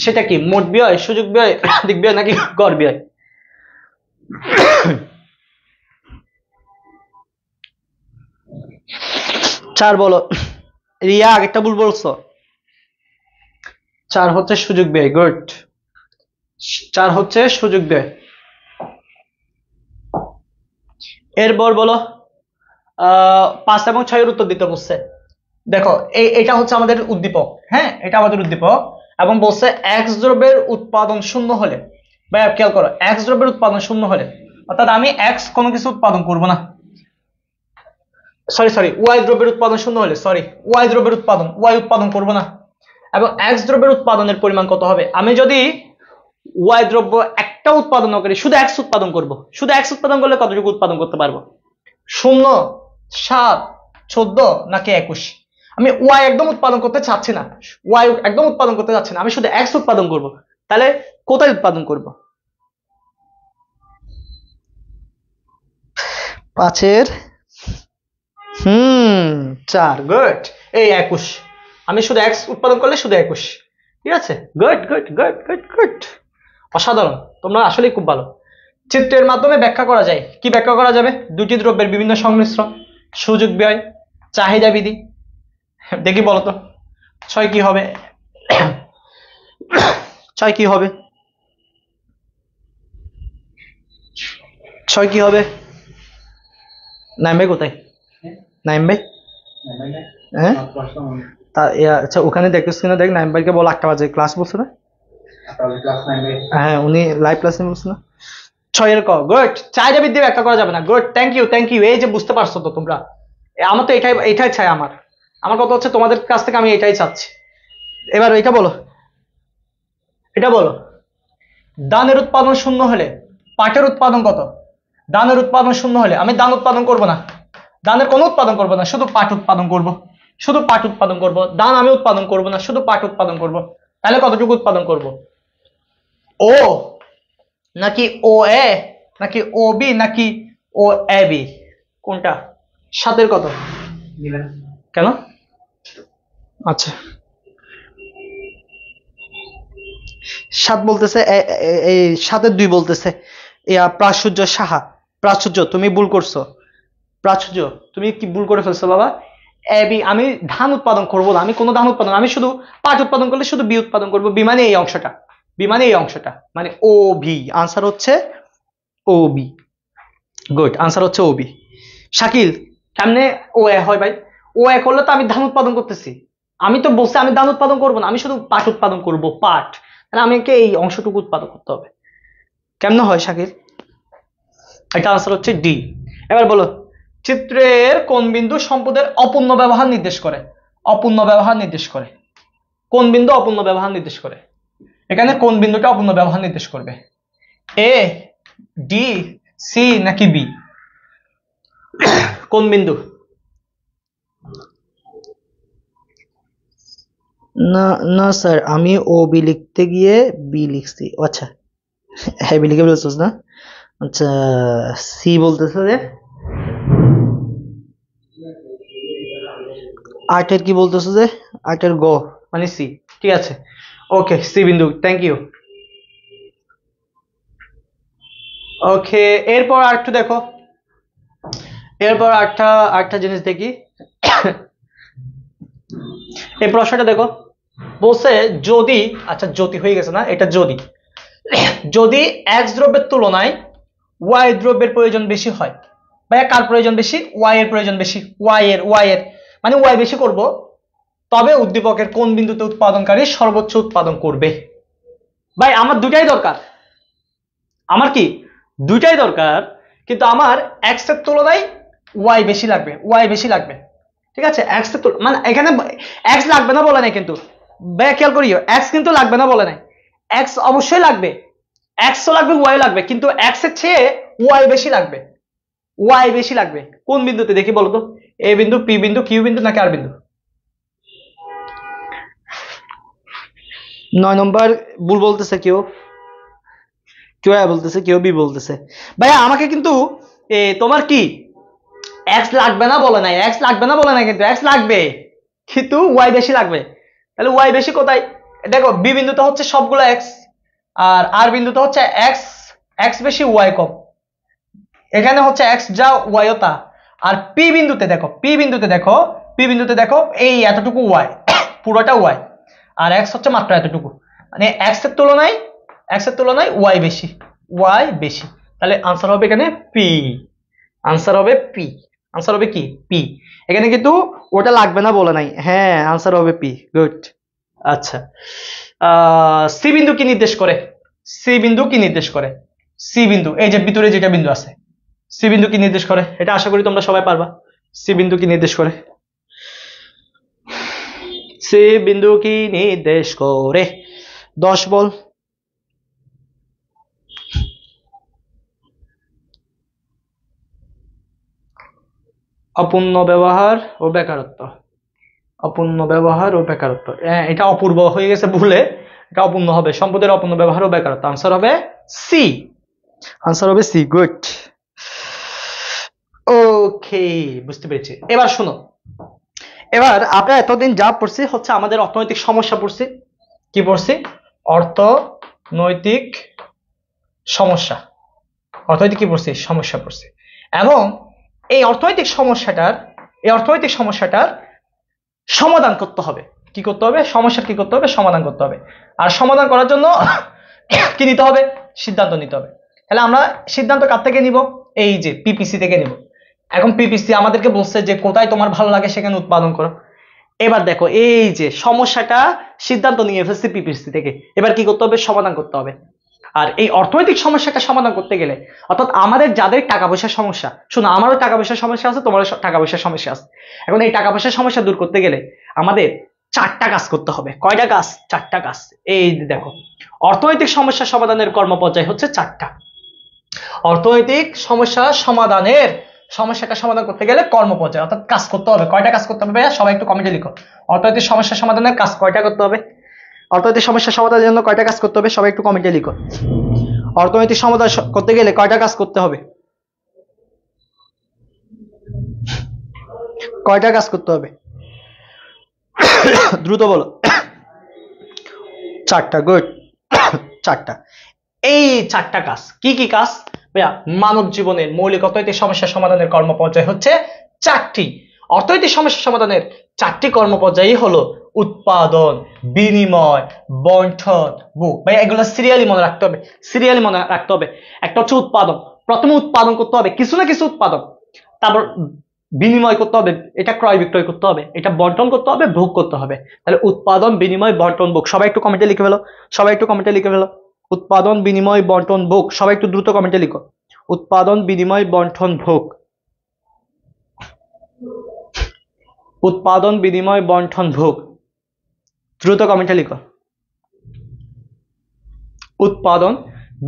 সেটা কি? মোট ব্যয়, সুযোগ ব্যয়, দিক ব্যয় নাকি গড় ব্যয়? 4 বলো। রিয়া আগেরটা ভুল বলছো। 4 হচ্ছে সুযোগ ব্যয়। গুড। 4 হচ্ছে সুযোগ ব্যয়। এরপর বলো 5 এবং 6 এর উত্তর দিতে বলছে। দেখো এটা হচ্ছে আমাদের উদ্দীপক। হ্যাঁ এটা আমাদের উদ্দীপক এবং বলছে এক্স দ্রব্যের উৎপাদন শূন্য হলে, ভাই খেয়াল করো, এক্স দ্রব্যের উৎপাদন শূন্য হলে, অর্থাৎ আমি এক্স কোনো কিছু উৎপাদন করব না, সরি ওয়াই দ্রব্যের উৎপাদন শূন্য হলে, ওয়াই দ্রব্যের উৎপাদন, ওয়াই উৎপাদন করব না, এবং এক্স দ্রব্যের উৎপাদনের পরিমাণ কত হবে? আমি যদি ওয়াই দ্রব্য একটা উৎপাদন না করি, শুধু এক্স উৎপাদন করব, শুধু এক্স উৎপাদন করলে কতটুকু উৎপাদন করতে পারবো? 0, 7, 14 নাকি 21? আমি ওয়াই একদম উৎপাদন করতে চাচ্ছি না, ওয়াই একদম উৎপাদন করতে চাচ্ছি না, আমি শুধু এক্স উৎপাদন করব। তাহলে কোথায় উৎপাদন করব? 5-এর 4। গুড। এই 21, আমি শুধু এক্স উৎপাদন করলে শুধু 21। ঠিক আছে, good good good good good, অসাধারণ, তোমরা আসলেই খুব ভালো। চিত্রের মাধ্যমে ব্যাখ্যা করা যায়, কি ব্যাখ্যা করা যাবে? দুটি দ্রব্যের বিভিন্ন সংমিশ্রণ, সুযোগ ব্যয়, চাহিদা বিধি। দেখি বলো তো 6 কি হবে? 6 কি হবে? 6 কি হবে? নাইম ভাই কোথায়? নাইম ভাই? হ্যাঁ আচ্ছা ওখানে দেখতেছি না, দেখ নাইম ভাইকে বল 8টা বাজে ক্লাস বলছে না? হ্যাঁ উনি লাইভ ক্লাসে বলছে না? 6 এর ক। গুড। চাহিদা বৃদ্ধি ব্যাখ্যা করা যাবে না। Good, thank you. এই যে বুঝতে পারছো তো তোমরা, আমার তো এটাই চাই, আমার কথা হচ্ছে তোমাদের কাছ থেকে আমি এটাই চাচ্ছি। এবার এটা বলো, দানের উৎপাদন শূন্য হলে পাটের উৎপাদন কত? দানের উৎপাদন শূন্য হলে আমি দান উৎপাদন করব না, দানের কোনো উৎপাদন করব না, শুধু পাট উৎপাদন করব, দান আমি উৎপাদন করব না, শুধু পাট উৎপাদন করব। তাহলে কতটুকু উৎপাদন করব? ও নাকি ও এ নাকি ও বি নাকি ও এ বি? কোনটা? 7-এর কত? কেন? আচ্ছা 7 বলতেছে, এই 7-এর 2 বলতেছে। প্রাচুর্য সাহা, প্রাচুর্য তুমি ভুল করছো, প্রাচুর্য তুমি কি ভুল করে ফেলছো বাবা? এবি আমি ধান উৎপাদন করব না, আমি কোনো ধান উৎপাদন, আমি শুধু পাট উৎপাদন করলে শুধু বি উৎপাদন করব। বি মানে এই অংশটা, মানে ও বি। আনসার হচ্ছে ও বি। গুড, আনসার হচ্ছে ও বি। শাকিল কেমনে ও এ হয় ভাই? ও এ করলে তো আমি ধান উৎপাদন করতেছি, আমি তো বলছি আমি ধান উৎপাদন করব না, আমি শুধু পাট উৎপাদন করব, পাট, তাহলে আমাকে এই অংশটুকু উৎপাদন করতে হবে। কেমনে হয় শাকিল? এটা আনসার হচ্ছে ডি। এবার বলো, চিত্রের কোন বিন্দু সম্পদের অপূর্ণ ব্যবহার নির্দেশ করে? কোন বিন্দু অপূর্ণ ব্যবহার নির্দেশ করে? এখানে কোন বিন্দুটা অপূর্ণ ব্যবহার নির্দেশ করবে? এ, ডি, সি নাকি বি? কোন বিন্দু? না না স্যার, আমি ও বি লিখতে গিয়ে বি লিখছি। আচ্ছা হ্যাঁ বি লিখে বলছিস না? আচ্ছা সি বলতেছে যে 8-এর কি বলতেছে যে 8-এর গ মানে সি। ঠিক আছে, ওকে সি বিন্দু, থ্যাংক ইউ। ওকে এরপর আরেকটু দেখো, এরপর আরেকটা জিনিস দেখি। এই প্রশ্নটা দেখো, বলছে যদি, আচ্ছা যদি হয়ে গেছে না, এটা যদি এক্স দ্রব্যের তুলনায় ওয়াই দ্রব্যের প্রয়োজন বেশি হয়, ভাইয়া কার প্রয়োজন বেশি? ওয়াই এর প্রয়োজন বেশি, ওয়াই এর মানে ওয়াই বেশি করব, তবে উদ্দীপকের কোন বিন্দুতে উৎপাদনকারী সর্বোচ্চ উৎপাদন করবে? ভাই আমার দুটাই দরকার, আমার কি দুটাই দরকার, কিন্তু আমার এক্স এর তুলনায় ওয়াই বেশি লাগবে, ঠিক আছে, এক্স এর মানে এখানে এক্স লাগবে না বলে নাই, কিন্তু খেয়াল করিও এক্স কিন্তু লাগবে না বলে নাই, এক্স অবশ্যই লাগবে, এক্সও লাগবে ওয়াই লাগবে, কিন্তু এক্স এর চেয়ে ওয়াই বেশি লাগবে, ওয়াই বেশি লাগবে। কোন বিন্দুতে দেখি বলো তো? এ বিন্দু, পি বিন্দু, কিউ বিন্দু নাকি আর বিন্দু? 9 নম্বর ভুল বলতেছে কেউ, কেউ এ বলতেছে, কেউ বি বলতেছে। ভাইয়া আমাকে কিন্তু তোমার কি এক্স লাগবে না বলে নাই, এক্স লাগবে না বলে নাই, কিন্তু এক্স লাগবে, কিন্তু ওয়াই বেশি লাগবে। তাহলে ওয়াই বেশি কোথায়? দেখো বি বিন্দুতে হচ্ছে সবগুলো এক্স, আর বিন্দুতে হচ্ছে এক্স, এক্স বেশি ওয়াই কম, এখানে হচ্ছে এক্স যা ওয়াই ও তা। আর পি বিন্দুতে দেখো, পি বিন্দুতে দেখো, পি বিন্দুতে দেখো এই এতটুকু ওয়াই, পুরোটা ওয়াই, আর এক্স হচ্ছে মাত্র এতটুকু, মানে এক্স এর তুলনায় ওয়াই বেশি, ওয়াই বেশি। তাহলে আনসার হবে এখানে পি, আনসার হবে পি, আনসার হবে কি? পি। এখানে কিন্তু ওটা লাগবে না বলে নাই, হ্যাঁ আনসার হবে পি, গুড। আচ্ছা, সি বিন্দু কি নির্দেশ করে? সি বিন্দু কি নির্দেশ করে? সি বিন্দু এই যে ভিতরে যেটা বিন্দু আছে, সি বিন্দু কি নির্দেশ করে? এটা আশা করি তোমরা সবাই পারবা। সি বিন্দু কি নির্দেশ করে? সি বিন্দু কি নির্দেশ করে? 10 বল। অপূর্ণ ব্যবহার ও বেকারত্ব, অপূর্ণ ব্যবহার ও বেকারত্ব, এটা অপূর্ব হয়ে গেছে ভুলে, এটা অপূর্ণ হবে, সম্পদের অপূর্ণ ব্যবহার ও বেকারত্ব। আনসার হবে সি, আনসার হবে সি, গুড। ওকে, বুঝতে পেরেছি। এবার শোনো, এবার আমরা এতদিন যা পড়ছি হচ্ছে আমাদের অর্থনৈতিক সমস্যা পড়ছি। কি পড়ছি? অর্থনৈতিক সমস্যা, অর্থনৈতিক কি পড়ছি? সমস্যা পড়ছি। এবং এই অর্থনৈতিক সমস্যাটার সমাধান করতে হবে। কি করতে হবে? সমস্যার কি করতে হবে? সমাধান করতে হবে। আর সমাধান করার জন্য কি নিতে হবে? সিদ্ধান্ত নিতে হবে। তাহলে আমরা সিদ্ধান্ত কার থেকে নিব? এই যে পিপিসি থেকে নিব। এখন পিপিসি আমাদেরকে বলছে যে কোথায় তোমার ভালো লাগে সেখানে উৎপাদন করো। এবার দেখো এই যে সমস্যাটা সিদ্ধান্ত নিয়ে ফেলছি পিপিসি থেকে, এবার কি করতে হবে? সমাধান করতে হবে। আর এই অর্থনৈতিক সমস্যাটা সমাধান করতে গেলে, অর্থাৎ আমাদের যাদের টাকা পয়সার সমস্যা, শোনো আমারও টাকা পয়সার সমস্যা আছে, তোমারও টাকা পয়সার সমস্যা আছে, এখন এই টাকা পয়সার সমস্যা দূর করতে গেলে আমাদের 4টা কাজ করতে হবে। কয়টা কাজ? 4টা কাজ। এই দেখো, অর্থনৈতিক সমস্যা সমাধানের কর্মপর্যায় হচ্ছে 4টা। অর্থনৈতিক সমস্যাটা সমাধান করতে গেলে কর্মপর্যায় অর্থাৎ কাজ করতে হবে। কয়টা কাজ করতে হবে ভাইয়া? সবাই একটু কমেন্টে লিখো। অর্থনৈতিক সমস্যা সমাধানের কাজ কয়টা করতে হবে? অর্থনৈতিক সমস্যা সমাধানের জন্য কয়টা কাজ করতে হবে? সবাই একটু কমেন্টে লিখো। অর্থনৈতিক সমাধান করতে গেলে কয়টা কাজ করতে হবে? কয়টা কাজ করতে হবে? দ্রুত বলো। 4টা, গুড। 4টা। এই 4টা কাজ কি কি কাজ ভাইয়া? মানব জীবনের মৌলিক অর্থনৈতিক সমস্যা সমাধানের কর্মপর্যায় হচ্ছে 4টি। অর্থনৈতিক সমস্যা সমাধানের 4টি কর্মপর্যায়ই হলো উৎপাদন, বিনিময়, বন্টন, বুক। ভাই এগুলো সিরিয়ালি মনে রাখতে হবে, সিরিয়ালি মনে রাখতে হবে। একটা হচ্ছে উৎপাদন, প্রথমে উৎপাদন করতে হবে কিছু না কিছু উৎপাদন, তারপর বিনিময় করতে হবে, এটা ক্রয় বিক্রয় করতে হবে, এটা বন্টন করতে হবে, ভোগ করতে হবে। তাহলে উৎপাদন, বিনিময়, বন্টন, ভোগ। সবাই একটু কমেন্টে লিখে ফেলো, সবাই একটু কমেন্টে লিখে ফেলো। উৎপাদন, বিনিময়, বন্টন, ভোগ। সবাই একটু দ্রুত কমেন্টে লিখো। উৎপাদন, বিনিময়, বন্টন, ভোগ। উৎপাদন, বিনিময়, বন্টন, ভোগ। দ্রুত কমেন্টে লিখো। উৎপাদন,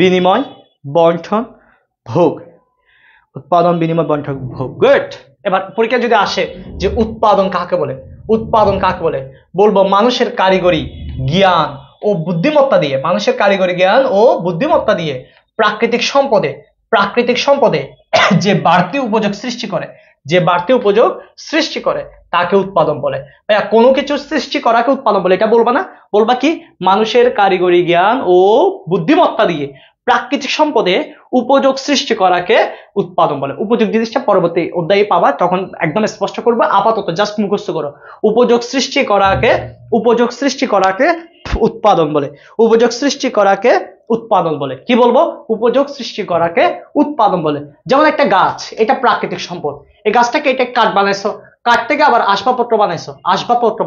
বিনিময়, বন্টন, ভোগ। উৎপাদন, বিনিময়, বন্টন, ভোগ, গুড। এবার পরীক্ষা যদি আসে যে উৎপাদন কাকে বলে, উৎপাদন কাকে বলে, বলবো মানুষের কারিগরি জ্ঞান ও বুদ্ধিমত্তা দিয়ে, মানুষের কারিগরি জ্ঞান ও বুদ্ধিমত্তা দিয়ে প্রাকৃতিক সম্পদে যে বাড়তি উপযোগ সৃষ্টি করে, যে বাড়তি উপযোগ সৃষ্টি করে তাকে উৎপাদন বলে। ভাইয়া কোনো কিছু সৃষ্টি করাকে উৎপাদন বলে, এটা বলবা না, বলবা কি? মানুষের কারিগরি জ্ঞান ও বুদ্ধিমত্তা দিয়ে প্রাকৃতিক সম্পদে উপযোগ সৃষ্টি করাকে উৎপাদন বলে। উপযোগ জিনিসটা পরবর্তী অধ্যায়ে পাবা, তখন একদম স্পষ্ট করবো, আপাতত জাস্ট মুখস্থ করো। উপযোগ সৃষ্টি করাকে উৎপাদন বলে, উপযোগ সৃষ্টি করাকে উৎপাদন বলে। কি বলবো? উপযোগ সৃষ্টি করাকে উৎপাদন বলে। যেমন একটা গাছ, এটা প্রাকৃতিক সম্পদ, এই গাছটাকে এটা কাঠ বানাইছো, কাঠ থেকে আবার আসবাবপত্র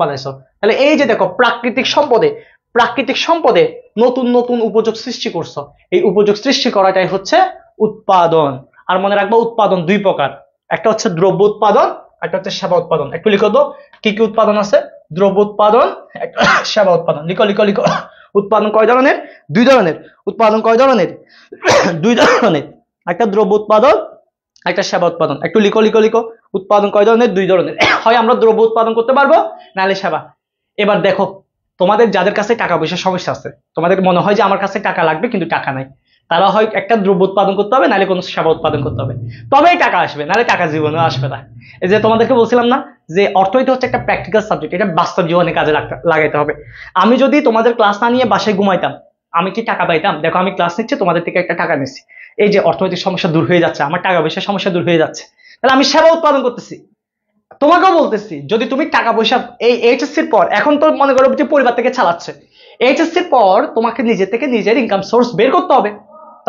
বানাইছো। তাহলে এই যে দেখো প্রাকৃতিক সম্পদে নতুন নতুন উপযোগ সৃষ্টি করছো, এই উপযোগ সৃষ্টি করাটাই হচ্ছে উৎপাদন। আর মনে রাখবো উৎপাদন 2 প্রকার, একটা হচ্ছে দ্রব্য উৎপাদন, একটা হচ্ছে সেবা উৎপাদন। একটু লিখো তো কি কি উৎপাদন আছে। দ্রব্য উৎপাদন, একটা সেবা উৎপাদন। লিখো লিখো লিখো। উৎপাদন কয় ধরনের? দুই ধরনের। উৎপাদন কয় ধরনের? দুই ধরনের। একটা দ্রব্য উৎপাদন, একটা সেবা উৎপাদন। একটু লিখো লিখো লিখো। উৎপাদন কয় ধরনের? দুই ধরনের। হয় আমরা দ্রব্য উৎপাদন করতে পারবো, নাহলে সেবা। এবার দেখো, তোমাদের যাদের কাছে টাকা পয়সার সমস্যা আছে, তোমাদের মনে হয় যে আমার কাছে টাকা লাগবে কিন্তু টাকা নাই, তারা হয় একটা দ্রব্য উৎপাদন করতে হবে, নাহলে কোনো সেবা উৎপাদন করতে হবে, তবেই টাকা আসবে, নাহলে টাকা জীবনে আসবে না। এই যে তোমাদেরকে বলছিলাম না যে অর্থনীতি হচ্ছে একটা প্র্যাকটিক্যাল সাবজেক্ট, এটা বাস্তব জীবনে কাজে লাগাইতে হবে। আমি যদি তোমাদের ক্লাস না নিয়ে বাসায় ঘুমাইতাম, আমি কি টাকা পাইতাম? দেখো আমি ক্লাস নিচ্ছি, তোমাদের থেকে একটা টাকা নিচ্ছি, এই যে অর্থনৈতিক সমস্যা দূর হয়ে যাচ্ছে, আমার টাকা পয়সার সমস্যা দূর হয়ে যাচ্ছে, তাহলে আমি সেবা উৎপাদন করতেছি। তোমাকেও বলতেছি, যদি তুমি টাকা পয়সা এই এইচএসসির পর, এখন তো মনে করো যে পরিবার থেকে চালাচ্ছে, এইচএসসির পর তোমাকে নিজে থেকে নিজের ইনকাম সোর্স বের করতে হবে,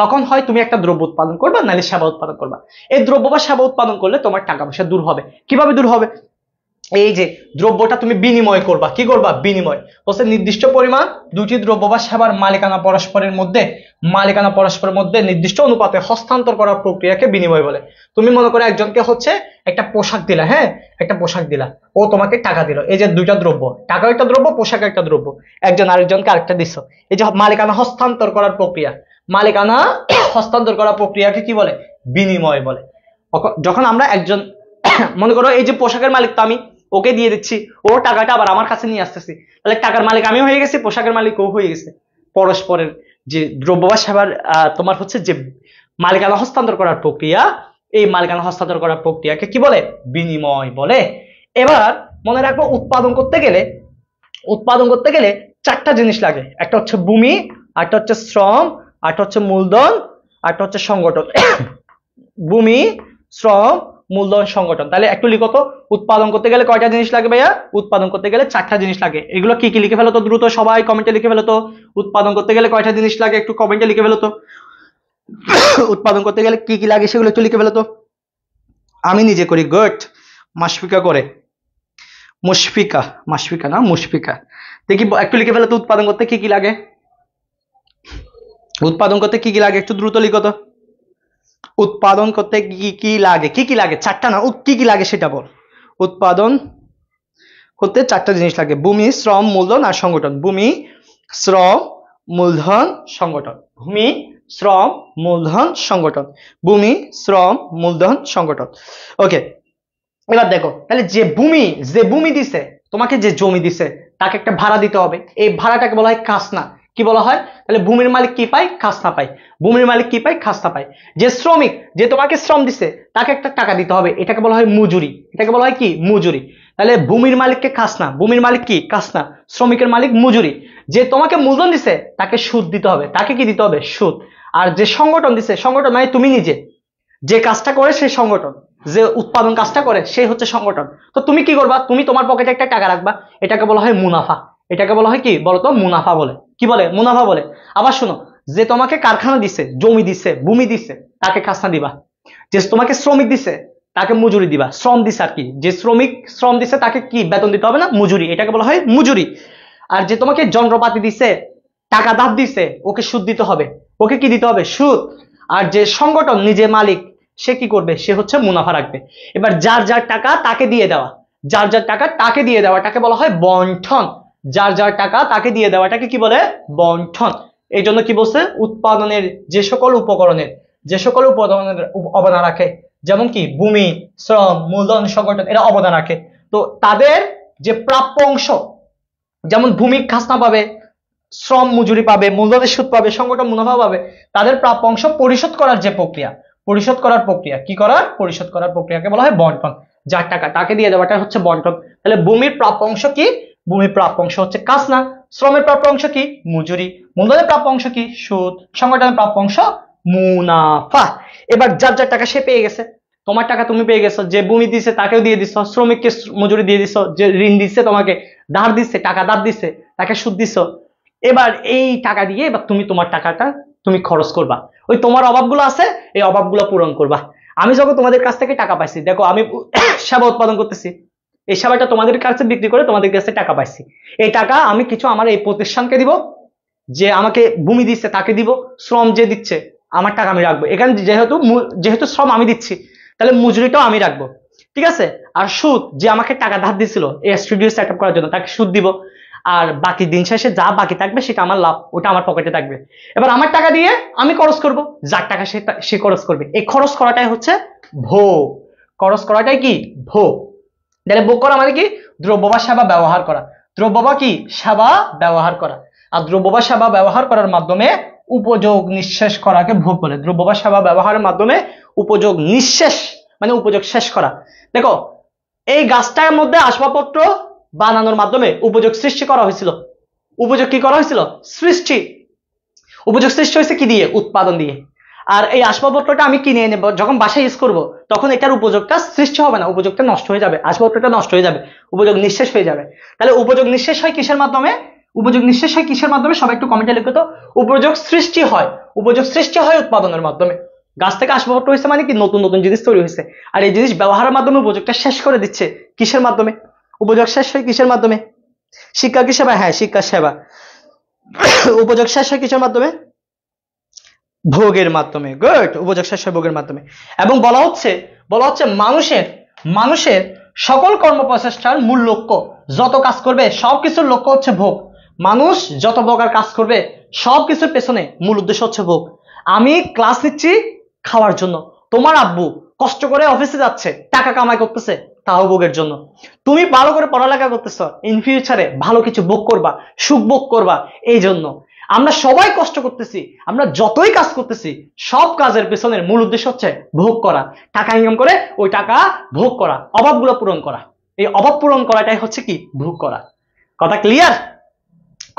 তখন হয় তুমি একটা দ্রব্য উৎপাদন করবা, নাহলে সেবা উৎপাদন করবা। এই দ্রব্য বা সেবা উৎপাদন করলে তোমার টাকা পয়সা দূর হবে। কিভাবে দূর হবে? এই যে দ্রব্যটা তুমি বিনিময় করবা, কি করবা? বিনিময় বলছে নির্দিষ্ট পরিমাণ দুটি দ্রব্য বা সেবার মালিকানা পরস্পরের মধ্যে নির্দিষ্ট অনুপাতে হস্তান্তর করার প্রক্রিয়াকে বিনিময় বলে। তুমি মনে করো একজনকে হচ্ছে একটা পোশাক দিলা, হ্যাঁ, একটা পোশাক দিলা, ও তোমাকে টাকা দিল, এই যে দুইটা দ্রব্য, টাকা একটা দ্রব্য, পোশাক একটা দ্রব্য, একজন আরেকজনকে আরেকটা দিছ, এই যে মালিকানা হস্তান্তর করার প্রক্রিয়া, মালিকানা হস্তান্তর করার প্রক্রিয়াকে কি বলে? বিনিময় বলে। যখন আমরা একজন মনে করো এই যে পোশাকের মালিক তো আমি, ওকে দিয়ে দিচ্ছি, ও টাকাটা আবার আমার কাছে নিয়ে আসতেছি, তাহলে টাকার মালিক আমি হয়ে গেছি, পোশাকের মালিক ও হয়ে গেছে। পরস্পরের যে দ্রব্য বা সেবার তোমার হচ্ছে যে মালিকানা হস্তান্তর করার প্রক্রিয়া, এই মালিকানা হস্তান্তর করার প্রক্রিয়াকে কি বলে? বিনিময় বলে। এবার মনে রাখবো, উৎপাদন করতে গেলে চারটা জিনিস লাগে। একটা হচ্ছে ভূমি, আরেকটা হচ্ছে শ্রম, আরেকটা হচ্ছে মূলধন, আরেকটা হচ্ছে সংগঠন। ভূমি, শ্রম, মূলধন, সংগঠন। তাহলে একটু লিখো তো, উৎপাদন করতে গেলে কয়টা জিনিস লাগে ভাইয়া? উৎপাদন করতে গেলে চারটা জিনিস লাগে। এগুলো কি কি লিখে ফেলো তো দ্রুত, সবাই কমেন্টে লিখে ফেলো তো। উৎপাদন করতে গেলে কয়টা জিনিস লাগে একটু কমেন্টে লিখে ফেলো তো। উৎপাদন করতে গেলে কি কি লাগে সেগুলো একটু লিখে ফেলো তো। আমি নিজে করি, গুড। মাশফিকা করে, মাশফিকা না মুশফিকা। দেখি একটু লিখে ফেলো তো, উৎপাদন করতে কি কি লাগে? উৎপাদন করতে কি কি লাগে একটু দ্রুত লিখো তো। উৎপাদন করতে কি কি লাগে? কি কি লাগে? চারটা না, কি কি লাগে সেটা বল। উৎপাদন করতে চারটা জিনিস লাগে, ভূমি, শ্রম, মূলধন আর সংগঠন। ভূমি, শ্রম, মূলধন, সংগঠন। ভূমি, শ্রম, মূলধন, সংগঠন। ভূমি, শ্রম, মূলধন, সংগঠন। ওকে, এবার দেখো, তাহলে যে ভূমি দিছে তোমাকে, যে জমি দিছে, তাকে একটা ভাড়া দিতে হবে। এই ভাড়াটাকে বলা হয় খাজনা। কি বলা হয়? তাহলে ভূমির মালিক কি পায়? খাজনা পায়। ভূমির মালিক কি পায়? খাজনা পায়। যে শ্রমিক, যে তোমাকে শ্রম দিছে, তাকে একটা টাকা দিতে হবে, এটাকে বলা হয় মজুরি। এটাকে বলা হয় কি? মজুরি। তাহলে ভূমির মালিককে খাজনা, ভূমির মালিক কি? খাজনা, শ্রমিকের মালিক মজুরি। যে তোমাকে মূলধন দিছে তাকে সুদ দিতে হবে, তাকে কি দিতে হবে? সুদ। আর যে সংগঠন দিছে, সংগঠন মানে তুমি নিজে, যে কাজটা করে সেই সংগঠন, যে উৎপাদন কাজটা করে সেই হচ্ছে সংগঠন। তো তুমি কি করবা? তুমি তোমার পকেটে একটা টাকা রাখবা, এটাকে বলা হয় মুনাফা। এটাকে বলা হয় কি বলতো? মুনাফা বলে। কি বলে? মুনাফা বলে। আবার শোনো, যে তোমাকে কারখানা দিছে, জমি দিছে, ভূমি দিছে, তাকে খাজনা দিবা। যে তোমাকে শ্রমিক দিছে তাকে মজুরি দিবা। শ্রম দিছে আর কি, যে শ্রমিক শ্রম দিছে তাকে কি বেতন দিতে হবে না? মজুরি। এটাকে বলা হয় মজুরি। আর যে তোমাকে যন্ত্রপাতি দিছে, টাকা ধার দিছে, ওকে সুদ দিতে হবে। ওকে কি দিতে হবে? সুদ। আর যে সংগঠন নিজে মালিক, সে কি করবে? সে হচ্ছে মুনাফা রাখবে। এবার যার যার টাকা তাকে দিয়ে দেওয়া, যার যার টাকা তাকে দিয়ে দেওয়াটাকে বলা হয় বন্টন। যার যার টাকা তাকে দিয়ে দেওয়াটাকে কি বলে? বন্টন। এই জন্য কি বলছে? উৎপাদনের যে সকল উপকরণের, যে সকল উপাদানের অবদান রাখে, যেমন কি ভূমি, শ্রম, মূলধন, সংগঠন, এরা অবদান রাখে, তো তাদের যে প্রাপ্য অংশ, যেমন ভূমি খাজনা পাবে, শ্রম মজুরি পাবে, মূলধনের সুদ পাবে, সংগঠন মুনাফা পাবে, তাদের প্রাপ্য অংশ পরিশোধ করার যে প্রক্রিয়া, পরিশোধ করার প্রক্রিয়া, কি করার? পরিশোধ করার প্রক্রিয়াকে বলা হয় বন্টন। যার টাকা তাকে দিয়ে দেওয়াটা হচ্ছে বন্টন। তাহলে ভূমির প্রাপ্য অংশ কি? ভূমির প্রাপ্য অংশ হচ্ছে খাজনা। শ্রমের প্রাপ্য অংশ কি? মজুরি। মূলধনের প্রাপ্য অংশ কি? সুদ। সংগঠনের প্রাপ্য অংশ মুনাফা। এবার যার যার টাকা সে পেয়ে গেছে। তোমার টাকা তুমি পেয়ে গেছো, যে ভূমি দিছে তাকেও দিয়ে দিছো, শ্রমিককে মজুরি দিয়ে দিছো, যে ঋণ দিচ্ছে তোমাকে, ধার দিচ্ছে, টাকা ধার দিচ্ছে, তাকে সুদ দিছো। এবার এই টাকা দিয়ে এবার তুমি তোমার টাকাটা তুমি খরচ করবা, ওই তোমার অভাবগুলো আছে এই অভাবগুলো পূরণ করবা। আমি যখন তোমাদের কাছ থেকে টাকা পাইছি, দেখো আমি সেবা উৎপাদন করতেছি, এই সেবাটা তোমাদের কাছে বিক্রি করে তোমাদের কাছে টাকা পাইছি, এই টাকা আমি কিছু আমার এই প্রতিষ্ঠানকে দিব, যে আমাকে ভূমি দিচ্ছে তাকে দিব, শ্রম যে দিচ্ছে আমার টাকা আমি রাখবো এখানে, যেহেতু যেহেতু শ্রম আমি দিচ্ছি, তাহলে মজুরিটাও আমি রাখবো। ঠিক আছে। আর সুদ, যে আমাকে টাকা ধার দিছিল এই স্টুডিও সেট আপ করার জন্য, তাকে সুদ দিব। আর বাকি দিন শেষে যা বাকি থাকবে সেটা আমার লাভ, ওটা আমার পকেটে থাকবে। এবার আমার টাকা দিয়ে আমি খরচ করব, যার টাকা সে খরচ করবে। এই খরচ করাটাই হচ্ছে ভোগ। খরচ করাটাই কি? ভোগ। তাহলে ভোগ করা মানে কি? দ্রব্য বা সেবা ব্যবহার করা। দ্রব্য বা কি? সেবা ব্যবহার করা। আর দ্রব্য বা সেবা ব্যবহার করার মাধ্যমে উপযোগ নিঃশেষ করাকে ভোগ বলে। দ্রব্য বা সেবা ব্যবহারের মাধ্যমে উপযোগ নিঃশেষ মানে উপযোগ শেষ করা। দেখো, এই গাছটার মধ্যে আসবাবপত্র বানানোর মাধ্যমে উপযোগ সৃষ্টি করা হয়েছিল। উপযোগ কি করা হয়েছিল? সৃষ্টি। উপযোগ সৃষ্টি হয়েছে কি দিয়ে? উৎপাদন দিয়ে। আর এই আসবাবপত্রটা আমি কিনে নেব, যখন বাসায় ইউজ করব তখন এটার উপযোগটা সৃষ্টি হবে না, উপযোগটা নষ্ট হয়ে যাবে, আসবাবপত্রটা নষ্ট হয়ে যাবে, উপযোগ নিঃশেষ হয়ে যাবে। তাহলে উপযোগ নিঃশেষ হয় কিসের মাধ্যমে? উপযোগ নিঃশেষ হয় কিসের মাধ্যমে? সবাই একটু কমেন্টে লিখো তো। উপযোগ সৃষ্টি হয়, উপযোগ সৃষ্টি হয় উৎপাদনের মাধ্যমে। গাছ থেকে আসবাবপত্র হয়েছে মানে কি? নতুন নতুন জিনিস তৈরি হয়েছে। আর এই জিনিস ব্যবহারের মাধ্যমে উপযোগটা শেষ করে দিচ্ছে কিসের মাধ্যমে? উপযোগ শেষ হয় কিসের মাধ্যমে? শিক্ষা কি সেবা? হ্যাঁ, শিক্ষা সেবা। উপযোগ শেষ হয় কিসের মাধ্যমে? ভোগের মাধ্যমে। গুড। উপযোগ শেষ হয় ভোগের মাধ্যমে। এবং বলা হচ্ছে মানুষের মানুষের সকল কর্মপ্রচেষ্টার মূল লক্ষ্য, যত কাজ করবে সবকিছুর লক্ষ্য হচ্ছে ভোগ। মানুষ যত প্রকার কাজ করবে সবকিছুর পেছনে মূল উদ্দেশ্য হচ্ছে ভোগ। আমি ক্লাস নিচ্ছি খাওয়ার জন্য, তোমার আব্বু কষ্ট করে অফিসে যাচ্ছে, টাকা কামাই করতেছে, তাও ভোগের জন্য। তুমি ভালো করে পড়ালেখা করতেছো, ইন ফিউচারে ভালো কিছু ভোগ করবা, সুখ ভোগ করবা, এই জন্য। আমরা সবাই কষ্ট করতেছি, আমরা যতই কাজ করতেছি সব কাজের পেছনের মূল উদ্দেশ্য হচ্ছে ভোগ করা, টাকা ইনকাম করে ওই টাকা ভোগ করা, অভাবগুলো পূরণ করা। এই অভাব পূরণ করাটাই হচ্ছে কি? ভোগ করা। কথা ক্লিয়ার?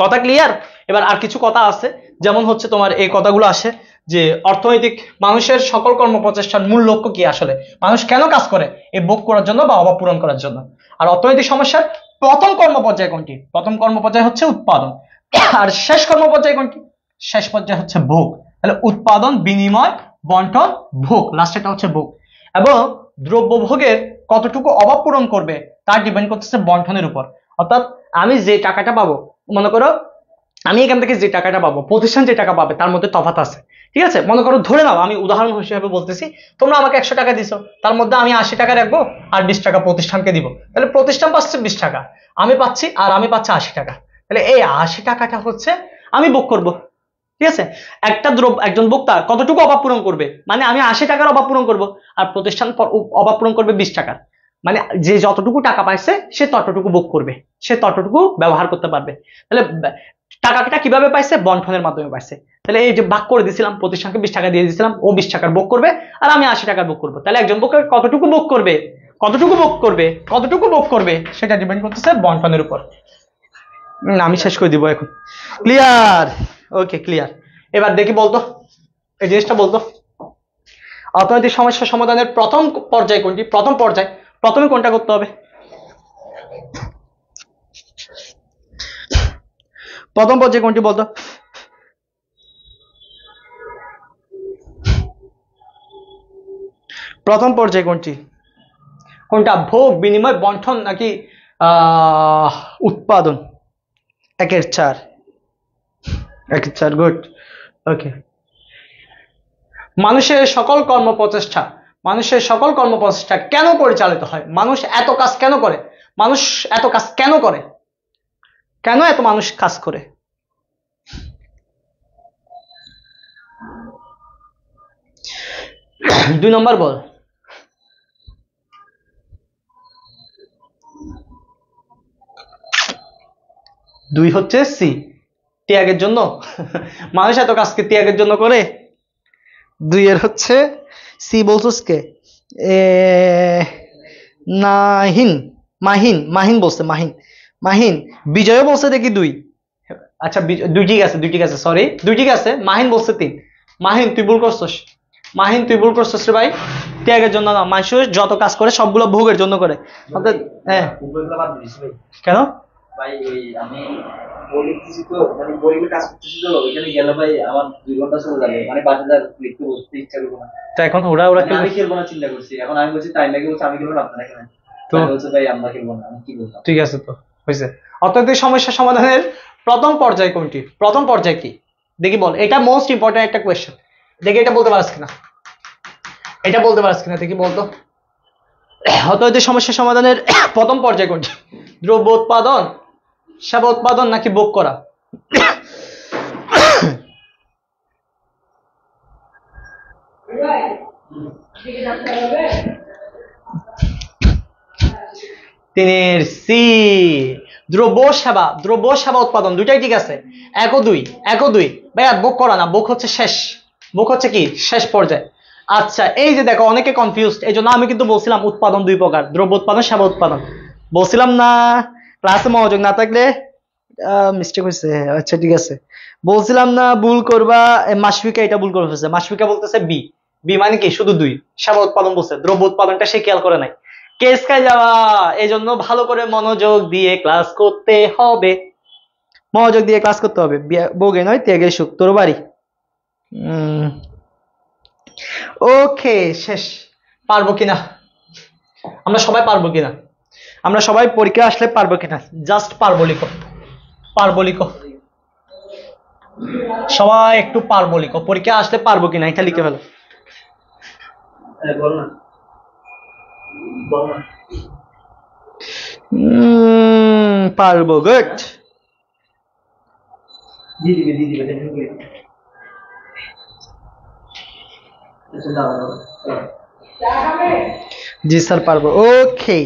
কথা ক্লিয়ার? এবার আর কিছু কথা আছে, যেমন হচ্ছে তোমার এই কথাগুলো আসে যে অর্থনৈতিক মানুষের সকল কর্মপ্রচেষ্টার মূল লক্ষ্য কি আসলে, মানুষ কেন কাজ করে? এই ভোগ করার জন্য বা অভাব পূরণ করার জন্য। আর অর্থনৈতিক সমস্যার প্রথম কর্মপর্যায় কোনটি? প্রথম কর্মপর্যায় হচ্ছে উৎপাদন। আর শেষ কর্মপর্যায় কোনটি? শেষ পর্যায়ে হচ্ছে ভোগ। তাহলে উৎপাদন, বিনিময়, বন্টন, ভোগ, লাস্টেরটা হচ্ছে ভোগ। এবং দ্রব্য ভোগের কতটুকু অভাব পূরণ করবে তার ডিপেন্ড করতেছে বন্টনের উপর। অর্থাৎ আমি যে টাকাটা পাবো, মনে করো আমি এখান থেকে যে টাকাটা পাবো, প্রতিষ্ঠান যে টাকা পাবে তার মধ্যে তফাৎ আছে। ঠিক আছে, মনে করো, ধরে নাও, আমি উদাহরণ হিসেবে বলতেছি, তোমরা আমাকে 100 টাকা দিছো, তার মধ্যে আমি 80 টাকা রাখবো আর 20 টাকা প্রতিষ্ঠানকে দিব। তাহলে প্রতিষ্ঠান পাচ্ছে 20 টাকা, আমি পাচ্ছি 80 টাকা। তাহলে এই 80 টাকাটা হচ্ছে আমি ভোগ করব। ঠিক আছে, একজন ভোক্তা কতটুকু অভাব পূরণ করবে, মানে আমি 80 টাকার অভাব পূরণ করব, আর প্রতিষ্ঠান অভাব পূরণ করবে 20 টাকার। মানে যে যতটুকু টাকা পাইছে সে ততটুকু ভোগ করবে, সে ততটুকু ব্যবহার করতে পারবে। তাহলে টাকাটা কিভাবে পাইছে? বন্টনের মাধ্যমে পাইছে। তাহলে এই যে ভাগ করে দিয়েছিলাম, প্রতিষ্ঠানকে 20 টাকা দিয়ে দিয়েছিলাম, ও 20 টাকার ভোগ করবে আর আমি 80 টাকার ভোগ করবো। তাহলে একজন ভোক্তা কতটুকু ভোগ করবে, সেটা ডিপেন্ড করতেছে বন্টনের উপর। আমি শেষ করে দিব এখন। ক্লিয়ার? ওকে, ক্লিয়ার। এবার দেখি বলতো, এই জিনিসটা বলতো, অর্থনৈতিক সমস্যা সমাধানের প্রথম পর্যায় কোনটি? প্রথম পর্যায় প্রথমে কোনটা করতে হবে? প্রথম পর্যায়ে কোনটি বলতো? প্রথম পর্যায়ে কোনটি? কোনটা? ভোগ, বিনিময়, বন্টন নাকি উৎপাদন? 1-4। 1-4, গুড। ওকে। মানুষের সকল কর্মপ্রচেষ্টা কেন পরিচালিত হয়? মানুষ এত কাজ কেন করে? কেন এত মানুষ কাজ করে? দুই নম্বর বল। দুই হচ্ছে সি, ত্যাগের জন্য। মানুষ এত কাজকে ত্যাগের জন্য করে। দুইয়ের হচ্ছে সি বলছিস কে? মাহিন বলছে, মাহিন। বিজয়ও বলছে দেখি 2। আচ্ছা, দুই ঠিক আছে, সরি, 2 ঠিক আছে। মাহিন বলছে 3। মাহিন তুই ভুল করছিস রে ভাই। ত্যাগের জন্য না, মানুষ যত কাজ করে সবগুলো ভোগের জন্য করে। হ্যাঁ, কেন ভাই? ওই আমি বই লিখতেছি তো, মানে বইগুলো কাজ করতেছি তো, ওইখানে গেলে ভাই আমার 2 ঘন্টা চলে যাবে, মানে বাচ্চাদের লিখতে বসতে ইচ্ছা করবো না। তো এখন ওরা আমি খেলবো না চিন্তা করছি। এখন আমি বলছি তাই নাকি, বলছি আমি খেলবো না, আপনারা খেলেন। তো বলছে ভাই আমরা খেলবো না। আমি কি বললাম? ঠিক আছে, তো হয়েছে। অর্থনৈতিক সমস্যা সমাধানের প্রথম পর্যায় কোনটি? প্রথম পর্যায় কি দেখি বল। এটা মোস্ট ইম্পর্টেন্ট একটা কোয়েশ্চেন। দেখি এটা বলতে পারছ কিনা, দেখি বলতো। অতএব সমস্যা সমাধানের প্রথম পর্যায় কোনটি? দ্রব্য উৎপাদন, সেবা উৎপাদন নাকি ভোগ করা? তিনের সি, দ্রব্য সেবা উৎপাদন দুইটাই ঠিক আছে। এক ও দুই ভাইয়া ভোগ করা না, ভোগ হচ্ছে শেষ, ভোগ হচ্ছে কি শেষ পর্যায়ে। আচ্ছা এই যে দেখো অনেকে কনফিউজড, এই জন্য আমি কিন্তু বলছিলাম উৎপাদন দুই প্রকার, দ্রব্য উৎপাদন সেবা উৎপাদন, বলছিলাম না? ক্লাসে মনোযোগ না থাকলে মিস্টেক হয়েছে। আচ্ছা ঠিক আছে, বলছিলাম না ভুল করবা। মাসফিকা এটা ভুল করে ফেলছে, মাসফিকা বলতেছে বি, বি মানে কি শুধু দুই, সেবা উৎপাদন বলছে, দ্রব্য উৎপাদনটা সে খেয়াল করে নাই। কেস খাই যাওয়া, এই জন্য ভালো করে মনোযোগ দিয়ে ক্লাস করতে হবে, মনোযোগ দিয়ে ক্লাস করতে হবে। বগে নয় ত্যাগে সুখ তোর বাড়ি। ওকে শেষ। পারবো কিনা আমরা সবাই, পারবো কিনা আমরা সবাই পরীক্ষা আসলে পারবো কিনা? জাস্ট পারবো লিখো, পারবো লিখো, সবাই একটু পারবো লিখো, পরীক্ষা আসলে পারবো কিনা এটা লিখে ফেলো। বল না, বল না। পারবো, গুড। দিদিবে জি স্যার পারবো। ওকে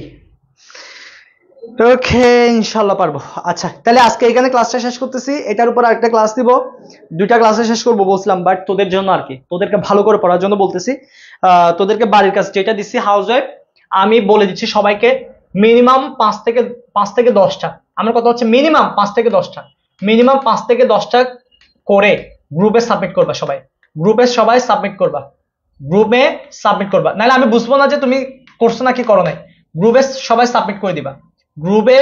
ওকে ইনশাল্লাহ পারবো। আচ্ছা তাহলে আজকে এখানে ক্লাসটা শেষ করতেছি, এটার উপর আরেকটা ক্লাস দিব, দুইটা ক্লাসে শেষ করবো বলছিলাম, বাট তোদের জন্য আর কি, তোদেরকে ভালো করে পড়ার জন্য বলতেছি। তোদেরকে বাড়ির কাজ যেটা দিচ্ছি হাউস ওয়াইফ, আমি বলে দিচ্ছি সবাইকে মিনিমাম 5 থেকে 10টা, আমার কথা হচ্ছে মিনিমাম 5 থেকে 10টা, মিনিমাম 5 থেকে 10টা করে গ্রুপে সাবমিট করবা, সবাই গ্রুপে সবাই সাবমিট করবা, গ্রুপে সাবমিট করবা, নাহলে আমি বুঝবো না যে তুমি করছো নাকি করো নাই। গ্রুপে সবাই সাবমিট করে দিবা, গ্রুপে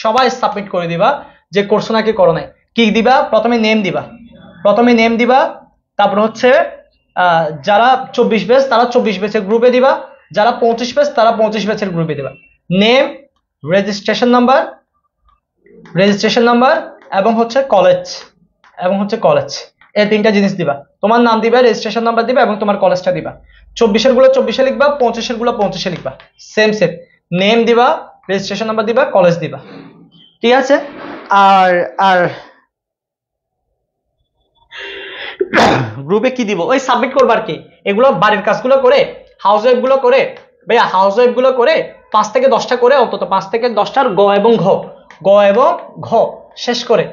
সবাই সাবমিট করে দিবা যে করছো নাকি করো নাই। কি দিবা? প্রথমে নেম দিবা, তারপর হচ্ছে যারা 24 ব্যাচ তারা 24 ব্যাচের গ্রুপে দিবা, যারা 25 ব্যাচ তারা 25 ব্যাচের গ্রুপে দিবা। নেম, রেজিস্ট্রেশন নাম্বার এবং হচ্ছে কলেজ, এই তিনটা জিনিস দিবা। তোমার নাম দিবা, রেজিস্ট্রেশন নাম্বার দিবা এবং তোমার কলেজটা দিবা। 24-এর গুলো 24-এ লিখবা, 25-এর গুলো 25-এ লিখবা, সেম নেম দিবা, রেজিস্ট্রেশন নাম্বার দিবা, কলেজ দিবা, ঠিক আছে? আর আর গ্রুপে কি দিব? ওই সাবমিট করবার কি, এগুলো বাড়ির কাজগুলো করে, হাউস ওয়াইফ গুলো করে, ভাইয়া হাউস ওয়াইফ গুলো করে 5 থেকে 10টা করে, অন্তত 5 থেকে 10টার গ এবং ঘ শেষ করে,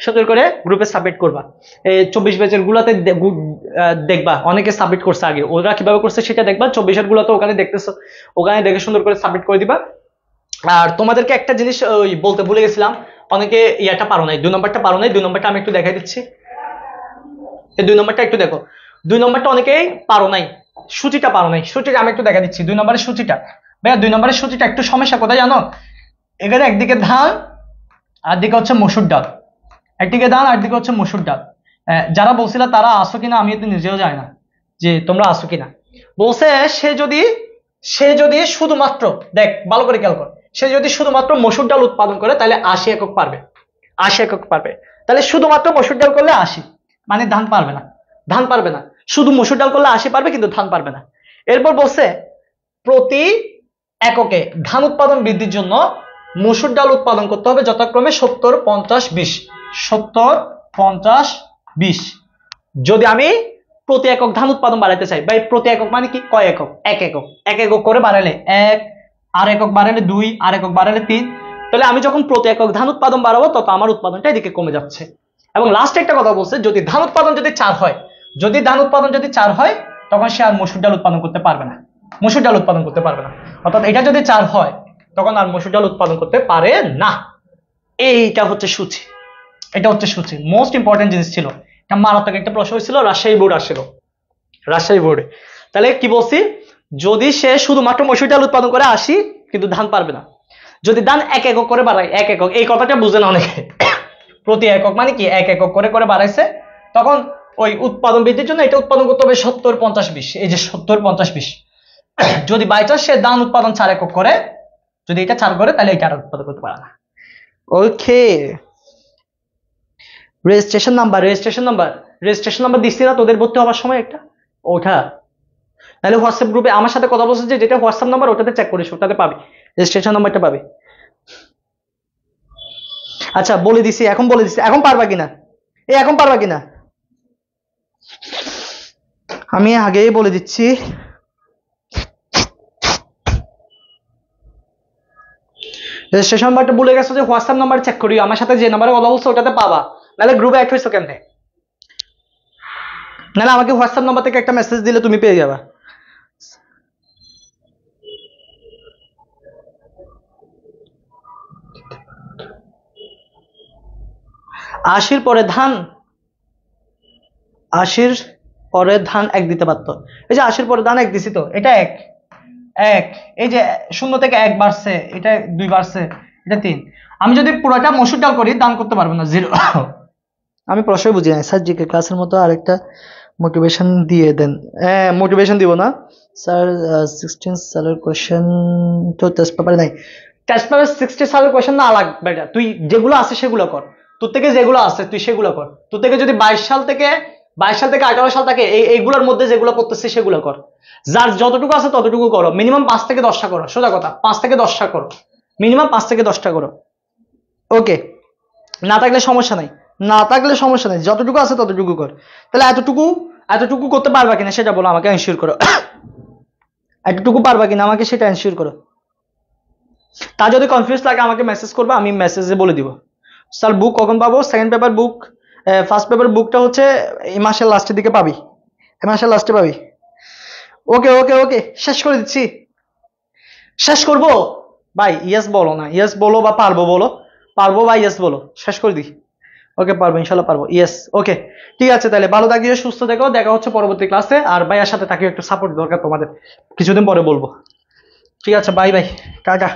সুন্দর করে গ্রুপে সাবমিট করবা। এই 24 ব্যাচের গুলাতে দেখবা অনেকে সাবমিট করছে আগে, ওরা কিভাবে করছে সেটা দেখবা। 24-এর গুলো তো ওখানে দেখতেছো, ওখানে দেখে সুন্দর করে সাবমিট করে দিবা। আর তোমাদেরকে একটা জিনিস ওই বলতে ভুলে গেছিলাম, অনেকে ইয়াটা পারো নাই, 2 নম্বরটা পারো নাই। 2 নম্বরটা আমি একটু দেখাই দিচ্ছি, এই 2 নম্বরটা একটু দেখো। 2 নম্বরটা অনেকেই পারো নাই, সূচিটা পারো নাই, সূচিটা আমি একটু দেখা দিচ্ছি। 2 নম্বরের সূচিটা, ভাইয়া 2 নম্বরের সূচিটা একটু সমস্যা কোথায় জানো? এখানে একদিকে ধান আর দিকে হচ্ছে মসুর ডাল, একদিকে ধান আর দিকে হচ্ছে মসুর ডাল। যারা বলছিল তারা আসো কিনা আমি তো নিজেও জানি না যে তোমরা আসো কিনা। বলছে সে যদি শুধুমাত্র, দেখ ভালো করে খেয়াল কর, সে যদি শুধুমাত্র মসুর ডাল উৎপাদন করে তাহলে 80 একক পারবে, 80 একক পারবে। তাহলে শুধুমাত্র মসুর ডাল করলে 80, মানে ধান পারবে না, শুধু মসুর ডাল করলে 80 পারবে কিন্তু ধান পারবে না। এরপর বলছে প্রতি এককে ধান উৎপাদন বৃদ্ধির জন্য মসুর ডাল উৎপাদন করতে হবে যথাক্রমে 70-50-20, 70-50-20। যদি আমি প্রতি একক ধান উৎপাদন বাড়াইতে চাই, ভাই প্রতি একক মানে কি, কয় একক? এক একক করে বাড়ালে 1, আর একক বাড়ালে 2, আর একক বাড়ালে 3, তাহলে আমি যখন প্রতি একক ধান উৎপাদন বাড়াবো তত আমার উৎপাদনটা এদিকে কমে যাচ্ছে। এবং লাস্টে একটা কথা বলছে, যদি ধান উৎপাদন যদি 4 হয়, তখন সে আর মসুর ডাল উৎপাদন করতে পারবে না, অর্থাৎ এটা যদি 4 হয় তখন আর মসুর ডাল উৎপাদন করতে পারে না। এইটা হচ্ছে সূচি, মোস্ট ইম্পর্টেন্ট জিনিস ছিল, এটা মারাত্মক একটা প্রশ্ন হয়েছিল, রাজশাহী বোর্ডে। তাহলে কি বলছি, যদি সে শুধুমাত্র মসুর ডাল উৎপাদন করে 80 কিন্তু ধান পারবে না। যদি ধান 1 একক করে বাড়ায়, 1 একক, এই কথাটা বুঝে না অনেকে, প্রতি একক মানে কি 1 একক করে বাড়াইছে, তখন ওই উৎপাদন বৃদ্ধির জন্য এটা উৎপাদন করতে হবে 70-50-20, এই যে 70-50-20। যদি বাই চান্স সে ধান উৎপাদন 4 একক করে, যদি এটা 4 করে তাহলে এটা আর উৎপাদন করতে পারে না। ওকে, রেজিস্ট্রেশন নাম্বার দিচ্ছি না তোদের ভর্তি হওয়ার সময় একটা, ওটা নাহলে হোয়াটসঅ্যাপ গ্রুপে আমার সাথে কথা বলছে যে যেটা হোয়াটসঅ্যাপ নাম্বার ওটাতে চেক করিস, ওটাতে পাবি, রেজিস্ট্রেশন নাম্বারটা পাবি। আচ্ছা বলে দিছি, এখন বলে দিছি, এখন পারবা কিনা, এখন পারবা কিনা, আমি আগেই বলে দিচ্ছি। রেজিস্ট্রেশন নাম্বারটা ভুলে গেছো যে হোয়াটসঅ্যাপ নাম্বার চেক করিও, আমার সাথে যে নাম্বারে কথা বলছো ওটাতে পাবা, নাহলে গ্রুপে অ্যাড হয়েছো কেমনে, নাহলে আমাকে হোয়াটসঅ্যাপ নাম্বার থেকে একটা মেসেজ দিলে তুমি পেয়ে যাবা। আশির পরে ধান, আশির পরে ধান এক দিতে পারতো, এই যে আশির পরে ধান এক দিছি তো, এটা এক, এক, এই যে শূন্য থেকে এক বাড়ছে, এটা দুই বাড়ছে, এটা তিন। আমি যদি পুরোটা মসুর ডাল করি দান করতে পারবো না, জিরো। আমি প্রশ্নই বুঝি না স্যার, জিকে ক্লাসের মতো আরেকটা মোটিভেশন দিয়ে দেন। হ্যাঁ মোটিভেশন দিব না স্যার, 16 সালের কোয়েশ্চেন তো টেস্ট পেপারে নাই, টেস্ট পেপার 60 সালের কোয়েশ্চেন না লাগবে, তুই যেগুলো আছে সেগুলো কর, তোর থেকে যেগুলো আছে তুই সেগুলো কর, তোর থেকে যদি 22 সাল থেকে 18 সাল থাকে এইগুলোর মধ্যে যেগুলো করতেছিস সেগুলো কর, যার যতটুকু আছে ততটুকু করো, মিনিমাম 5 থেকে 10টা করো, সোজা কথা 5 থেকে 10টা করো, মিনিমাম 5 থেকে 10টা করো। ওকে, না থাকলে সমস্যা নাই, না থাকলে সমস্যা নাই, যতটুকু আছে ততটুকু কর। তাহলে এতটুকু করতে পারবা কিনা সেটা বলো, আমাকে এনশিওর করো। এতটুকু পারবা কিনা আমাকে সেটা এনশিওর করো। তা যদি কনফিউজ লাগে আমাকে মেসেজ করবে, আমি মেসেজে বলে দিব। স্যার বুক কখন পাবো? সেকেন্ড পেপার বুক, ফার্স্ট পেপার বুকটা হচ্ছে এই মাসের লাস্টের দিকে পাবি, এই মাসের লাস্টে পাবি। ওকে ওকে ওকে, শেষ করে দিচ্ছি, শেষ করবো ভাই, ইয়েস বলো না, ইয়েস বলো বা পারবো বলো, পারবো বা ইয়েস বলো, শেষ করে দিই। ওকে পারবো, ইনশাল্লাহ পারবো, ইয়েস। ওকে ঠিক আছে, তাহলে ভালো থাকিও, সুস্থ থেকো, দেখা হচ্ছে পরবর্তী ক্লাসে। আর ভাইয়ার সাথে থাকিও, একটু সাপোর্ট দরকার তোমাদের, কিছুদিন পরে বলবো। ঠিক আছে, বাই বাই, টাটা।